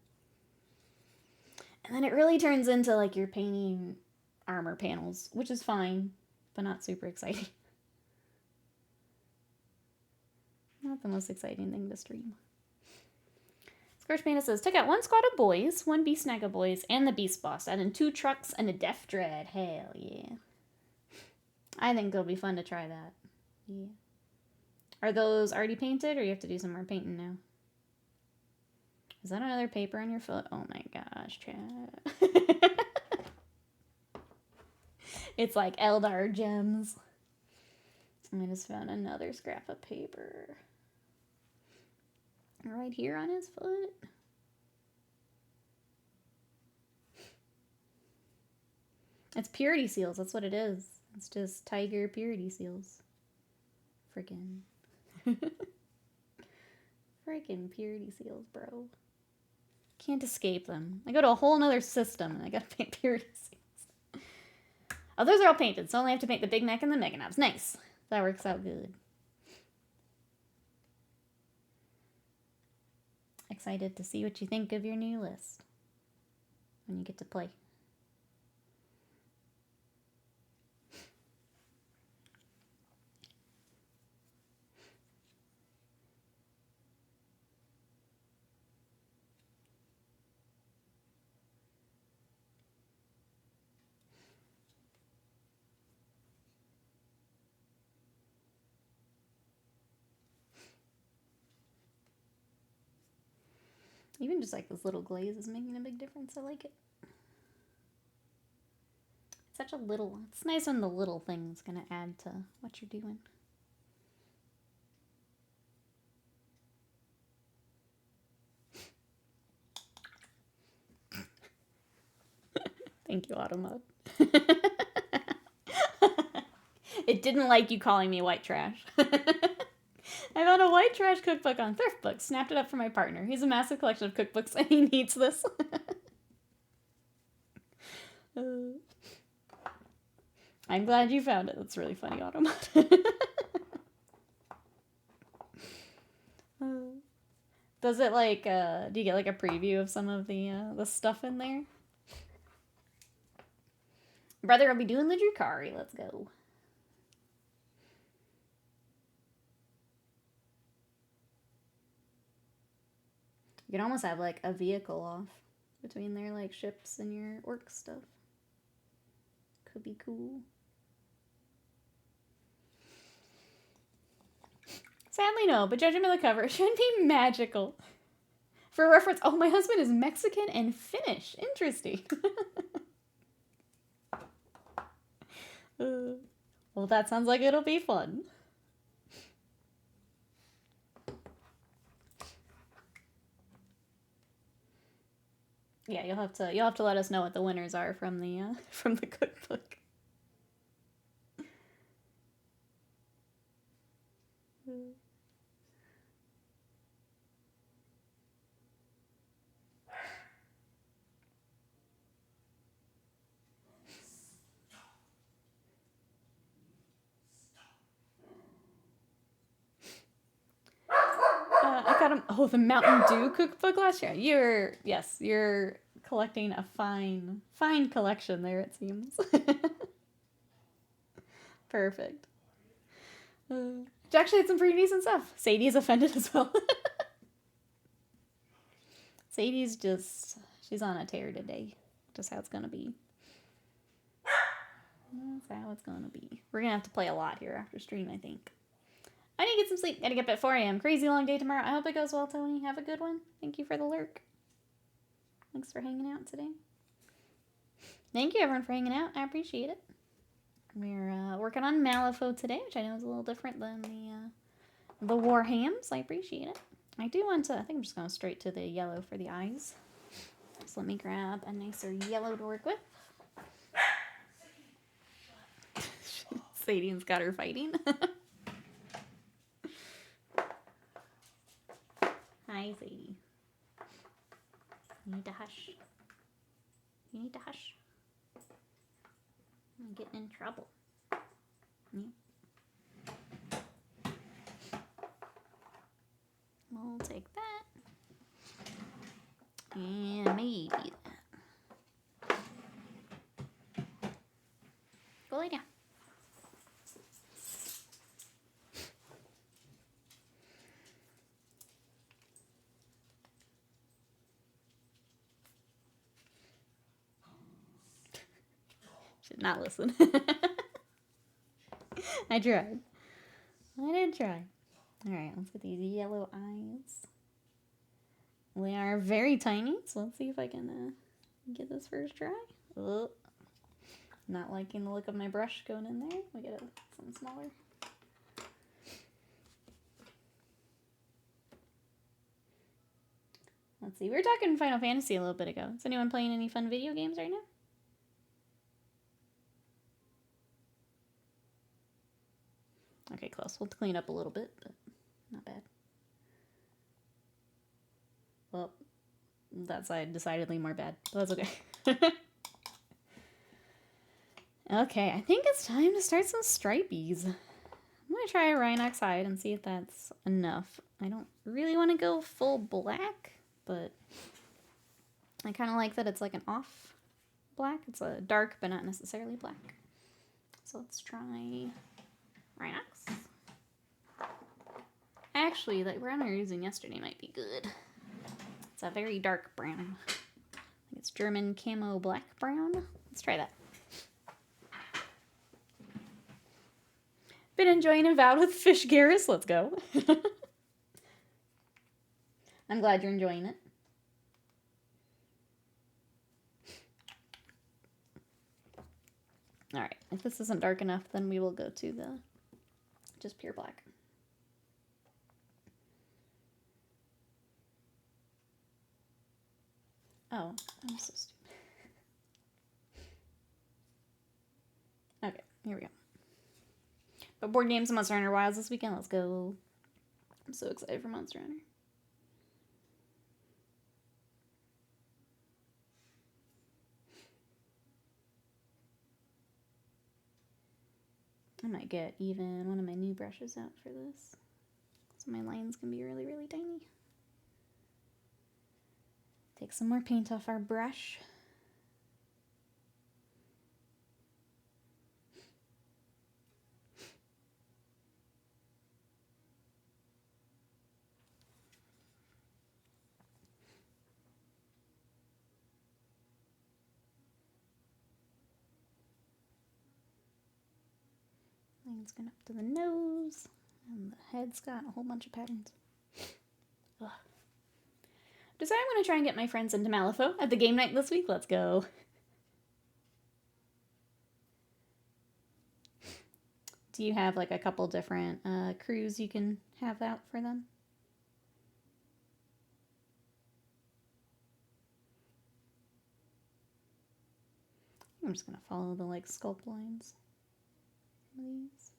And then it really turns into like you're painting armor panels, which is fine, but not super exciting. Not the most exciting thing to stream. Scorch Panda says, took out 1 squad of boys, 1 beast snag of boys, and the beast boss, and then 2 trucks and a death dread. Hell yeah. I think it'll be fun to try that. Yeah. Are those already painted, or you have to do some more painting now? Is that another paper on your foot? Oh my gosh, chat. It's like Eldar gems. I just found another scrap of paper. Right here on his foot. It's purity seals, that's what it is. It's just tiger purity seals. Freaking. Freaking purity seals, bro. Can't escape them. I go to a whole nother system and I gotta paint purity seals. Oh, those are all painted, so I only have to paint the big neck and the mega knobs. Nice. That works out good. Excited to see what you think of your new list when you get to play. Even just like this little glaze is making a big difference. I like it. It's such a little, it's nice when the little thing's gonna add to what you're doing. Thank you, Automod. It didn't like you calling me white trash. I found a white trash cookbook on Thrift Books, snapped it up for my partner. He's a massive collection of cookbooks and he needs this. I'm glad you found it. That's really funny, Automod. Does it like, do you get like a preview of some of the stuff in there? Brother will be doing the Drukari. Let's go. You could almost have like a vehicle off between their like ships and your orc stuff. Could be cool. Sadly no, but judging by the cover, it should be magical. For reference, oh, my husband is Mexican and Finnish. Interesting. Well, that sounds like it'll be fun. Yeah, you'll have to let us know what the winners are from the cookbook. I got him. Oh, the Mountain Dew cookbook last year. You're collecting a fine collection there. It seems. Perfect. Which actually had some pretty decent stuff. Sadie's offended as well. Sadie's she's on a tear today. Just how it's gonna be. That's how it's gonna be. We're gonna have to play a lot here after stream, I think. I need to get some sleep. Gotta get up at 4 a.m. Crazy long day tomorrow. I hope it goes well, Tony. Have a good one. Thank you for the lurk. Thanks for hanging out today. Thank you, everyone, for hanging out. I appreciate it. We're working on Malifaux today, which I know is a little different than the Warhams. I appreciate it. I do want to, I think I'm just going straight to the yellow for the eyes. So let me grab a nicer yellow to work with. Sadian's got her fighting. Hi, Sadie. You need to hush. You need to hush. I'm getting in trouble. Yeah. We'll take that. And maybe that. Go lay down. Should not listen. I tried. I did try. Alright, let's get these yellow eyes. They are very tiny, so let's see if I can get this first try. Oh, not liking the look of my brush going in there. We get something smaller. Let's see, we were talking Final Fantasy a little bit ago. Is anyone playing any fun video games right now? Okay, close. We'll clean up a little bit, but not bad. Well, that side decidedly more bad, but that's okay. Okay, I think it's time to start some stripies. I'm going to try a Rhinox hide and see if that's enough. I don't really want to go full black, but I kind of like that it's like an off black. It's a dark, but not necessarily black. So let's try Rhinox. Actually, that brown we were using yesterday might be good. It's a very dark brown. I think it's German camo black brown. Let's try that. Been enjoying Avowed with Fish Garrus. Let's go. I'm glad you're enjoying it. Alright, if this isn't dark enough, then we will go to the just pure black. Oh, I'm so stupid. Okay, here we go. But board games and Monster Hunter Wilds this weekend. Let's go. I'm so excited for Monster Hunter. I might get even one of my new brushes out for this. So my lines can be really, really tiny. Take some more paint off our brush. Line's going up to the nose, and the head's got a whole bunch of patterns. Ugh. Decided I'm going to try and get my friends into Malifaux at the game night this week. Let's go. Do you have like a couple different crews you can have out for them? I'm just going to follow the like sculpt lines. These.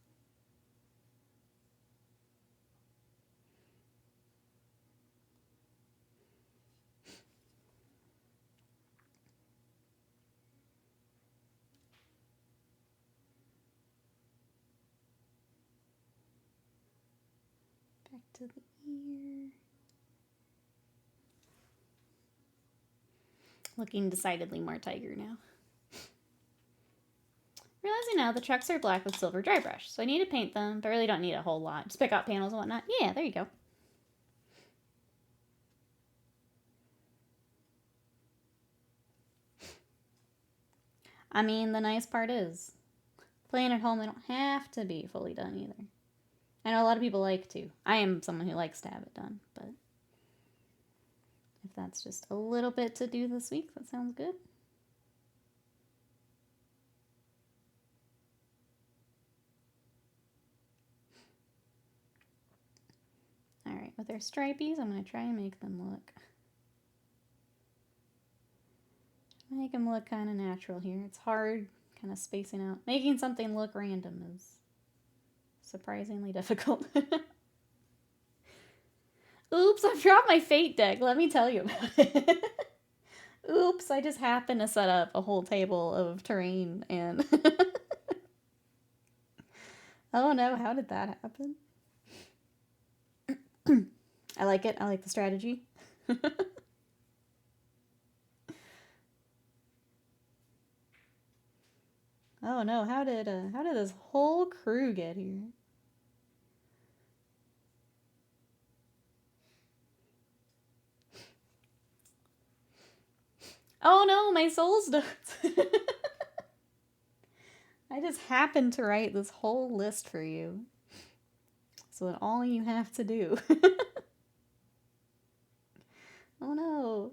Back to the ear. Looking decidedly more tiger now. Realizing now the trucks are black with silver dry brush, so I need to paint them, but really don't need a whole lot. Just pick out panels and whatnot. Yeah, there you go. I mean, the nice part is, playing at home, they don't have to be fully done either. I know a lot of people like to. I am someone who likes to have it done, but if that's just a little bit to do this week, that sounds good. Alright, with our stripies, I'm going to try and make them look kind of natural here. It's hard kind of spacing out. Making something look random is surprisingly difficult. Oops, I've dropped my fate deck. Let me tell you about it. Oops, I just happened to set up a whole table of terrain and... Oh no, how did that happen? I like it. I like the strategy. Oh no, how did this whole crew get here? Oh no, my soul's notes. I just happened to write this whole list for you. So that all you have to do. Oh no.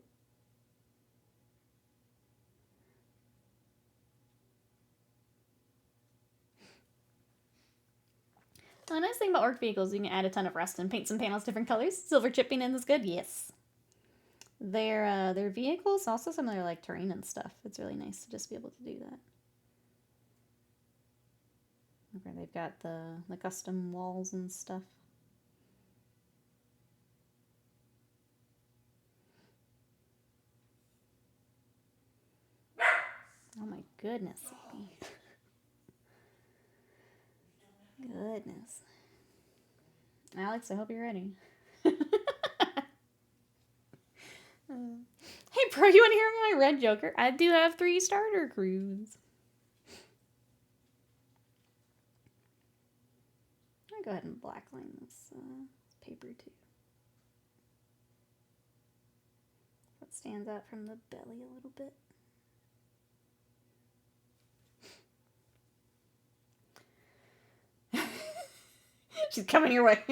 The nice thing about orc vehicles, you can add a ton of rust and paint some panels different colors. Silver chipping in is good, yes. Their vehicles, also some of their like terrain and stuff. It's really nice to just be able to do that. Okay, they've got the custom walls and stuff. Oh my goodness. Goodness. Alex, I hope you're ready. Hey, bro, you want to hear my red joker? I do have 3 starter crews. I'll go ahead and blackline this paper too. That stands out from the belly a little bit. She's coming your way.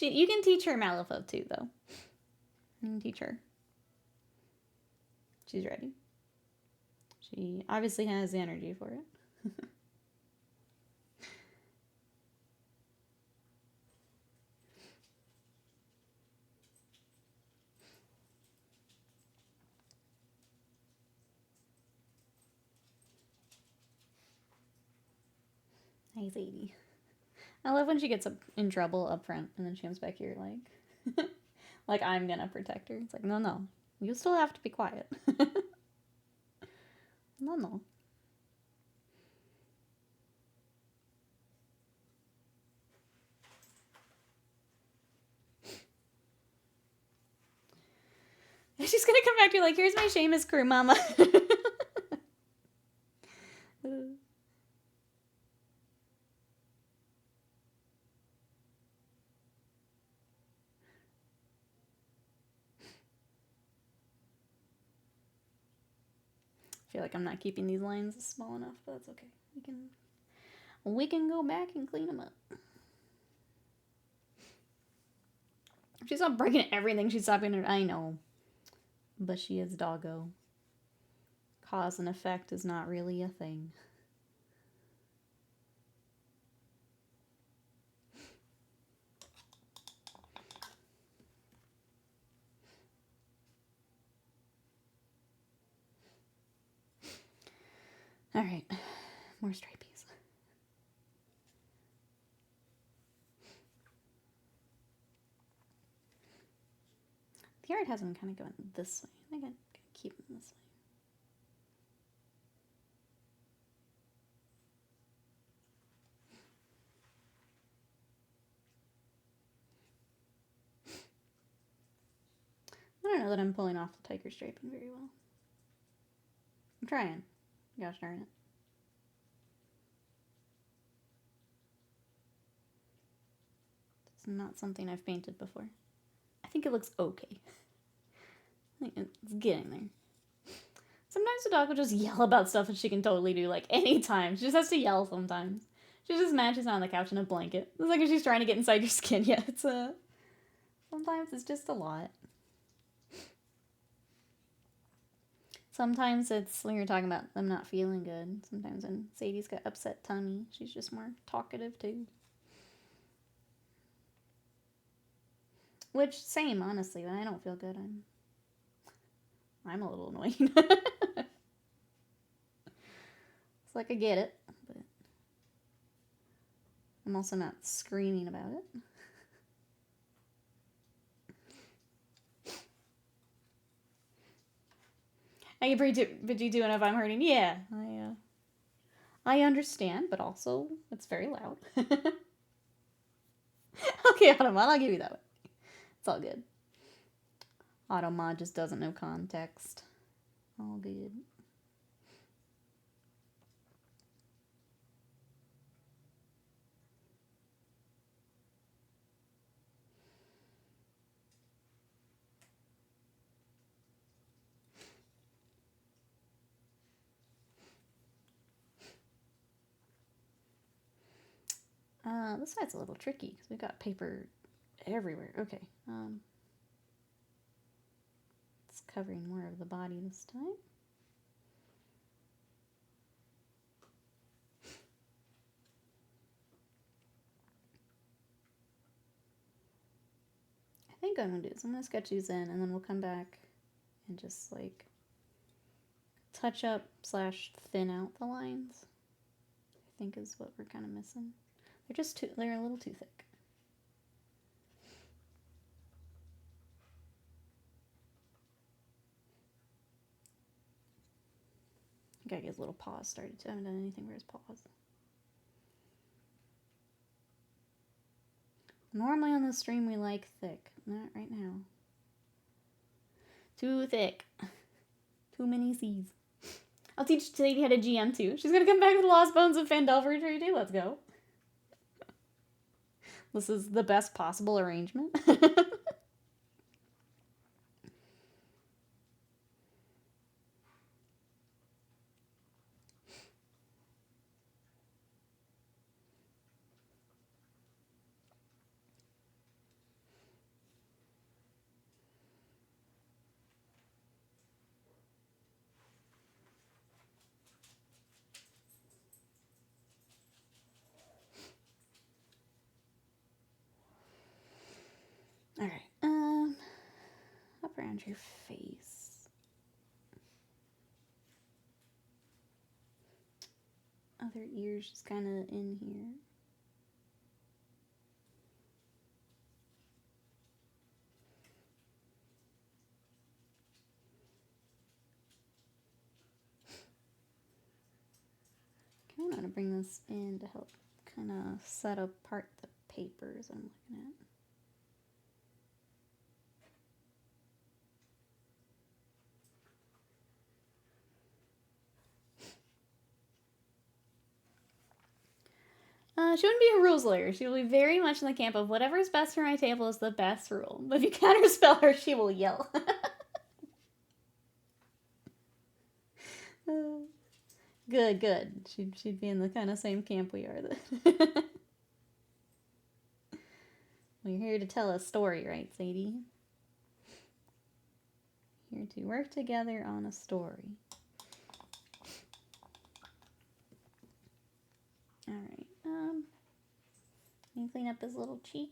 You can teach her Malifaux too, though. You can teach her. She's ready. She obviously has the energy for it. Nice 80. I love when she gets in trouble up front and then she comes back here like, like I'm gonna protect her. It's like, no. You still have to be quiet. No. She's gonna come back to you like, here's my Seamus crew, mama. I feel like I'm not keeping these lines small enough, but that's okay. We can go back and clean them up. She's not breaking everything. She's stopping her. I know. But she is doggo. Cause and effect is not really a thing. Alright. More stripies. The art has them kind of going this way. I think I keep them this way. I don't know that I'm pulling off the tiger striping very well. I'm trying. Gosh darn it. It's not something I've painted before. I think it looks okay. I think it's getting there. Sometimes the dog will just yell about stuff that she can totally do, like, anytime. She just has to yell sometimes. She just matches on the couch in a blanket. It's like if she's trying to get inside your skin. Yeah, it's sometimes it's just a lot. Sometimes it's when you're talking about them not feeling good. Sometimes when Sadie's got upset tummy, she's just more talkative too. Which, same, honestly. When I don't feel good, I'm a little annoying. It's like I get it, but I'm also not screaming about it. I can pretty do it if I'm hurting. Yeah, I understand, but also it's very loud. Okay, Automod, I'll give you that one. It's all good. Automod just doesn't know context. All good. This side's a little tricky because we've got paper everywhere. Okay. It's covering more of the body this time. I think what I'm going to do is I'm going to sketch these in and then we'll come back and just like touch up / thin out the lines. I think is what we're kind of missing. They're a little too thick. I gotta get his little paws started too. I haven't done anything for his paws. Normally on this stream we like thick. Not right now. Too thick. Too many C's. I'll teach Sadie how to GM too. She's gonna come back with Lost Bones of Phandelver 3D. Let's go. This is the best possible arrangement. Alright, up around your face. Other ears just kind of in here. I want to bring this in to help kind of set apart the papers I'm looking at. She wouldn't be a rules lawyer. She will be very much in the camp of whatever is best for my table is the best rule. But if you counterspell her, she will yell. Good. She'd be in the kind of same camp we are. We're here to tell a story, right, Sadie? Here to work together on a story. Alright, let me clean up his little cheek.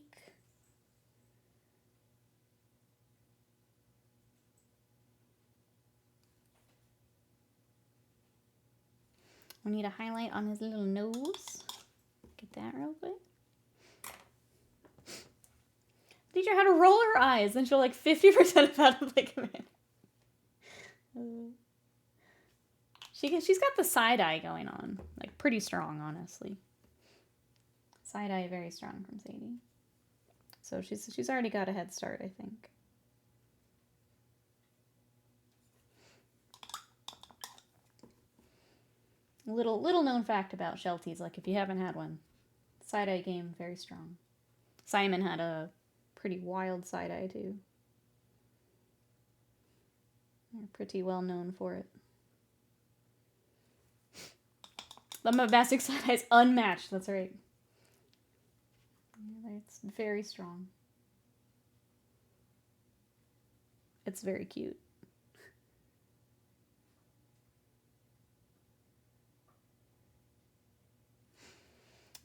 We need a highlight on his little nose. Get that real quick. Teach her how to roll her eyes, and she'll like 50% of how to play command. She's got the side eye going on, like pretty strong, honestly. Side eye very strong from Sadie. So she's already got a head start, I think. Little known fact about Shelties, like if you haven't had one, side eye game very strong. Simon had a pretty wild side eye too. They're pretty well known for it. The Bombastic side eye is unmatched. That's right. Yeah, it's very strong. It's very cute.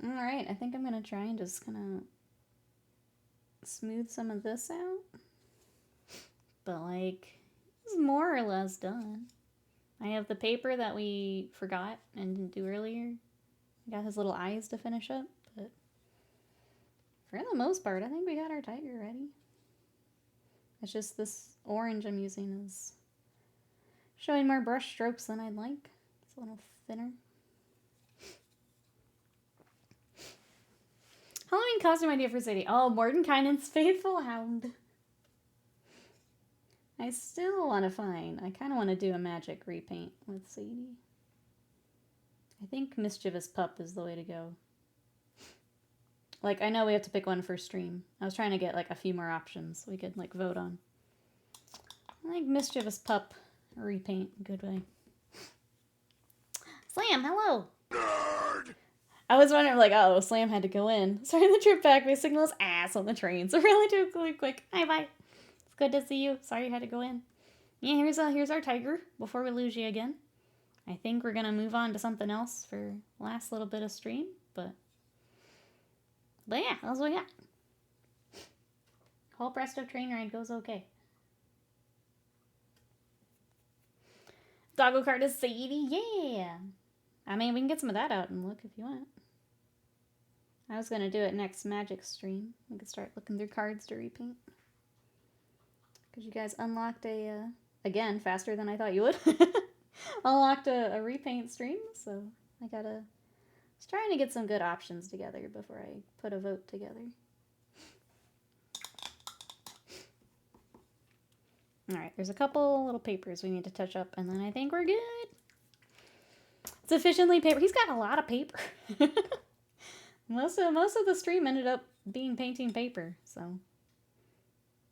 Alright, I think I'm going to try and just kind of smooth some of this out. But, like, it's more or less done. I have the paper that we forgot and didn't do earlier. I got his little eyes to finish up, but for the most part, I think we got our tiger ready. It's just this orange I'm using is showing more brush strokes than I'd like. It's a little thinner. Halloween costume idea for Sadie. Oh, Mordenkainen's Faithful Hound. I still want to find. I kind of want to do a magic repaint with Sadie. I think Mischievous Pup is the way to go. Like, I know we have to pick one for stream. I was trying to get, like, a few more options we could, like, vote on. I think Mischievous Pup repaint. Good way. Slam, hello! Nerd! I was wondering, like, oh, Slam had to go in. Starting the trip back, my signal was ass on the train, so really too quick. Hi, bye. It's good to see you. Sorry you had to go in. Yeah, here's our tiger before we lose you again. I think we're gonna move on to something else for last little bit of stream, but yeah, that's what we got. Whole Presto train ride goes okay. Doggo card is Sadie, yeah. I mean, we can get some of that out and look if you want. I was gonna do it next Magic stream. We could start looking through cards to repaint. Because you guys unlocked again, faster than I thought you would. Unlocked a repaint stream, so I was trying to get some good options together before I put a vote together. Alright, there's a couple little papers we need to touch up, and then I think we're good. Sufficiently paper. He's got a lot of paper. Most of the stream ended up being painting paper, so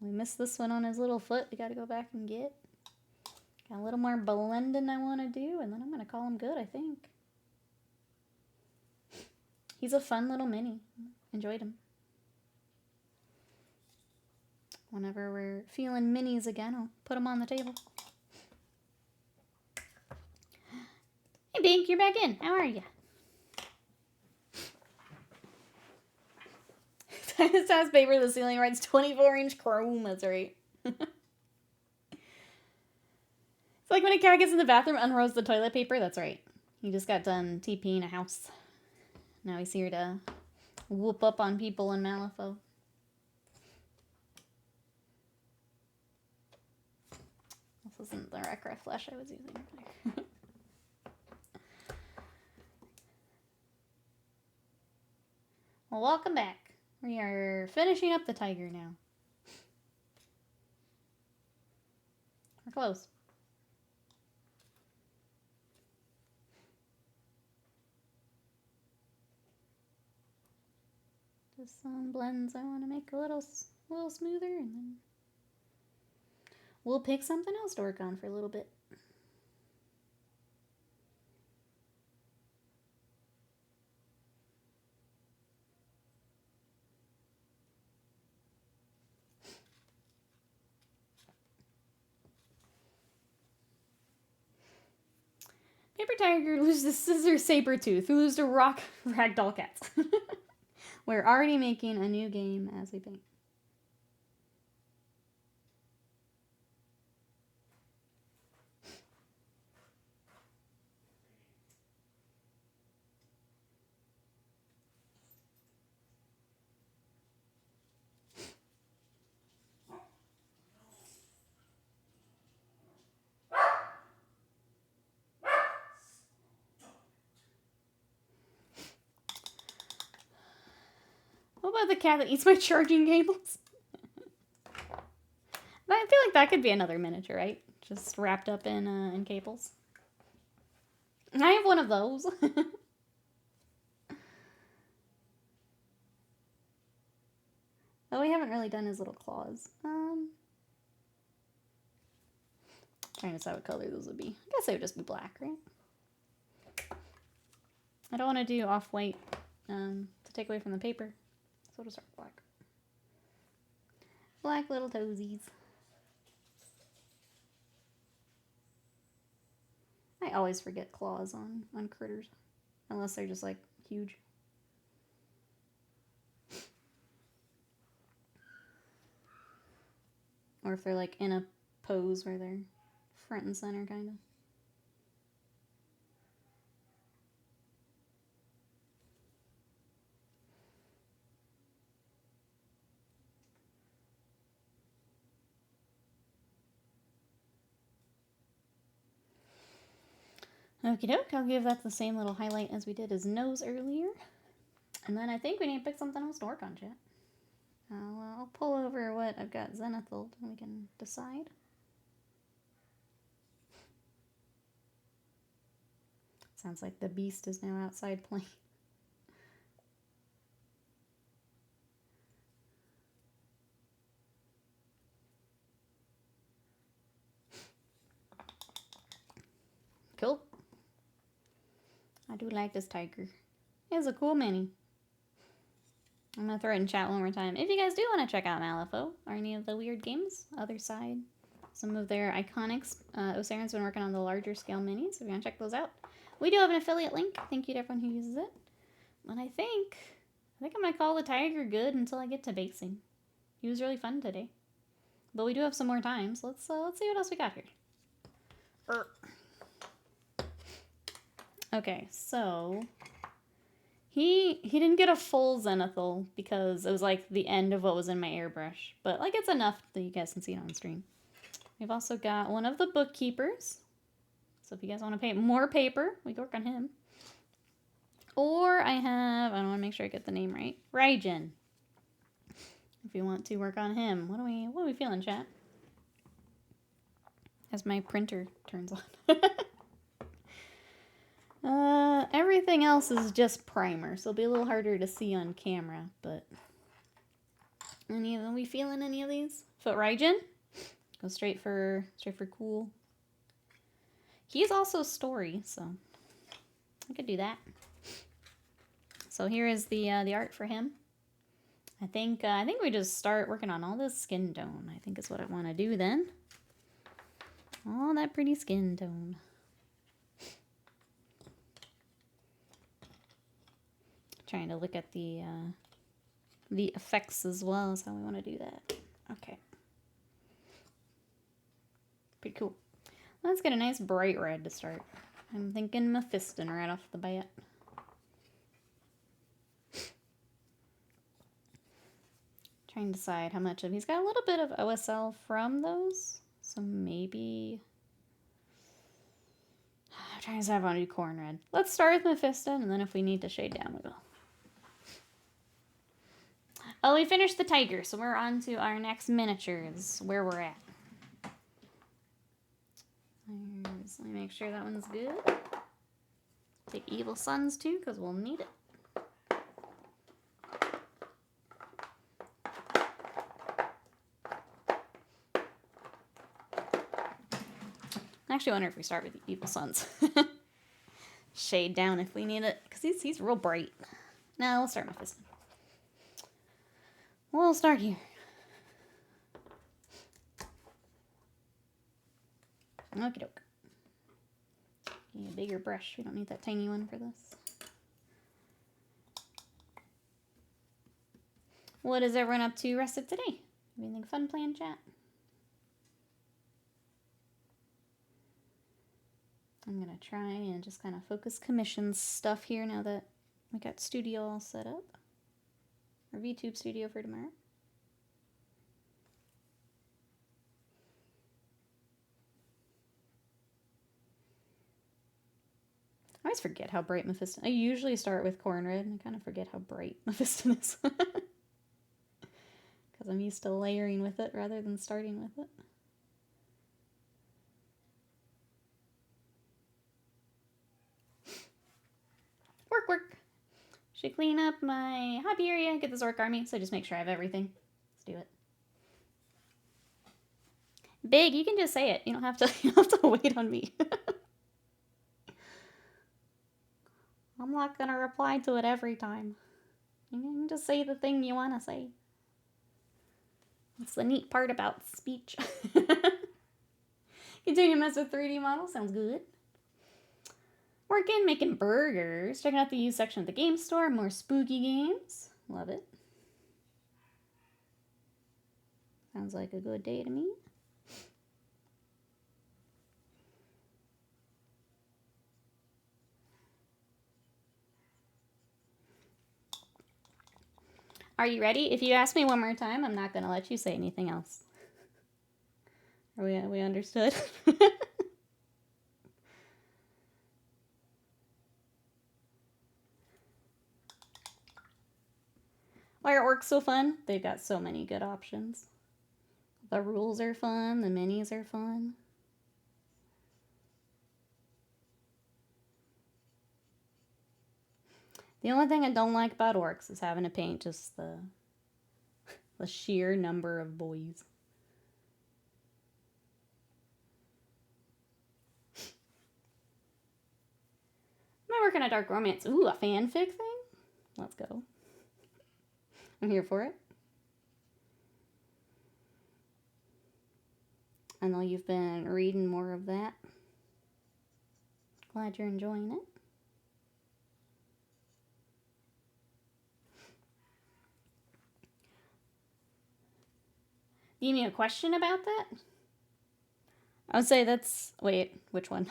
we missed this one on his little foot. We gotta go back and get. Got a little more blending I want to do, and then I'm gonna call him good, I think. He's a fun little mini. Enjoyed him. Whenever we're feeling minis again, I'll put them on the table. Hey, Bink, you're back in. How are you? This has paper, the ceiling writes 24-inch chrome. That's right. It's like when a cat gets in the bathroom, unrolls the toilet paper. That's right. He just got done TPing a house. Now he's here to whoop up on people in Malifaux. This isn't the Recra flesh I was using. Well, welcome back. We are finishing up the tiger now. We're close. Just some blends I want to make a little smoother, and then we'll pick something else to work on for a little bit. Paper Tiger loses Scissor Saber Tooth, who loses to Rock Ragdoll Cats. We're already making a new game as we paint. What about the cat that eats my charging cables? I feel like that could be another miniature, right? Just wrapped up in cables. I have one of those. Oh, we haven't really done his little claws. Trying to decide what color those would be. I guess they would just be black, right? I don't want to do off-white to take away from the paper. So we'll start black. Black little toesies. I always forget claws on critters. Unless they're just like huge. Or if they're like in a pose where they're front and center kind of. Okie doke, I'll give that the same little highlight as we did his nose earlier. And then I think we need to pick something else to work on, chat. I'll pull over what I've got zenithal and we can decide. Sounds like the beast is now outside playing. Cool. I do like this tiger. It's a cool mini. I'm gonna throw it in chat one more time. If you guys do want to check out Malifaux or any of the weird games, Other Side, some of their iconics, Osarin's been working on the larger scale minis. If you want to check those out, we do have an affiliate link. Thank you to everyone who uses it. But I think I'm gonna call the tiger good until I get to basing. He was really fun today, but we do have some more time. So let's see what else we got here. Okay, so he didn't get a full zenithal because it was like the end of what was in my airbrush, but like it's enough that you guys can see it on stream. We've also got one of the bookkeepers. So if you guys want to paint more paper, we can work on him. Or I don't want to make sure I get the name right. Raijin. If you want to work on him. What are we feeling, chat? As my printer turns on. Everything else is just primer, so it'll be a little harder to see on camera, but are we feeling any of these? Foot Raijin? Go straight for cool. He's also story, so I could do that. So here is the art for him. I think we just start working on all this skin tone. I think is what I want to do then. All that pretty skin tone. Trying to look at the effects as well as how we want to do that. Okay. Pretty cool. Let's get a nice bright red to start. I'm thinking Mephiston right off the bat. Trying to decide how much of he's got a little bit of OSL from those. So maybe I'm trying to decide if I want to do corn red. Let's start with Mephiston, and then if we need to shade down, we will. Oh, we finished the tiger, so we're on to our next miniatures, where we're at. Let me make sure that one's good. Take Evil Sons too, because we'll need it. I actually wonder if we start with the Evil Sons. Shade down if we need it, because he's real bright. No, we'll start Mephiston. We'll start here. Okie doke. Need a bigger brush. We don't need that tiny one for this. What is everyone up to rest of today? Anything fun planned, chat? I'm gonna try and just kind of focus commission stuff here now that we got studio all set up. Or VTube studio for tomorrow. I always forget how bright Mephiston. I usually start with corn red, and I kind of forget how bright Mephiston is. Because I'm used to layering with it rather than starting with it. Work. Should clean up my hobby area, get this orc army, so just make sure I have everything. Let's do it. Big, you can just say it. You don't have to wait on me. I'm not gonna reply to it every time. You can just say the thing you want to say. That's the neat part about speech. Continue to mess with 3D models. Sounds good. Working, making burgers. Checking out the used section of the game store. More spooky games. Love it. Sounds like a good day to me. Are you ready? If you ask me one more time, I'm not going to let you say anything else. Are we understood? Why are orcs so fun? They've got so many good options. The rules are fun. The minis are fun. The only thing I don't like about orcs is having to paint just the sheer number of boys. Am I working a dark romance? Ooh, a fanfic thing? Let's go. I'm here for it. I know you've been reading more of that. Glad you're enjoying it. You mean a question about that? I would say that's... Wait, which one?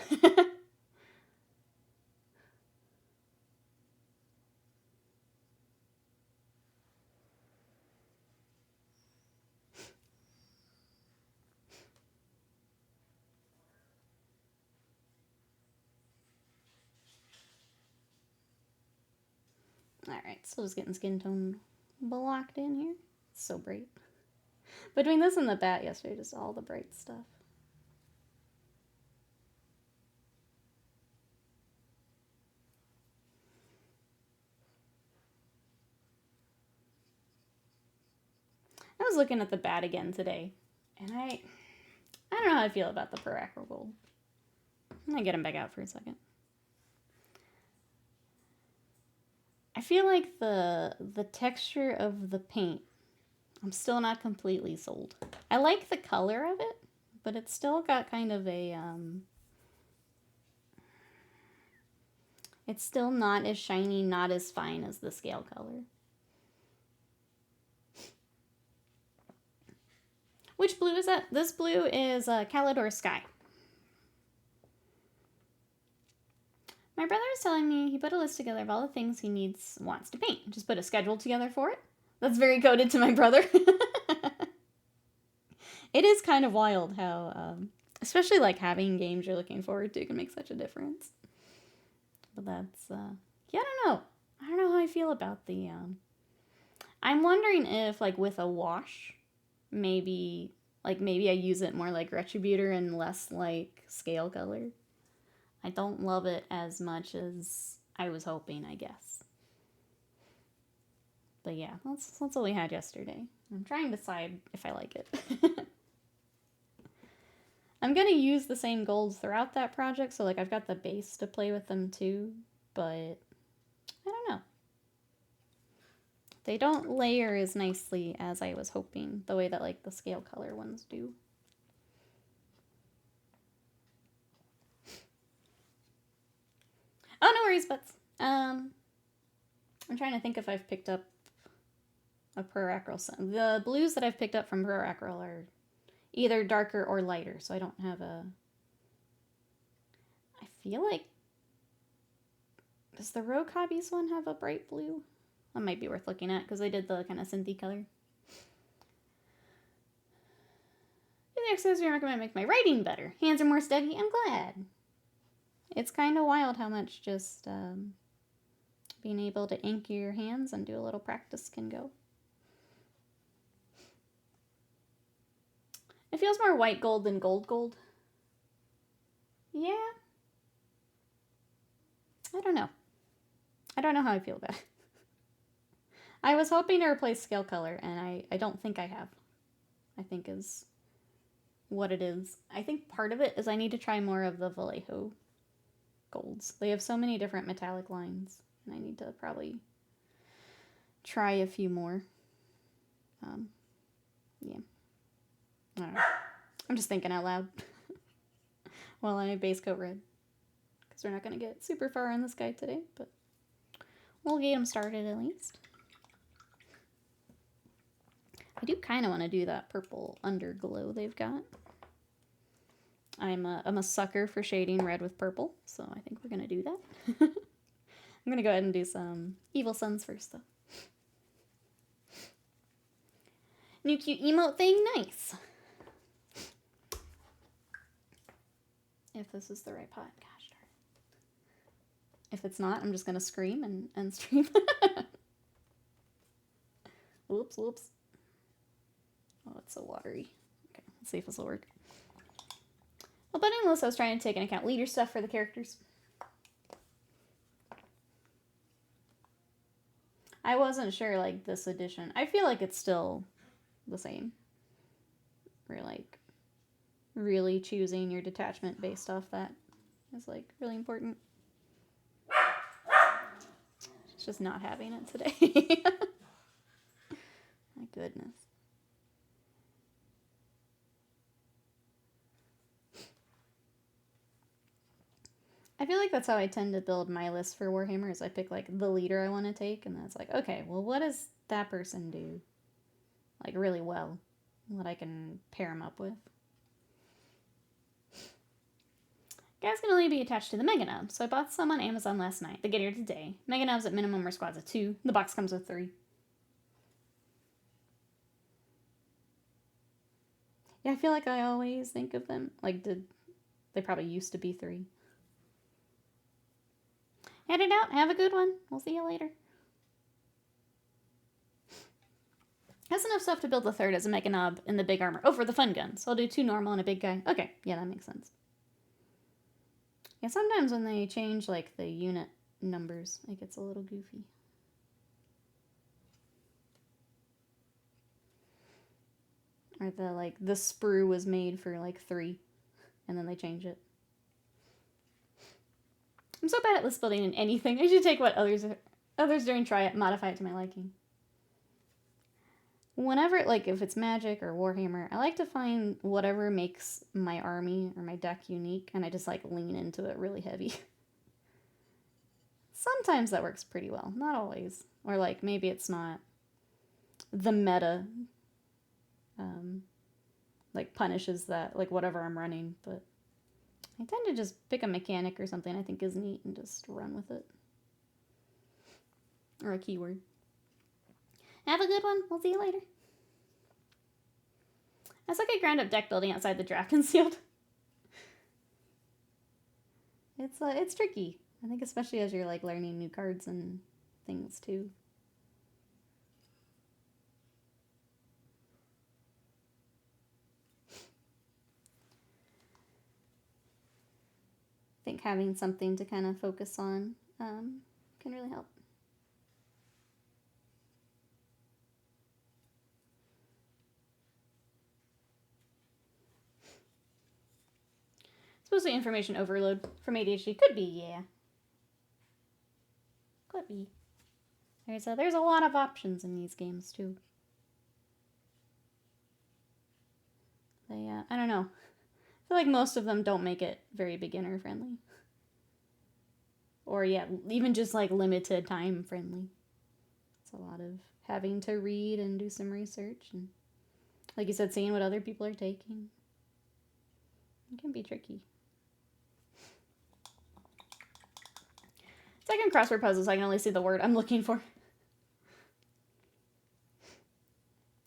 Alright, so just getting skin tone blocked in here. It's so bright. Between this and the bat yesterday, just all the bright stuff. I was looking at the bat again today, and I don't know how I feel about the Per Acro Gold. I'm gonna get him back out for a second. I feel like the texture of the paint, I'm still not completely sold. I like the color of it, but it's still got kind of a, it's still not as shiny, not as fine as the scale color. Which blue is that? This blue is Calligraphers Sky. My brother was telling me he put a list together of all the things he wants to paint. Just put a schedule together for it. That's very coded to my brother. It is kind of wild how, especially like having games you're looking forward to can make such a difference. But that's, yeah, I don't know how I feel about the, I'm wondering if like with a wash, maybe I use it more like Retributor and less like scale color. I don't love it as much as I was hoping, I guess. But yeah, that's what we had yesterday. I'm trying to decide if I like it. I'm going to use the same golds throughout that project, so like I've got the base to play with them too, but I don't know. They don't layer as nicely as I was hoping, the way that like the scale color ones do. Oh, no worries, butts. I'm trying to think if I've picked up a Per Acro. The blues that I've picked up from Per Acro are either darker or lighter, so I don't have a... I feel like... Does the Rogue Hobbies one have a bright blue? That might be worth looking at, because they did the kind of synthy color. The exercise you recommend make my writing better. Hands are more steady. I'm glad. It's kind of wild how much just being able to ink your hands and do a little practice can go. It feels more white gold than gold. Yeah. I don't know. I don't know how I feel about it. I was hoping to replace scale color, and I don't think I have. I think is what it is. I think part of it is I need to try more of the Malifaux golds. They have so many different metallic lines, and I need to probably try a few more. Yeah. I don't know. I'm just thinking out loud while I base coat red, because we're not going to get super far on this guy today, but we'll get him started at least. I do kind of want to do that purple underglow they've got. I'm a sucker for shading red with purple, so I think we're going to do that. I'm going to go ahead and do some Evil Suns first, though. New cute emote thing, nice. If this is the right pot, gosh darn it. If it's not, I'm just going to scream and stream. Whoops. Oh, it's so watery. Okay, let's see if this will work. Well, but unless I was trying to take into account leader stuff for the characters. I wasn't sure, like, this edition. I feel like it's still the same. We're, like, really choosing your detachment based off that is, like, really important. It's just not having it today. My goodness. I feel like that's how I tend to build my list for Warhammer, is I pick, like, the leader I want to take, and then it's like, okay, well, what does that person do, like, really well? What I can pair him up with. Guys can only be attached to the Mega Nub, so I bought some on Amazon last night. They get here today. Mega Nubs at minimum are squads of 2. The box comes with 3. Yeah, I feel like I always think of them, like, they probably used to be 3. Headed out. Have a good one. We'll see you later. Has enough stuff to build the third as a Mega Nub in the big armor. Oh, for the fun gun. So I'll do 2 normal and a big guy. Okay, yeah, that makes sense. Yeah, sometimes when they change, like, the unit numbers, it gets a little goofy. Or the sprue was made for, like, 3, and then they change it. I'm so bad at list building in anything. I should take what others do and try it, modify it to my liking. Whenever, like, if it's Magic or Warhammer, I like to find whatever makes my army or my deck unique, and I just, like, lean into it really heavy. Sometimes that works pretty well. Not always. Or, like, maybe it's not the meta, like, punishes that, like, whatever I'm running, but I tend to just pick a mechanic or something I think is neat and just run with it. Or a keyword. Have a good one. We'll see you later. I suck at ground up deck building outside the draft concealed. It's tricky. I think especially as you're, like, learning new cards and things too. I think having something to kind of focus on can really help. Supposed to be information overload from ADHD. Could be, yeah. Could be. There's a lot of options in these games, too. I don't know. I feel like most of them don't make it very beginner friendly. Or, yeah, even just, like, limited time friendly. It's a lot of having to read and do some research. And, like you said, seeing what other people are taking. It can be tricky. Second crossword puzzles, I can only see the word I'm looking for.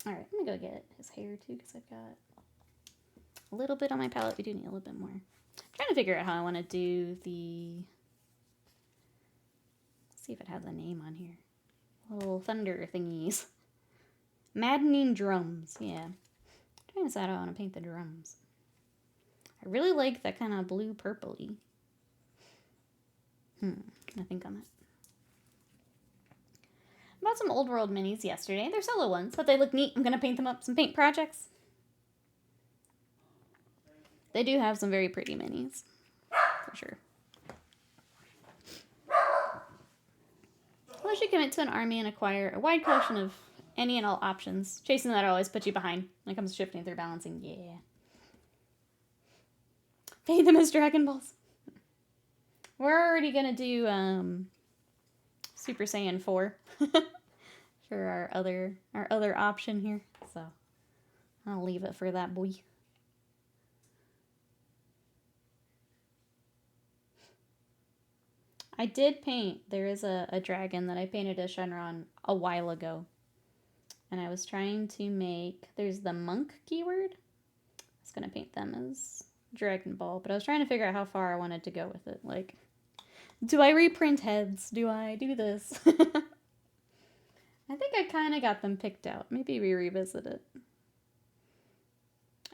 Alright, I'm gonna go get his hair too, because I've got a little bit on my palette. We do need a little bit more. I'm trying to figure out how I want to do the... Let's see if it has a name on here. Little thunder thingies. Maddening drums, yeah. I'm trying to decide how I want to paint the drums. I really like that kind of blue purpley. I think on that. I bought some old world minis yesterday. They're solo ones, but they look neat. I'm going to paint them up some paint projects. They do have some very pretty minis, for sure. Unless you commit to an army and acquire a wide collection of any and all options, chasing that always puts you behind when it comes to shifting through balancing. Yeah. Paint them as Dragon Balls. We're already going to do Super Saiyan 4 for our other option here. So I'll leave it for that boy. I did paint, there is a dragon that I painted a Shenron a while ago. And I was trying to make, there's the monk keyword. I was going to paint them as Dragon Ball, but I was trying to figure out how far I wanted to go with it. Like, do I reprint heads? Do I do this? I think I kind of got them picked out. Maybe we revisit it.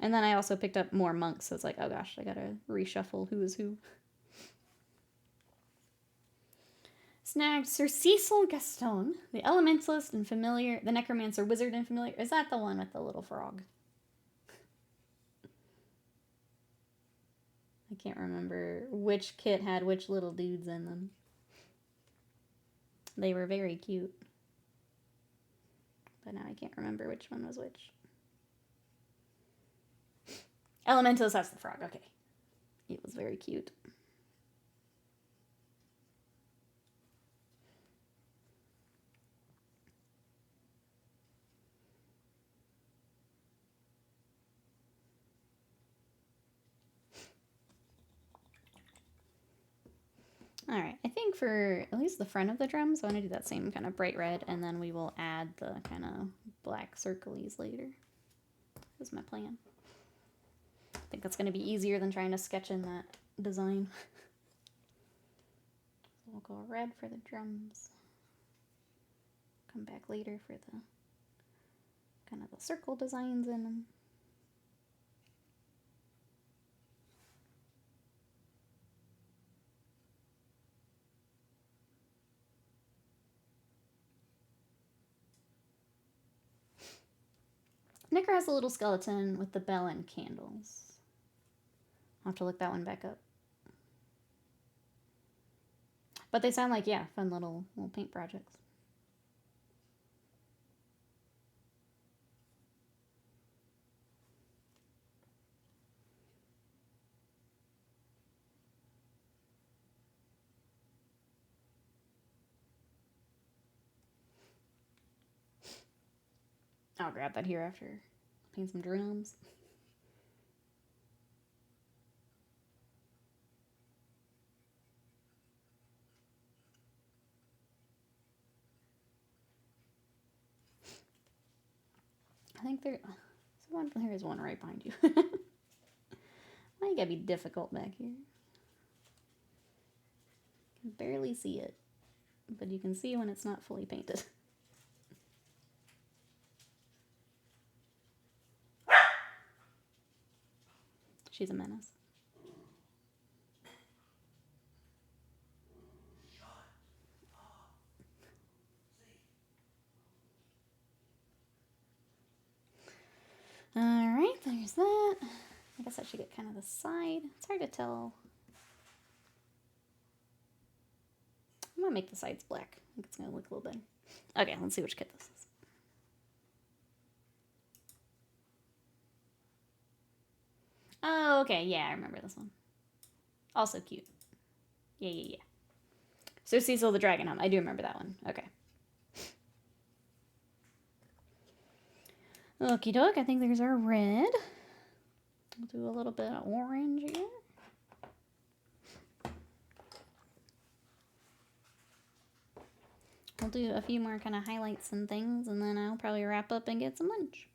And then I also picked up more monks, so it's like, oh gosh, I gotta reshuffle who is who. Snagged Sir Cecil Gaston, the Elementalist and Familiar, the Necromancer, Wizard and Familiar. Is that the one with the little frog? I can't remember which kit had which little dudes in them. They were very cute. But now I can't remember which one was which. Elementos, that's the frog, okay. It was very cute. Alright, I think for at least the front of the drums, I want to do that same kind of bright red, and then we will add the kind of black circlies later. That's my plan. I think that's going to be easier than trying to sketch in that design. So we'll go red for the drums. Come back later for the kind of the circle designs in them. Knicker has a little skeleton with the bell and candles. I'll have to look that one back up. But they sound like, yeah, fun little paint projects. I'll grab that here after. Paint some drums. I think there is one right behind you. Why you gotta be difficult back here? You can barely see it, but you can see when it's not fully painted. She's a menace. Alright, there's that. I guess I should get kind of the side. It's hard to tell. I'm gonna make the sides black. I think it's gonna look a little better. Okay, let's see which kit this is. Oh, okay, yeah, I remember this one. Also cute. Yeah. So Cecil the Dragon Home. I do remember that one. Okay. Okie doke, I think there's our red. We'll do a little bit of orange here. We'll do a few more kind of highlights and things, and then I'll probably wrap up and get some lunch.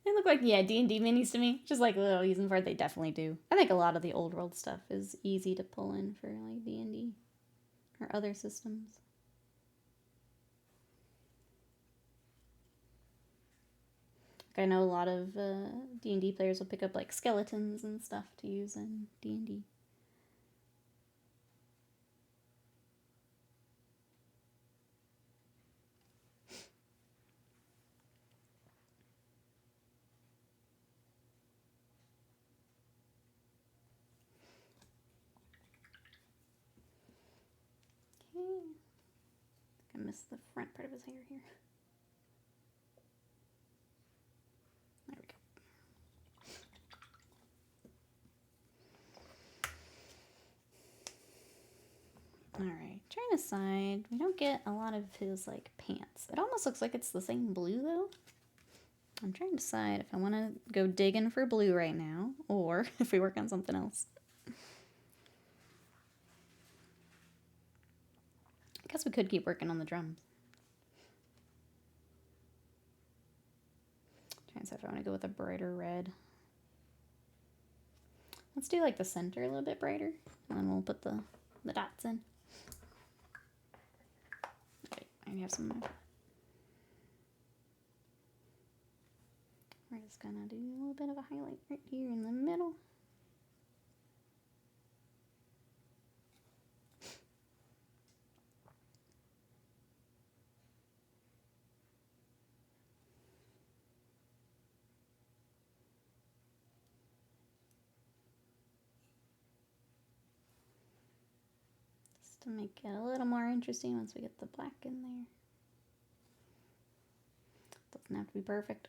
They look like, yeah, D&D minis to me. Just like a little using for it, they definitely do. I think a lot of the old world stuff is easy to pull in for like D&D or other systems. I know a lot of D&D players will pick up like skeletons and stuff to use in D&D. Okay. I missed the front part of his hair here. There we go. Alright, trying to decide. We don't get a lot of his like pants. It almost looks like it's the same blue though. I'm trying to decide if I want to go digging for blue right now or if we work on something else. I guess we could keep working on the drums. Trying to decide if I want to go with a brighter red. Let's do like the center a little bit brighter, and then we'll put the dots in. I have some. We're just gonna do a little bit of a highlight right here in the middle. Just to make it a little more interesting once we get the black in there. Doesn't have to be perfect.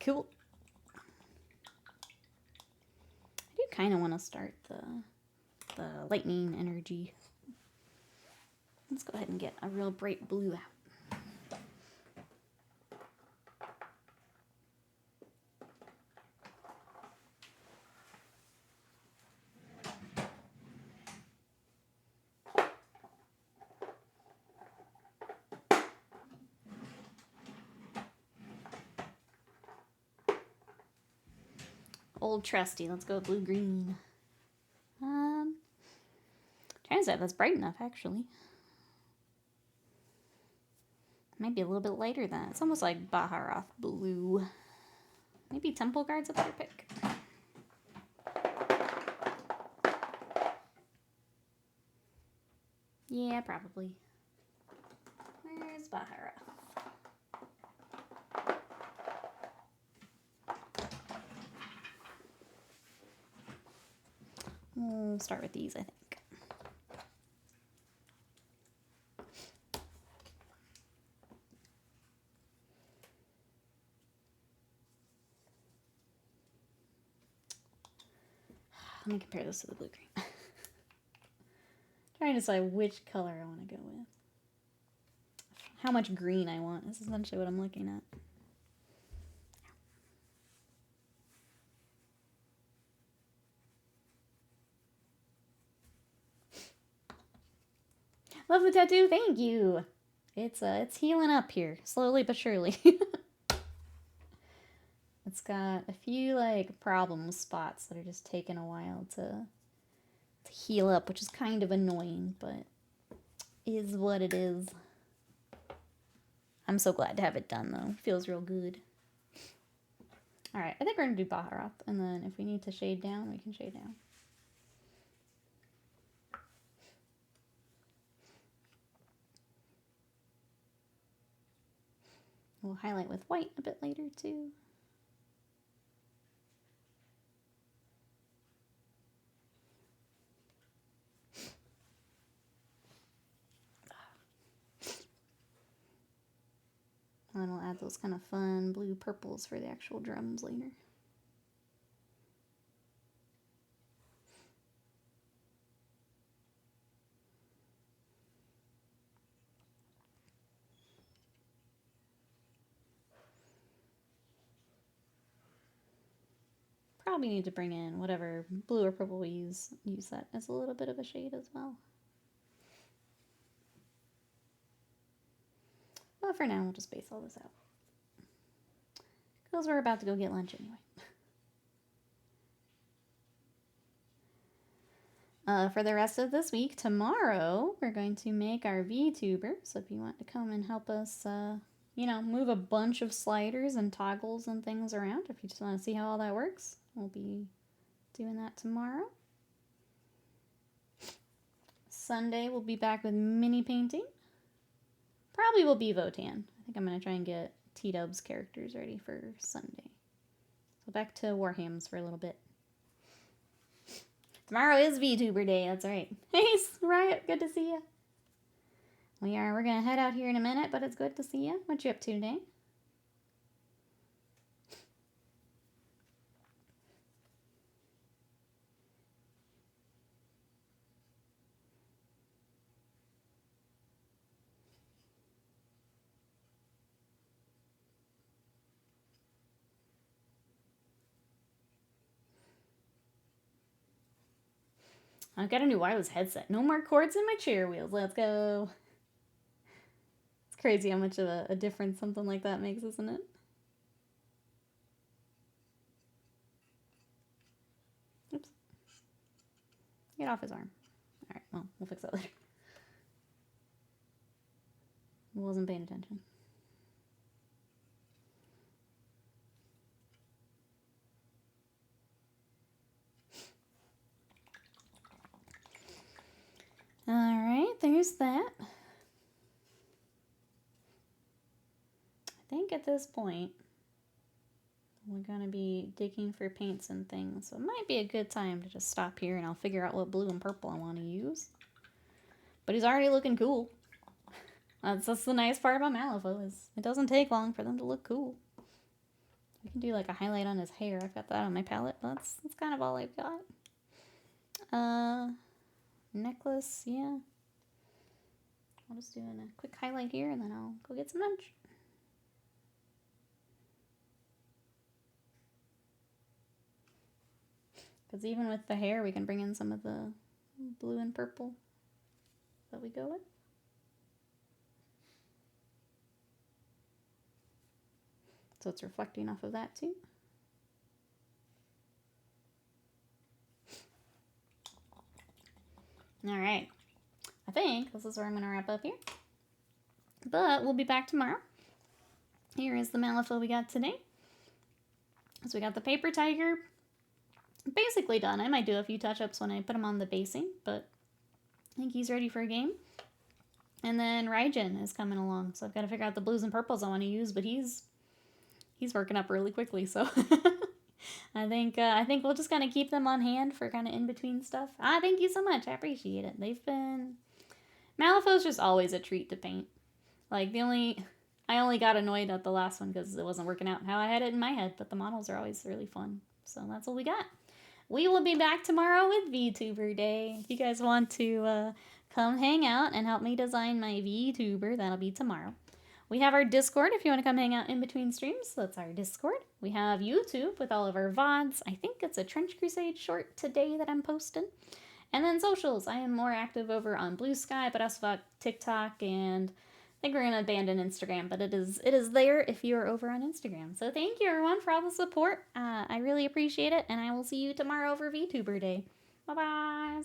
Cool. I do kind of want to start the lightning energy. Let's go ahead and get a real bright blue out. Old trusty. Let's go with blue-green. Trying to say that's bright enough, actually. Might be a little bit lighter than that. It's almost like Baharoth blue. Maybe Temple Guard's a better pick. Yeah, probably. Where's Baharoth? We'll start with these, I think. Let me compare this to the blue-green. Trying to decide which color I want to go with. How much green I want is essentially what I'm looking at. Love the tattoo, thank you. It's healing up here, slowly but surely. It's got a few like problem spots that are just taking a while to heal up, which is kind of annoying, but is what it is. I'm so glad to have it done though. Feels real good. Alright, I think we're gonna do Baharoth, and then if we need to shade down, we can shade down. We'll highlight with white a bit later too. And then we'll add those kind of fun blue purples for the actual drums later. Probably need to bring in whatever blue or purple we use that as a little bit of a shade as well. But for now, we'll just base all this out. Because we're about to go get lunch anyway. For the rest of this week, tomorrow, we're going to make our VTuber. So if you want to come and help us, you know, move a bunch of sliders and toggles and things around, if you just want to see how all that works, we'll be doing that tomorrow. Sunday, we'll be back with mini painting. Probably will be Votan. I think I'm going to try and get T-Dub's characters ready for Sunday. So back to Warhams for a little bit. Tomorrow is VTuber Day, that's right. Hey, Riot, good to see you. We're going to head out here in a minute, but it's good to see you. What you up to today? I've got a new wireless headset. No more cords in my chair wheels. Let's go. It's crazy how much of a difference something like that makes, isn't it? Oops. Get off his arm. Alright. well, we'll fix that later. Wasn't paying attention. Alright, there's that. I think at this point, we're going to be digging for paints and things. So it might be a good time to just stop here and I'll figure out what blue and purple I want to use. But he's already looking cool. That's the nice part about Malifaux is it doesn't take long for them to look cool. We can do like a highlight on his hair. I've got that on my palette, but that's kind of all I've got. Necklace, yeah. I'll just do a quick highlight here and then I'll go get some lunch. Because even with the hair, we can bring in some of the blue and purple that we go with. So it's reflecting off of that too. All right. I think this is where I'm going to wrap up here. But we'll be back tomorrow. Here is the Malifaux we got today. So we got the paper tiger basically done. I might do a few touch-ups when I put him on the basing, but I think he's ready for a game. And then Raijin is coming along, so I've got to figure out the blues and purples I want to use, but he's working up really quickly, so I think we'll just kind of keep them on hand for kind of in-between stuff. Thank you so much. I appreciate it. Malifaux's just always a treat to paint. Like, I only got annoyed at the last one because it wasn't working out how I had it in my head, but the models are always really fun. So that's what we got. We will be back tomorrow with VTuber Day. If you guys want to come hang out and help me design my VTuber, that'll be tomorrow. We have our Discord if you want to come hang out in between streams. That's our Discord. We have YouTube with all of our VODs. I think it's a Trench Crusade short today that I'm posting. And then socials. I am more active over on Blue Sky, but also got TikTok, and I think we're going to abandon Instagram, but it is there if you're over on Instagram. So thank you, everyone, for all the support. I really appreciate it, and I will see you tomorrow for VTuber Day. Bye-bye.